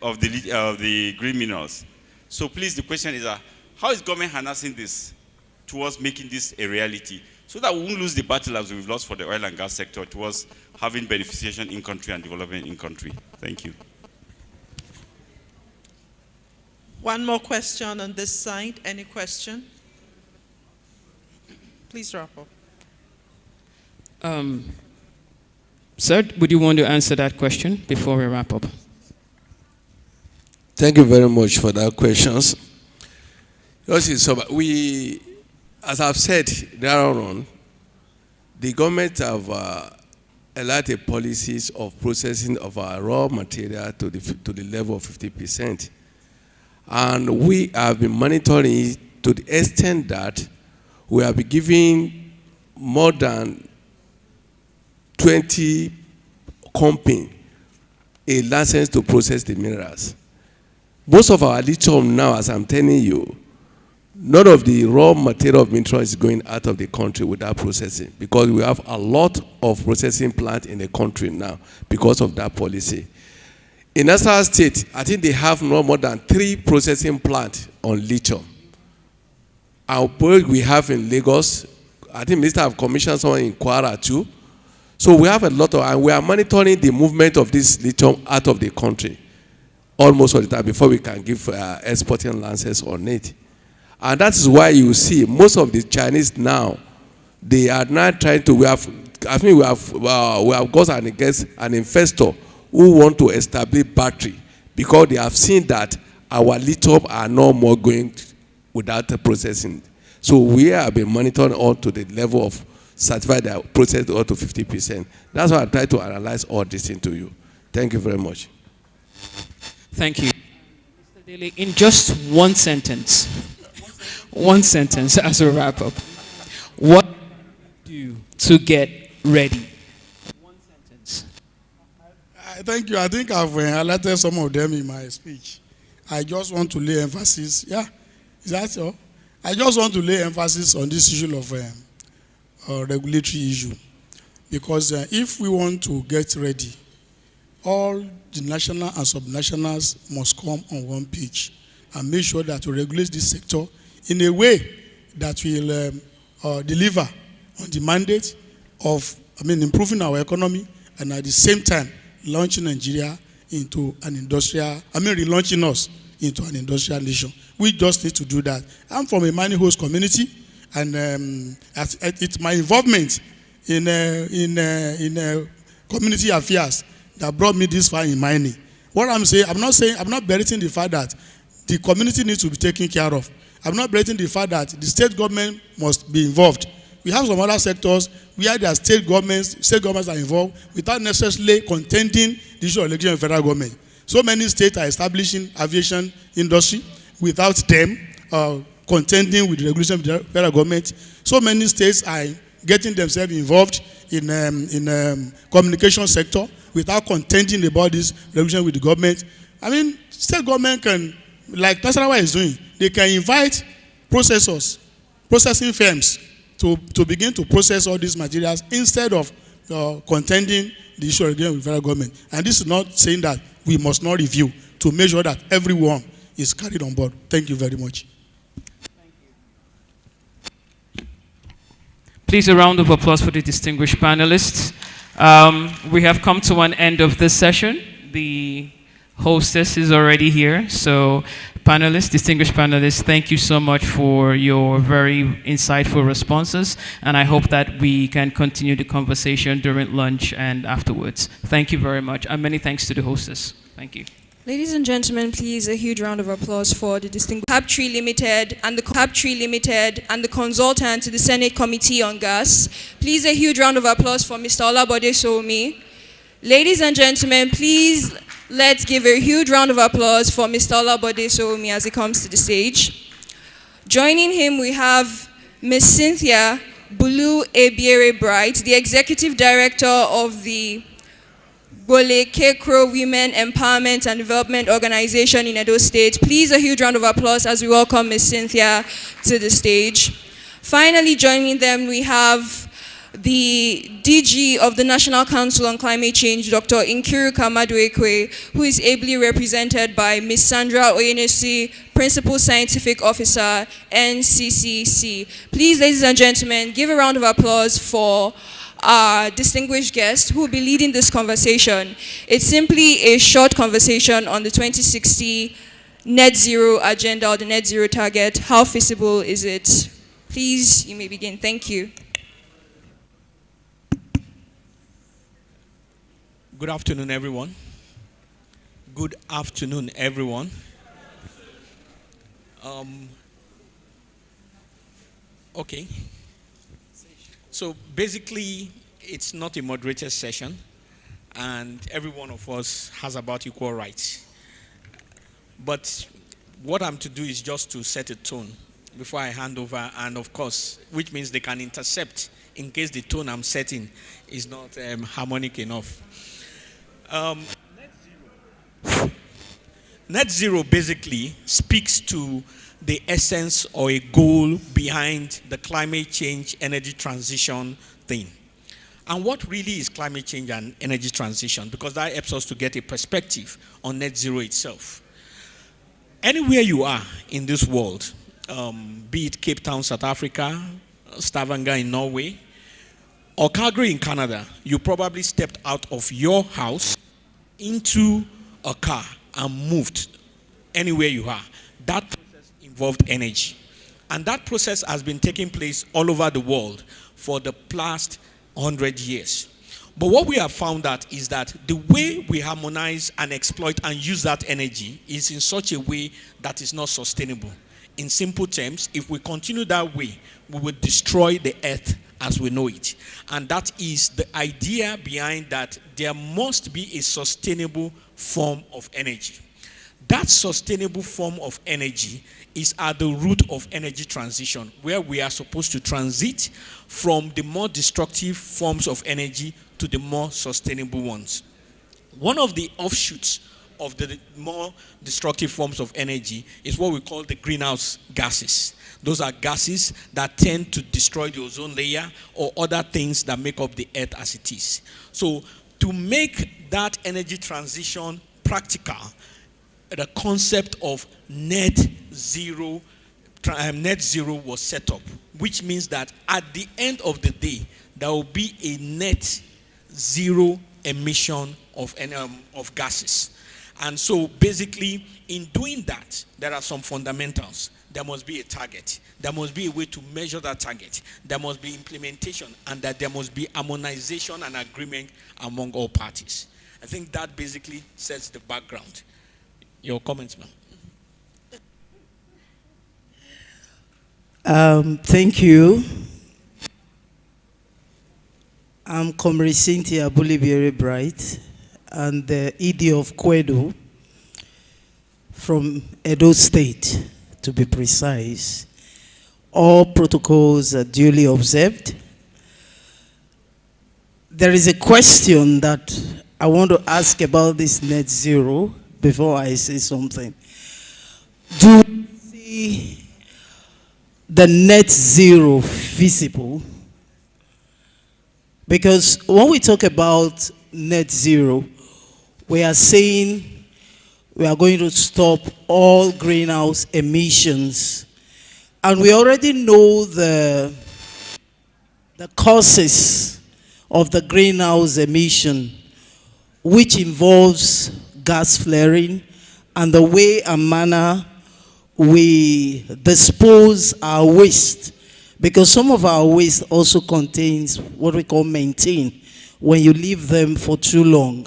of the green minerals. So please, the question is, how is government harnessing this towards making this a reality so that we won't lose the battle as we've lost for the oil and gas sector towards having beneficiation in country and development in country? Thank you. One more question on this side. Any question? Please wrap up. Sir, would you want to answer that question before we wrap up? Thank you very much for that questions. So we, as I've said there on, the government have allowed policies of processing of our raw material to the level of 50%. And we have been monitoring it to the extent that we have been giving more than 20 companies a license to process the minerals. Most of our lithium now, as I'm telling you, none of the raw material of mineral is going out of the country without processing, because we have a lot of processing plants in the country now because of that policy. In Nasarawa State, I think they have no more than 3 processing plants on lithium. Our project we have in Lagos, I think Minister have commissioned someone in Kwara too. So we have a lot of, and we are monitoring the movement of this lithium out of the country almost all the time before we can give exporting licenses on it. And that is why you see most of the Chinese now, they are not trying to, we have got an investor who want to establish battery because they have seen that our lithium are no more going without the processing. So we have been monitoring on to the level of certified that processed up to 50%. That's why I try to analyze all this into you. Thank you very much. Thank you. Mr. Dele, in just one sentence as a wrap up, what do you do to get ready? One sentence. Thank you. I think I've highlighted some of them in my speech. I just want to lay emphasis. Yeah, is that so? I just want to lay emphasis on this issue of regulatory issue, because if we want to get ready, all the national and subnationals must come on one page and make sure that we regulate this sector in a way that will deliver on the mandate of, improving our economy and at the same time launching Nigeria into an industrial, relaunching us into an industrial nation. We just need to do that. I'm from a mining host community, and it's my involvement in community affairs that brought me this far in mining. What I'm saying, I'm not belittling the fact that the community needs to be taken care of. I'm not breaking the fact that the state government must be involved. We have some other sectors where their state governments are involved without necessarily contending the issue of election of federal government. So many states are establishing aviation industry without them contending with the regulation of the federal government. So many states are getting themselves involved in communication sector without contending about this regulation with the government. I mean, state government can, like Nasarawa is doing, they can invite processors, processing firms to begin to process all these materials instead of contending the issue again with the federal government. And this is not saying that we must not review to make sure that everyone is carried on board. Thank you very much. Please, a round of applause for the distinguished panelists. We have come to an end of this session. The hostess is already here. So, panelists, distinguished panelists, thank you so much for your very insightful responses. And I hope that we can continue the conversation during lunch and afterwards. Thank you very much. And many thanks to the hostess. Thank you. Ladies and gentlemen, please a huge round of applause for the distinguished Captree Limited and the consultant to the Senate Committee on Gas. Please a huge round of applause for Mr. Olabode Somi. Ladies and gentlemen, please let's give a huge round of applause for Mr. Olabode Somi as he comes to the stage. Joining him, we have Ms. Cynthia Bulu Ebiere Bright, the Executive Director of the Bole Kekro Women Empowerment and Development Organization in Edo State. Please a huge round of applause as we welcome Ms. Cynthia to the stage. Finally, joining them, we have the DG of the National Council on Climate Change, Dr. Nkiru Kamaduekwe, who is ably represented by Ms. Sandra Oyenesi, Principal Scientific Officer, NCCC. Please, ladies and gentlemen, give a round of applause for our distinguished guest who will be leading this conversation. It's simply a short conversation on the 2060 net zero agenda or the net zero target. How feasible is it? Please, you may begin. Thank you. Good afternoon, everyone. Good afternoon, everyone. Okay. So basically, it's not a moderated session, and every one of us has about equal rights. But what I'm to do is just to set a tone before I hand over, and of course, which means they can intercept in case the tone I'm setting is not harmonic enough. Net zero basically speaks to the essence or a goal behind the climate change energy transition thing. And what really is climate change and energy transition? Because that helps us to get a perspective on net zero itself. Anywhere you are in this world, be it Cape Town, South Africa, Stavanger in Norway, or Calgary in Canada, you probably stepped out of your house into a car and moved anywhere you are. That process involved energy. And that process has been taking place all over the world for the past 100 years. But what we have found out is that the way we harmonize and exploit and use that energy is in such a way that is not sustainable. In simple terms, if we continue that way, we will destroy the earth as we know it. And that is the idea behind that there must be a sustainable form of energy. That sustainable form of energy is at the root of energy transition, where we are supposed to transit from the more destructive forms of energy to the more sustainable ones. One of the offshoots of the more destructive forms of energy is what we call the greenhouse gases. Those are gases that tend to destroy the ozone layer or other things that make up the earth as it is. So to make that energy transition practical, the concept of net zero was set up, which means that at the end of the day, there will be a net zero emission of gases. And so basically, in doing that, there are some fundamentals. There must be a target. There must be a way to measure that target. There must be implementation, and that there must be harmonization and agreement among all parties. I think that basically sets the background. Your comments, ma'am. Thank you. I'm Comrade Cynthia Bulibiere Bright, and the ED of Kwedo from Edo State, to be precise. All protocols are duly observed. There is a question that I want to ask about this net zero before I say something. Do you see the net zero feasible? Because when we talk about net zero, we are saying we are going to stop all greenhouse emissions. And we already know the causes of the greenhouse emission, which involves gas flaring and the way and manner we dispose our waste. Because some of our waste also contains what we call maintain, when you leave them for too long.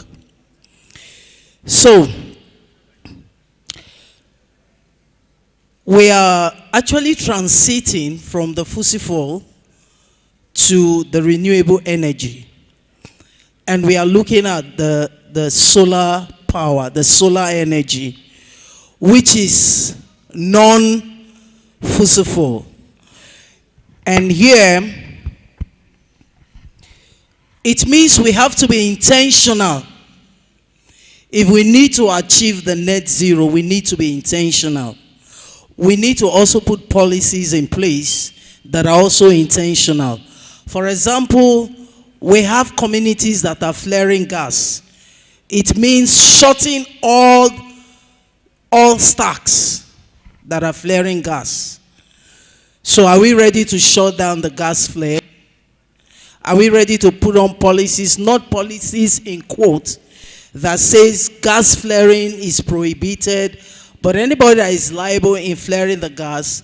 So, we are actually transiting from the fossil fuel to the renewable energy. And we are looking at the solar power, the solar energy, which is non-fossil fuel. And here, it means we have to be intentional. If we need to achieve the net zero, we need to be intentional. We need to also put policies in place that are also intentional. For example, we have communities that are flaring gas. It means shutting all stacks that are flaring gas. So are we ready to shut down the gas flare? Are we ready to put on policies, not policies in quotes, that says gas flaring is prohibited, but anybody that is liable in flaring the gas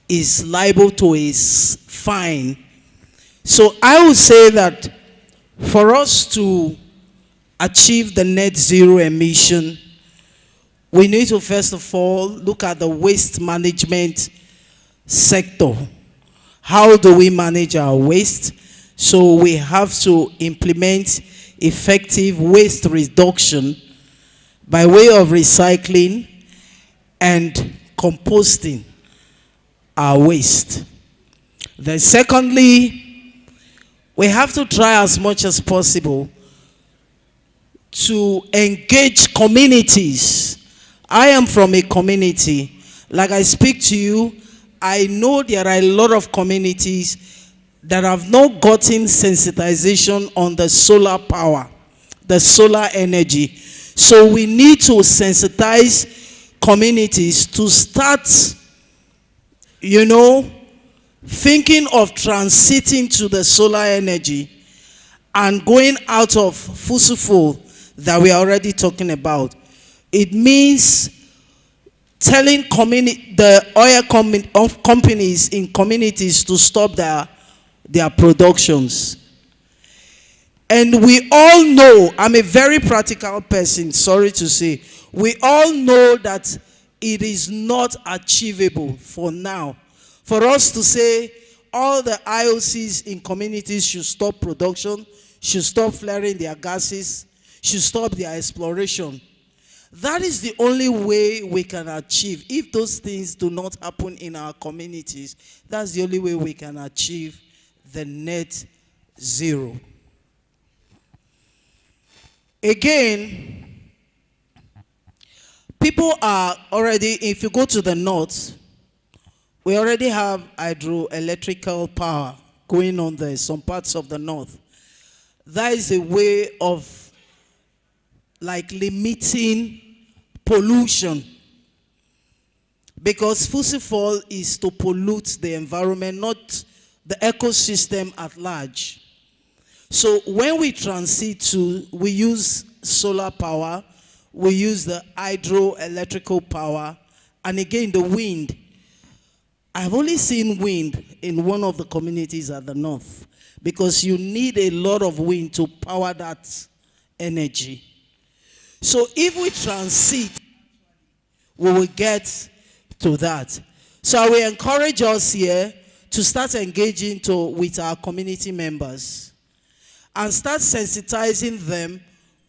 is liable to a fine? So I would say that for us to achieve the net zero emission, we need to first of all look at the waste management sector. How do we manage our waste? So we have to implement effective waste reduction by way of recycling and composting our waste. Then secondly, we have to try as much as possible to engage communities. I am from a community. Like I speak to you, I know there are a lot of communities that have not gotten sensitization on the solar power, the solar energy. So we need to sensitize communities to start, thinking of transiting to the solar energy and going out of fossil fuel that we are already talking about. It means telling the oil companies in communities to stop their productions. And we all know, I'm a very practical person, sorry to say, we all know that it is not achievable for now. For us to say all the IOCs in communities should stop production, should stop flaring their gases, should stop their exploration. That is the only way we can achieve. If those things do not happen in our communities, that's the only way we can achieve the net zero. Again, people are already, if you go to the north, we already have hydroelectrical power going on there, some parts of the north. That is a way of limiting pollution, because fossil fuel is to pollute the environment, not the ecosystem at large. So when we we use solar power, we use the hydroelectrical power, and again the wind. I've only seen wind in one of the communities at the north, because you need a lot of wind to power that energy. So if we transit, we will get to that. So I will encourage us here to start engaging with our community members and start sensitizing them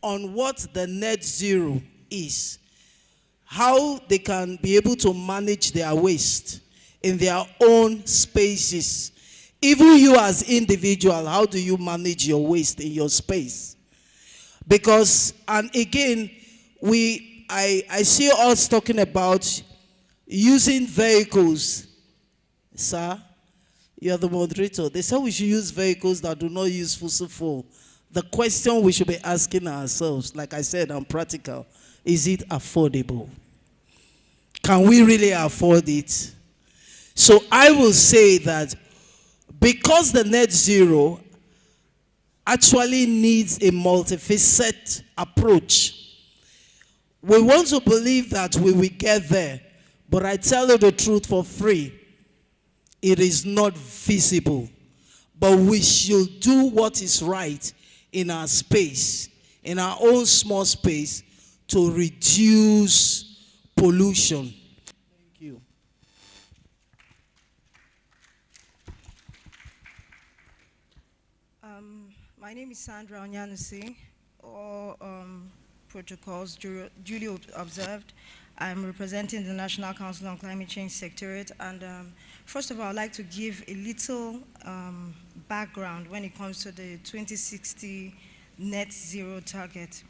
on what the net zero is, how they can be able to manage their waste in their own spaces. Even you as individual, how do you manage your waste in your space? Because, and again, I see us talking about using vehicles. Sir, you're the moderator. They say we should use vehicles that do not use fossil fuel. The question we should be asking ourselves, like I said, I'm practical, is it affordable? Can we really afford it? So I will say that because the net zero actually needs a multifaceted approach, we want to believe that we will get there, but I tell you the truth for free, it is not feasible. But we should do what is right in our space, in our own small space, to reduce pollution. Thank you. My name is Sandra Onyanusi. All protocols duly observed. I'm representing the National Council on Climate Change Secretariat, and first of all, I'd like to give a little background when it comes to the 2060 net zero target.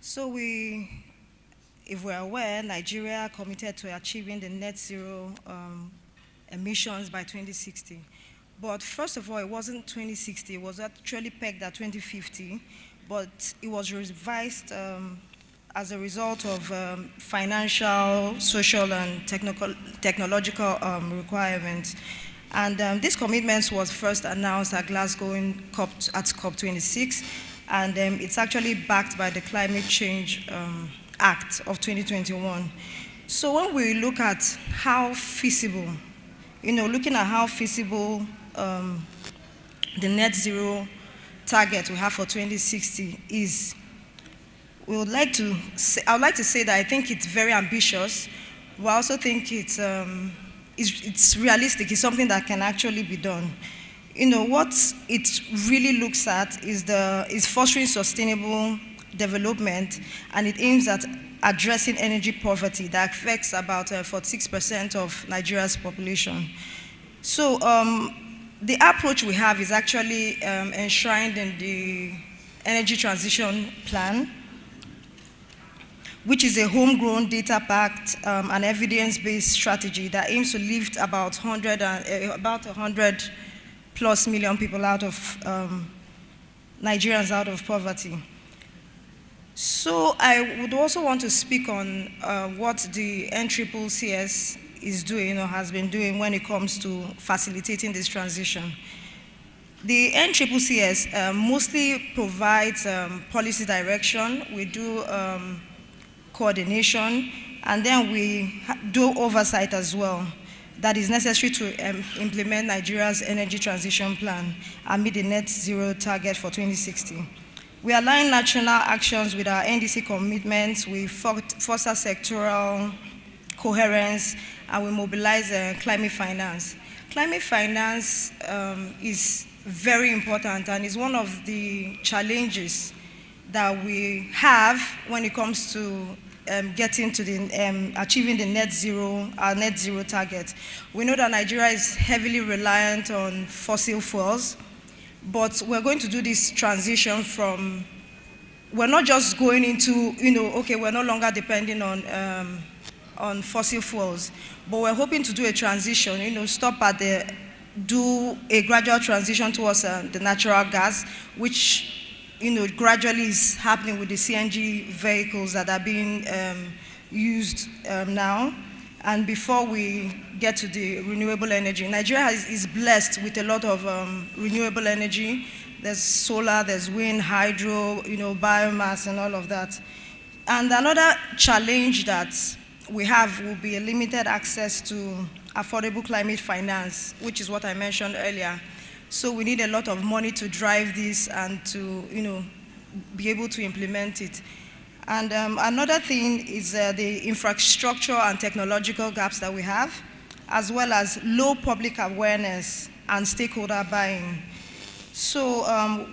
So if we're aware, Nigeria committed to achieving the net zero emissions by 2060. But first of all, it wasn't 2060, it was actually pegged at 2050, but it was revised as a result of financial, social, and technological requirements. And these commitments was first announced at Glasgow at COP26, and it's actually backed by the Climate Change Act of 2021. So when we look at how feasible, looking at how feasible the net zero target we have for 2060 is, I would like to say that I think it's very ambitious, but I also think it's realistic. It's something that can actually be done. What it really looks at is fostering sustainable development, and it aims at addressing energy poverty that affects about 46% of Nigeria's population. So the approach we have is actually enshrined in the Energy Transition Plan, which is a homegrown, data-backed, and evidence-based strategy that aims to lift about 100 plus million people Nigerians out of poverty. So I would also want to speak on what the NCCC is doing or has been doing when it comes to facilitating this transition. The NCCC mostly provides policy direction. We do coordination, and then we do oversight as well that is necessary to implement Nigeria's energy transition plan and meet the net zero target for 2060. We align national actions with our NDC commitments, we foster sectoral coherence, and we mobilize climate finance. Climate finance is very important and is one of the challenges that we have when it comes to getting to the achieving the net zero target. We know that Nigeria is heavily reliant on fossil fuels, but we're going to do this transition from, we're not just going into, okay, we're no longer depending on fossil fuels, but we're hoping to do a transition, do a gradual transition towards the natural gas, which gradually is happening with the CNG vehicles that are being used now. And before we get to the renewable energy, Nigeria is blessed with a lot of renewable energy. There's solar, there's wind, hydro, biomass, and all of that. And another challenge that we have will be a limited access to affordable climate finance, which is what I mentioned earlier. So we need a lot of money to drive this and to, be able to implement it. And another thing is the infrastructure and technological gaps that we have. as well as low public awareness and stakeholder buy-in. So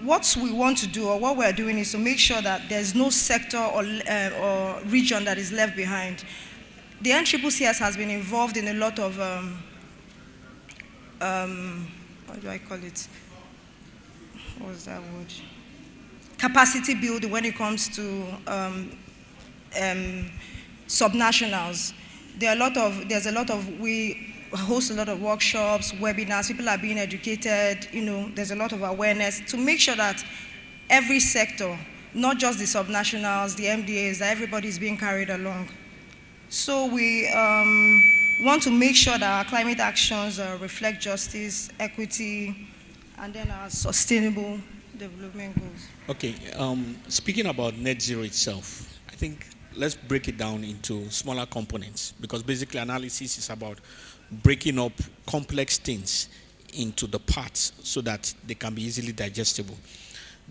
what we want to do, or what we're doing, is to make sure that there's no sector or region that is left behind. The NCCC has been involved in a lot of, what do I call it? What was that word? Capacity building when it comes to subnationals. We host a lot of workshops, webinars, people are being educated, there's a lot of awareness to make sure that every sector, not just the subnationals, the MDAs, that everybody is being carried along. So we want to make sure that our climate actions reflect justice, equity, and then our sustainable development goals. Okay, speaking about net zero itself, I think let's break it down into smaller components, because basically analysis is about breaking up complex things into the parts so that they can be easily digestible.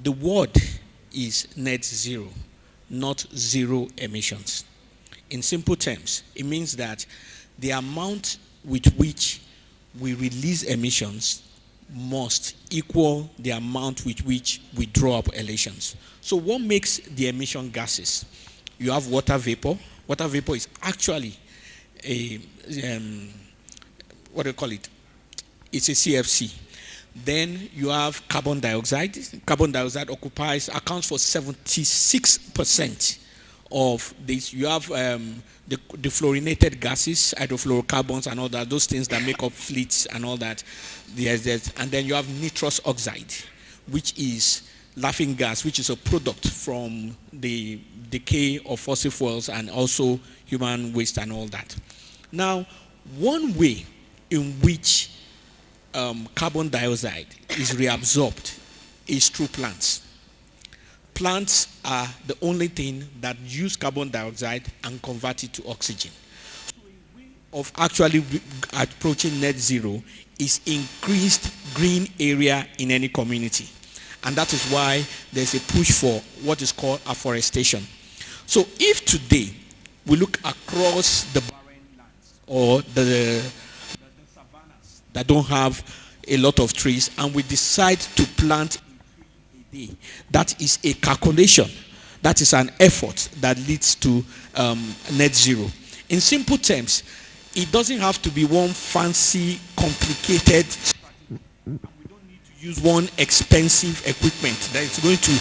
The word is net zero, not zero emissions. In simple terms, it means that the amount with which we release emissions must equal the amount with which we draw up emissions. So what makes the emission gases? You have water vapor. Water vapor is actually a, what do you call it? It's a CFC. Then you have carbon dioxide. Carbon dioxide accounts for 76% of this. You have the fluorinated gases, hydrofluorocarbons and all that, those things that make up fleets and all that. And then you have nitrous oxide, which is laughing gas, which is a product from the decay of fossil fuels and also human waste and all that. Now, one way in which carbon dioxide is reabsorbed is through plants. Plants are the only thing that use carbon dioxide and convert it to oxygen. So a way of actually approaching net zero is increased green area in any community. And that is why there's a push for what is called afforestation. So if today we look across the barren lands or the savannas that don't have a lot of trees, and we decide to plant a day, that is a calculation. That is an effort that leads to net zero. In simple terms, it doesn't have to be one fancy, complicated strategy. We don't need to use one expensive equipment that is going to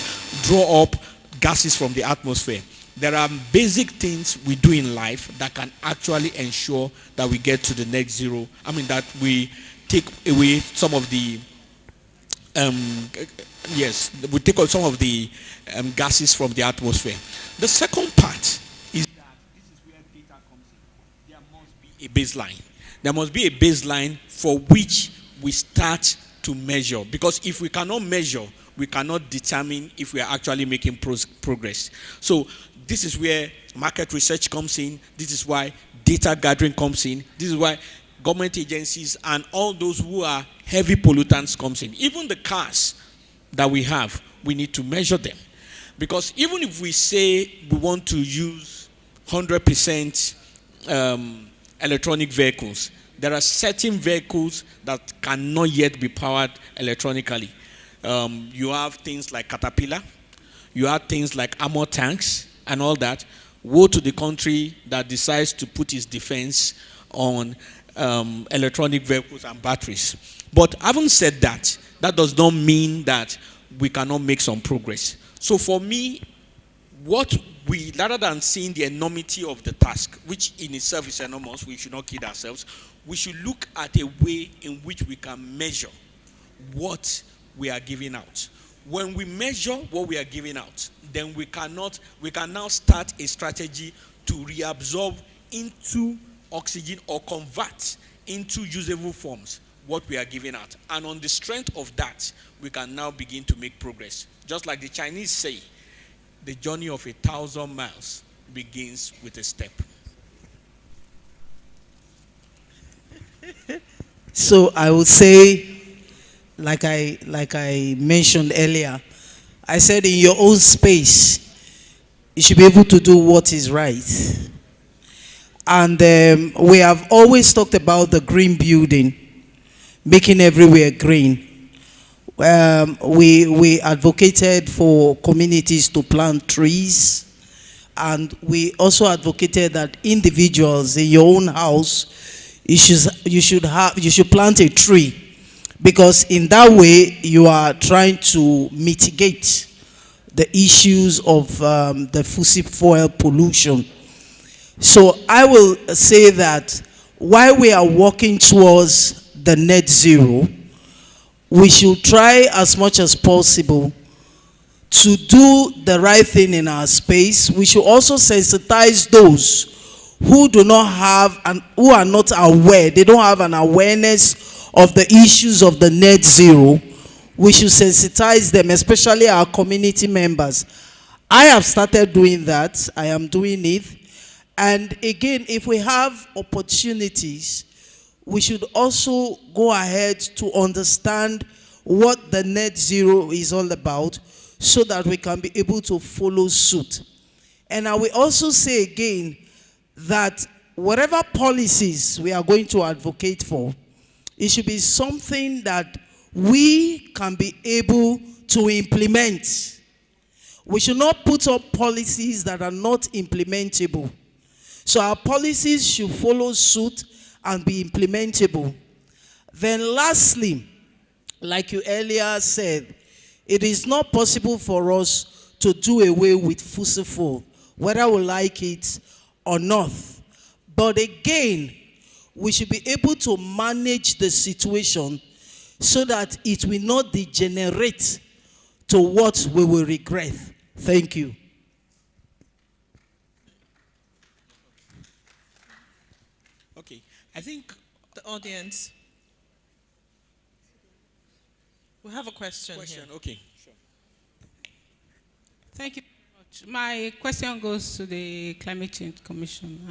draw up gases from the atmosphere. There are basic things we do in life that can actually ensure that we get to the net zero. I mean, that we take away some of the, we take out some of the gases from the atmosphere. The second part is that this is where data comes in. There must be a baseline. There must be a baseline for which we start to measure. Because if we cannot measure, we cannot determine if we are actually making progress. So this is where market research comes in. This is why data gathering comes in. This is why government agencies and all those who are heavy pollutants comes in. Even the cars that we have, we need to measure them. Because even if we say we want to use 100% electronic vehicles, there are certain vehicles that cannot yet be powered electronically. You have things like Caterpillar, you have things like armor tanks and all that. Woe to the country that decides to put its defense on electronic vehicles and batteries. But having said that, that does not mean that we cannot make some progress. So for me, what we, rather than seeing the enormity of the task, which in itself is enormous, we should not kid ourselves, we should look at a way in which we can measure what we are giving out. When we measure what we are giving out, then we can now start a strategy to reabsorb into oxygen or convert into usable forms what we are giving out. And on the strength of that, we can now begin to make progress. Just like the Chinese say, the journey of 1,000 miles begins with a step. So I would say, like I mentioned earlier, I said in your own space, you should be able to do what is right. And we have always talked about the green building, making everywhere green. We advocated for communities to plant trees, and we also advocated that individuals in your own house, you should plant a tree, because in that way you are trying to mitigate the issues of the fossil fuel pollution. So I will say that while we are working towards the net zero, we should try as much as possible to do the right thing in our space. We should also sensitize those who do not have and who are not aware, they don't have an awareness of the issues of the net zero. We should sensitize them, especially our community members. I have started doing that. I am doing it. And again, if we have opportunities, we should also go ahead to understand what the net zero is all about, so that we can be able to follow suit. And I will also say again that whatever policies we are going to advocate for, it should be something that we can be able to implement. We should not put up policies that are not implementable. So our policies should follow suit and be implementable. Then lastly, like you earlier said, it is not possible for us to do away with fossil fuel, whether we like it or not. But again, we should be able to manage the situation so that it will not degenerate to what we will regret. Thank you. Okay, I think the audience. We have a question here. Okay. Sure. Thank you very much. My question goes to the Climate Change Commission.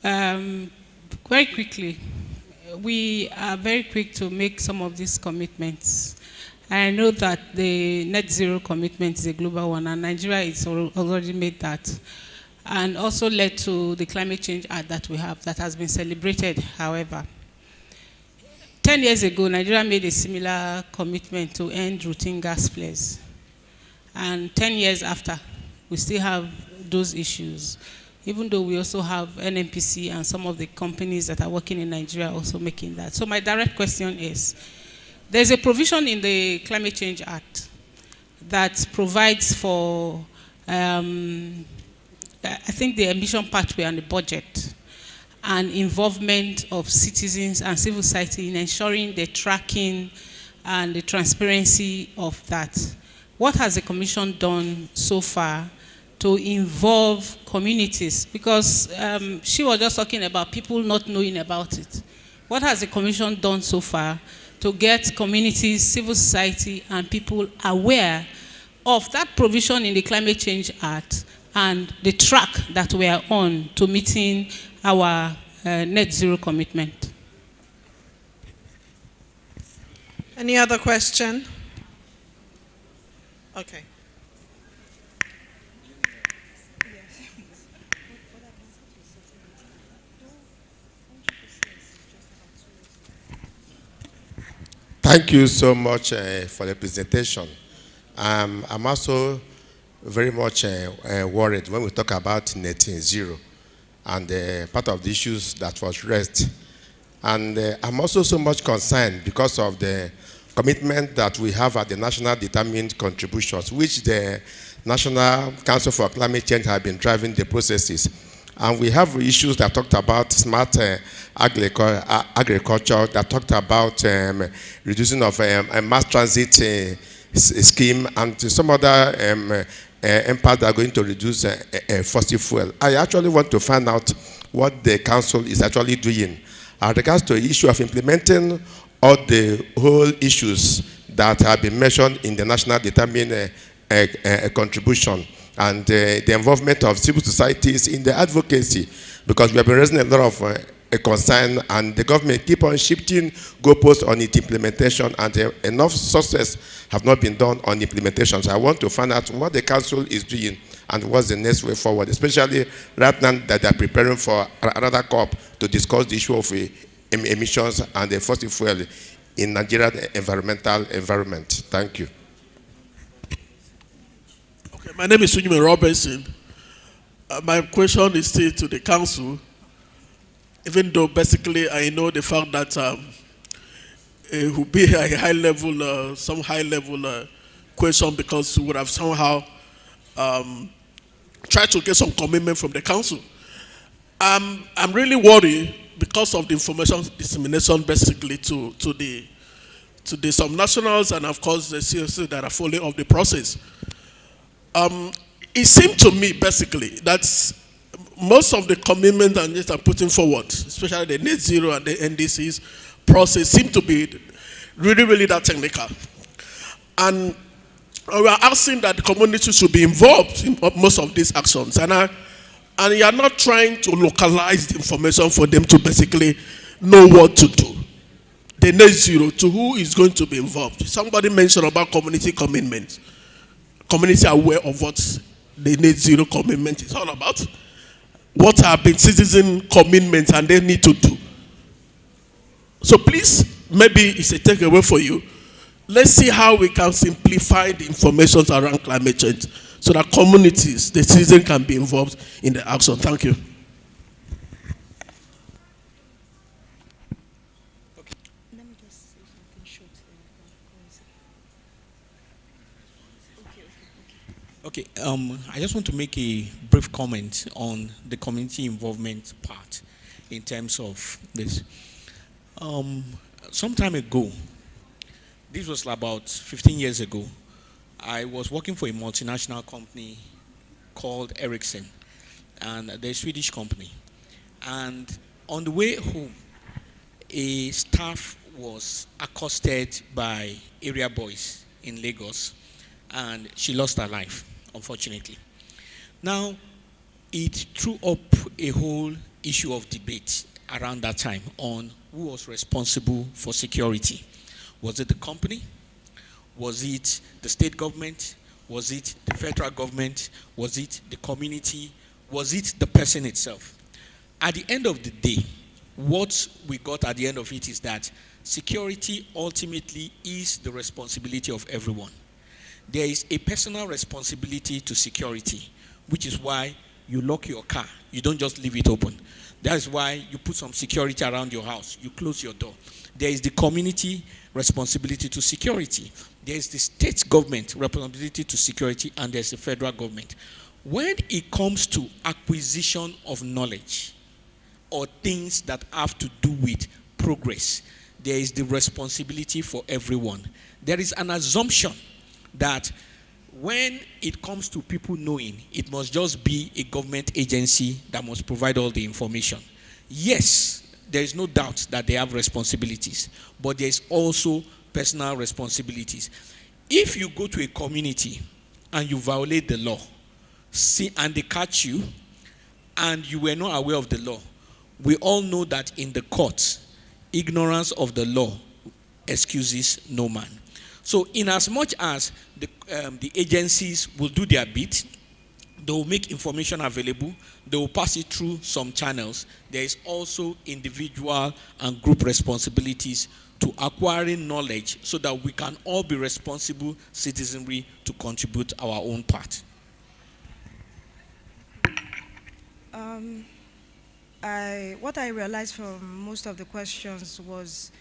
And very quickly, we are very quick to make some of these commitments. I know that the net zero commitment is a global one, and Nigeria has already made that, and also led to the Climate Change Act that we have that has been celebrated, however. 10 years ago, Nigeria made a similar commitment to end routine gas flares. And 10 years after, we still have those issues, even though we also have NNPC and some of the companies that are working in Nigeria also making that. So my direct question is, there's a provision in the Climate Change Act that provides for, I think, the emission pathway and the budget, and involvement of citizens and civil society in ensuring the tracking and the transparency of that. What has the Commission done so far to involve communities? Because she was just talking about people not knowing about it. What has the Commission done so far to get communities, civil society, and people aware of that provision in the Climate Change Act and the track that we are on to meeting our net zero commitment? Any other question? Okay. Thank you so much for the presentation. I'm also very much worried when we talk about net zero and part of the issues that was raised. And I'm also so much concerned because of the commitment that we have at the national determined contributions, which the National Council for Climate Change have been driving the processes. And we have issues that talked about smart agriculture, that talked about reducing of a mass transit scheme, and some other impact that are going to reduce fossil fuel. I actually want to find out what the council is actually doing as regards to the issue of implementing all the whole issues that have been mentioned in the national determined contribution, and the involvement of civil societies in the advocacy, because we have been raising a lot of concern, and the government keep on shifting goalposts on its implementation, and enough success have not been done on implementation. So I want to find out what the council is doing and what's the next way forward, especially right now that they're preparing for another COP to discuss the issue of emissions and the fossil fuel in Nigeria's environment. Thank you. Okay, my name is Sunjime Robinson. My question is still to the council, even though basically I know the fact that it will be a high level, some high level question, because we would have somehow tried to get some commitment from the council. I'm really worried because of the information dissemination basically to the subnationals and of course the CSC that are following of the process. It seemed to me basically that most of the commitments and just are putting forward, especially the net zero and the NDC's process, seem to be really that technical. And we are asking that the community should be involved in most of these actions. And you are not trying to localize the information for them to basically know what to do. The net zero, to who is going to be involved. Somebody mentioned about community commitment. Community aware of what the net zero commitment is all about. What have been citizen commitments and they need to do. So please, maybe it's a takeaway for you. Let's see how we can simplify the information around climate change so that communities, the citizens can be involved in the action. Thank you. Okay, I just want to make a brief comment on the community involvement part in terms of this. Some time ago, this was about 15 years ago, I was working for a multinational company called Ericsson, and they're a Swedish company. And on the way home, a staff was accosted by area boys in Lagos, and she lost her life, unfortunately. Now, it threw up a whole issue of debate around that time on who was responsible for security. Was it the company? Was it the state government? Was it the federal government? Was it the community? Was it the person itself? At the end of the day, what we got at the end of it is that security ultimately is the responsibility of everyone. There is a personal responsibility to security, which is why you lock your car. You don't just leave it open. That is why you put some security around your house. You close your door. There is the community responsibility to security. There is the state government responsibility to security, and there's the federal government. When it comes to acquisition of knowledge or things that have to do with progress, there is the responsibility for everyone. There is an assumption that when it comes to people knowing, it must just be a government agency that must provide all the information. Yes, there is no doubt that they have responsibilities, but there is also personal responsibilities. If you go to a community and you violate the law, and they catch you, and you were not aware of the law, we all know that in the courts, ignorance of the law excuses no man. So in as much as the agencies will do their bit, they will make information available, they will pass it through some channels, there is also individual and group responsibilities to acquiring knowledge so that we can all be responsible citizenry to contribute our own part. What I realized from most of the questions was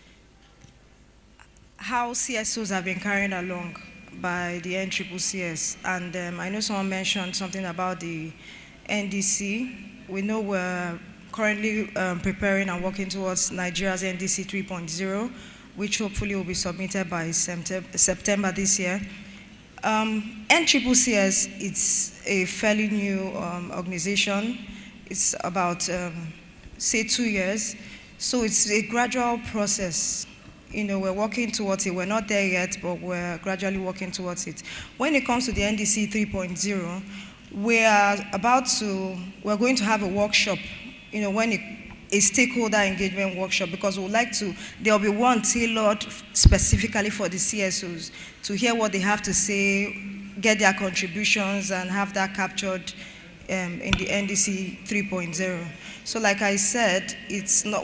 how CSOs have been carried along by the NCCC. And I know someone mentioned something about the NDC. We know we're currently preparing and working towards Nigeria's NDC 3.0, which hopefully will be submitted by September this year. NCCC, it's a fairly new organization. It's about, say, 2 years. So it's a gradual process. You know, we're working towards it. We're not there yet, but we're gradually working towards it. When it comes to the NDC 3.0, we're going to have a workshop, you know, a stakeholder engagement workshop, because we would like to, there'll be one tailored specifically for the CSOs to hear what they have to say get their contributions and have that captured in the NDC 3.0. So like I said,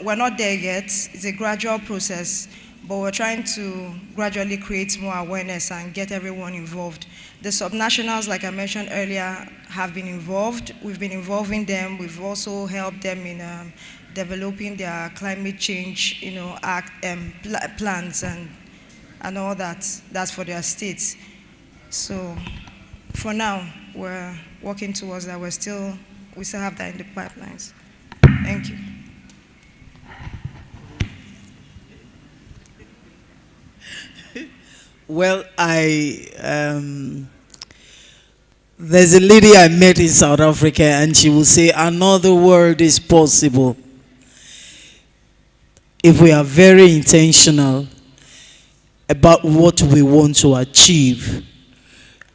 we're not there yet. It's a gradual process, but we're trying to gradually create more awareness and get everyone involved. The subnationals, like I mentioned earlier, have been involved. We've been involving them. We've also helped them in developing their climate change, plans and all that. That's for their states. So for now, we're working towards that. We still have that in the pipelines. Thank you. Well, there's a lady I met in South Africa, and she will say, another world is possible. If we are very intentional about what we want to achieve,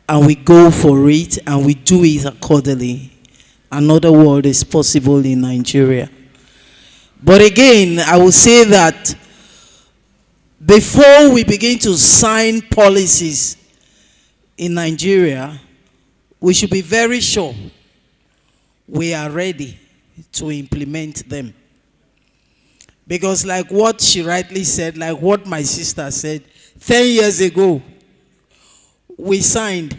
and we go for it, and we do it accordingly, another world is possible in Nigeria. But again, I will say that before we begin to sign policies in Nigeria, we should be very sure we are ready to implement them. Because like what she rightly said, like what my sister said, 10 years ago, we signed,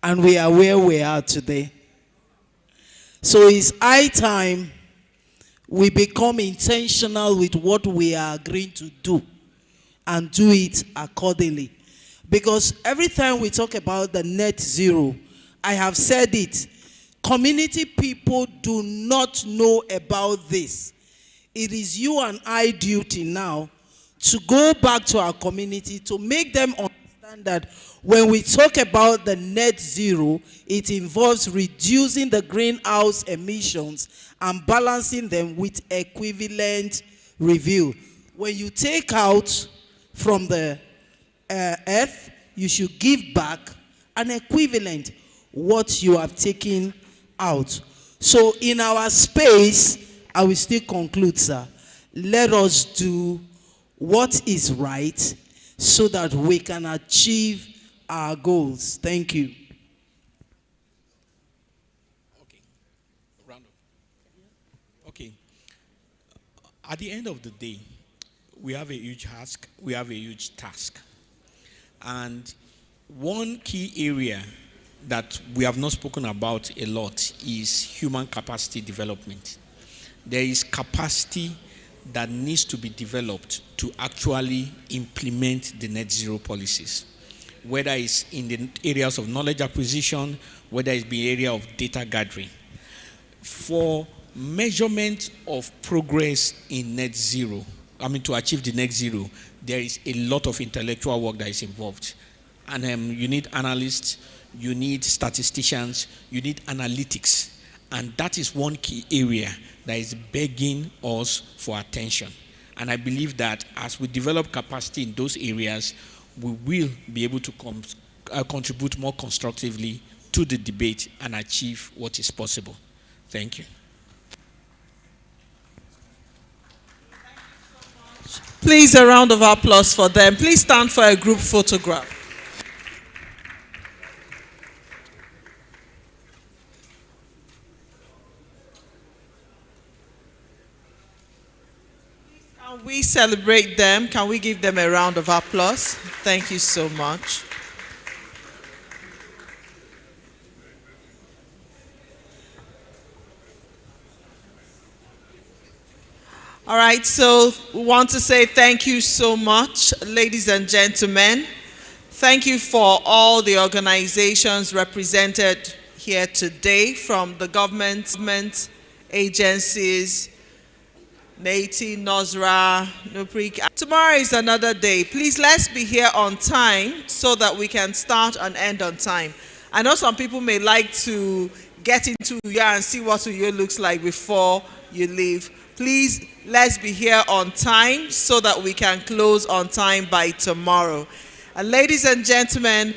and we are where we are today. So it's high time we become intentional with what we are agreeing to do and do it accordingly. Because every time we talk about the net zero, I have said it, community people do not know about this. It is you and I duty now to go back to our community to make them understand that when we talk about the net zero, it involves reducing the greenhouse emissions and balancing them with equivalent review. When you take out from the earth, you should give back an equivalent what you have taken out. So in our space, I will still conclude, sir. Let us do what is right so that we can achieve our goals. Thank you. Okay. At the end of the day, we have a huge ask, we have a huge task. And one key area that we have not spoken about a lot is human capacity development. There is capacity that needs to be developed to actually implement the net zero policies, whether it's in the areas of knowledge acquisition, whether it's the area of data gathering. For measurement of progress in net zero, to achieve the net zero, there is a lot of intellectual work that is involved. And you need analysts, you need statisticians, you need analytics. And that is one key area that is begging us for attention. And I believe that as we develop capacity in those areas, we will be able to contribute more constructively to the debate and achieve what is possible. Thank you. Please, a round of applause for them. Please stand for a group photograph. Can we celebrate them? Can we give them a round of applause? Thank you so much. All right, so we want to say thank you so much, ladies and gentlemen. Thank you for all the organizations represented here today, from the government agencies, NATI, NOSRA, NUPRIC. Tomorrow is another day. Please, let's be here on time so that we can start and end on time. I know some people may like to get into Uyo and see what Uyo looks like before you leave. Please, let's be here on time so that we can close on time by tomorrow. And ladies and gentlemen,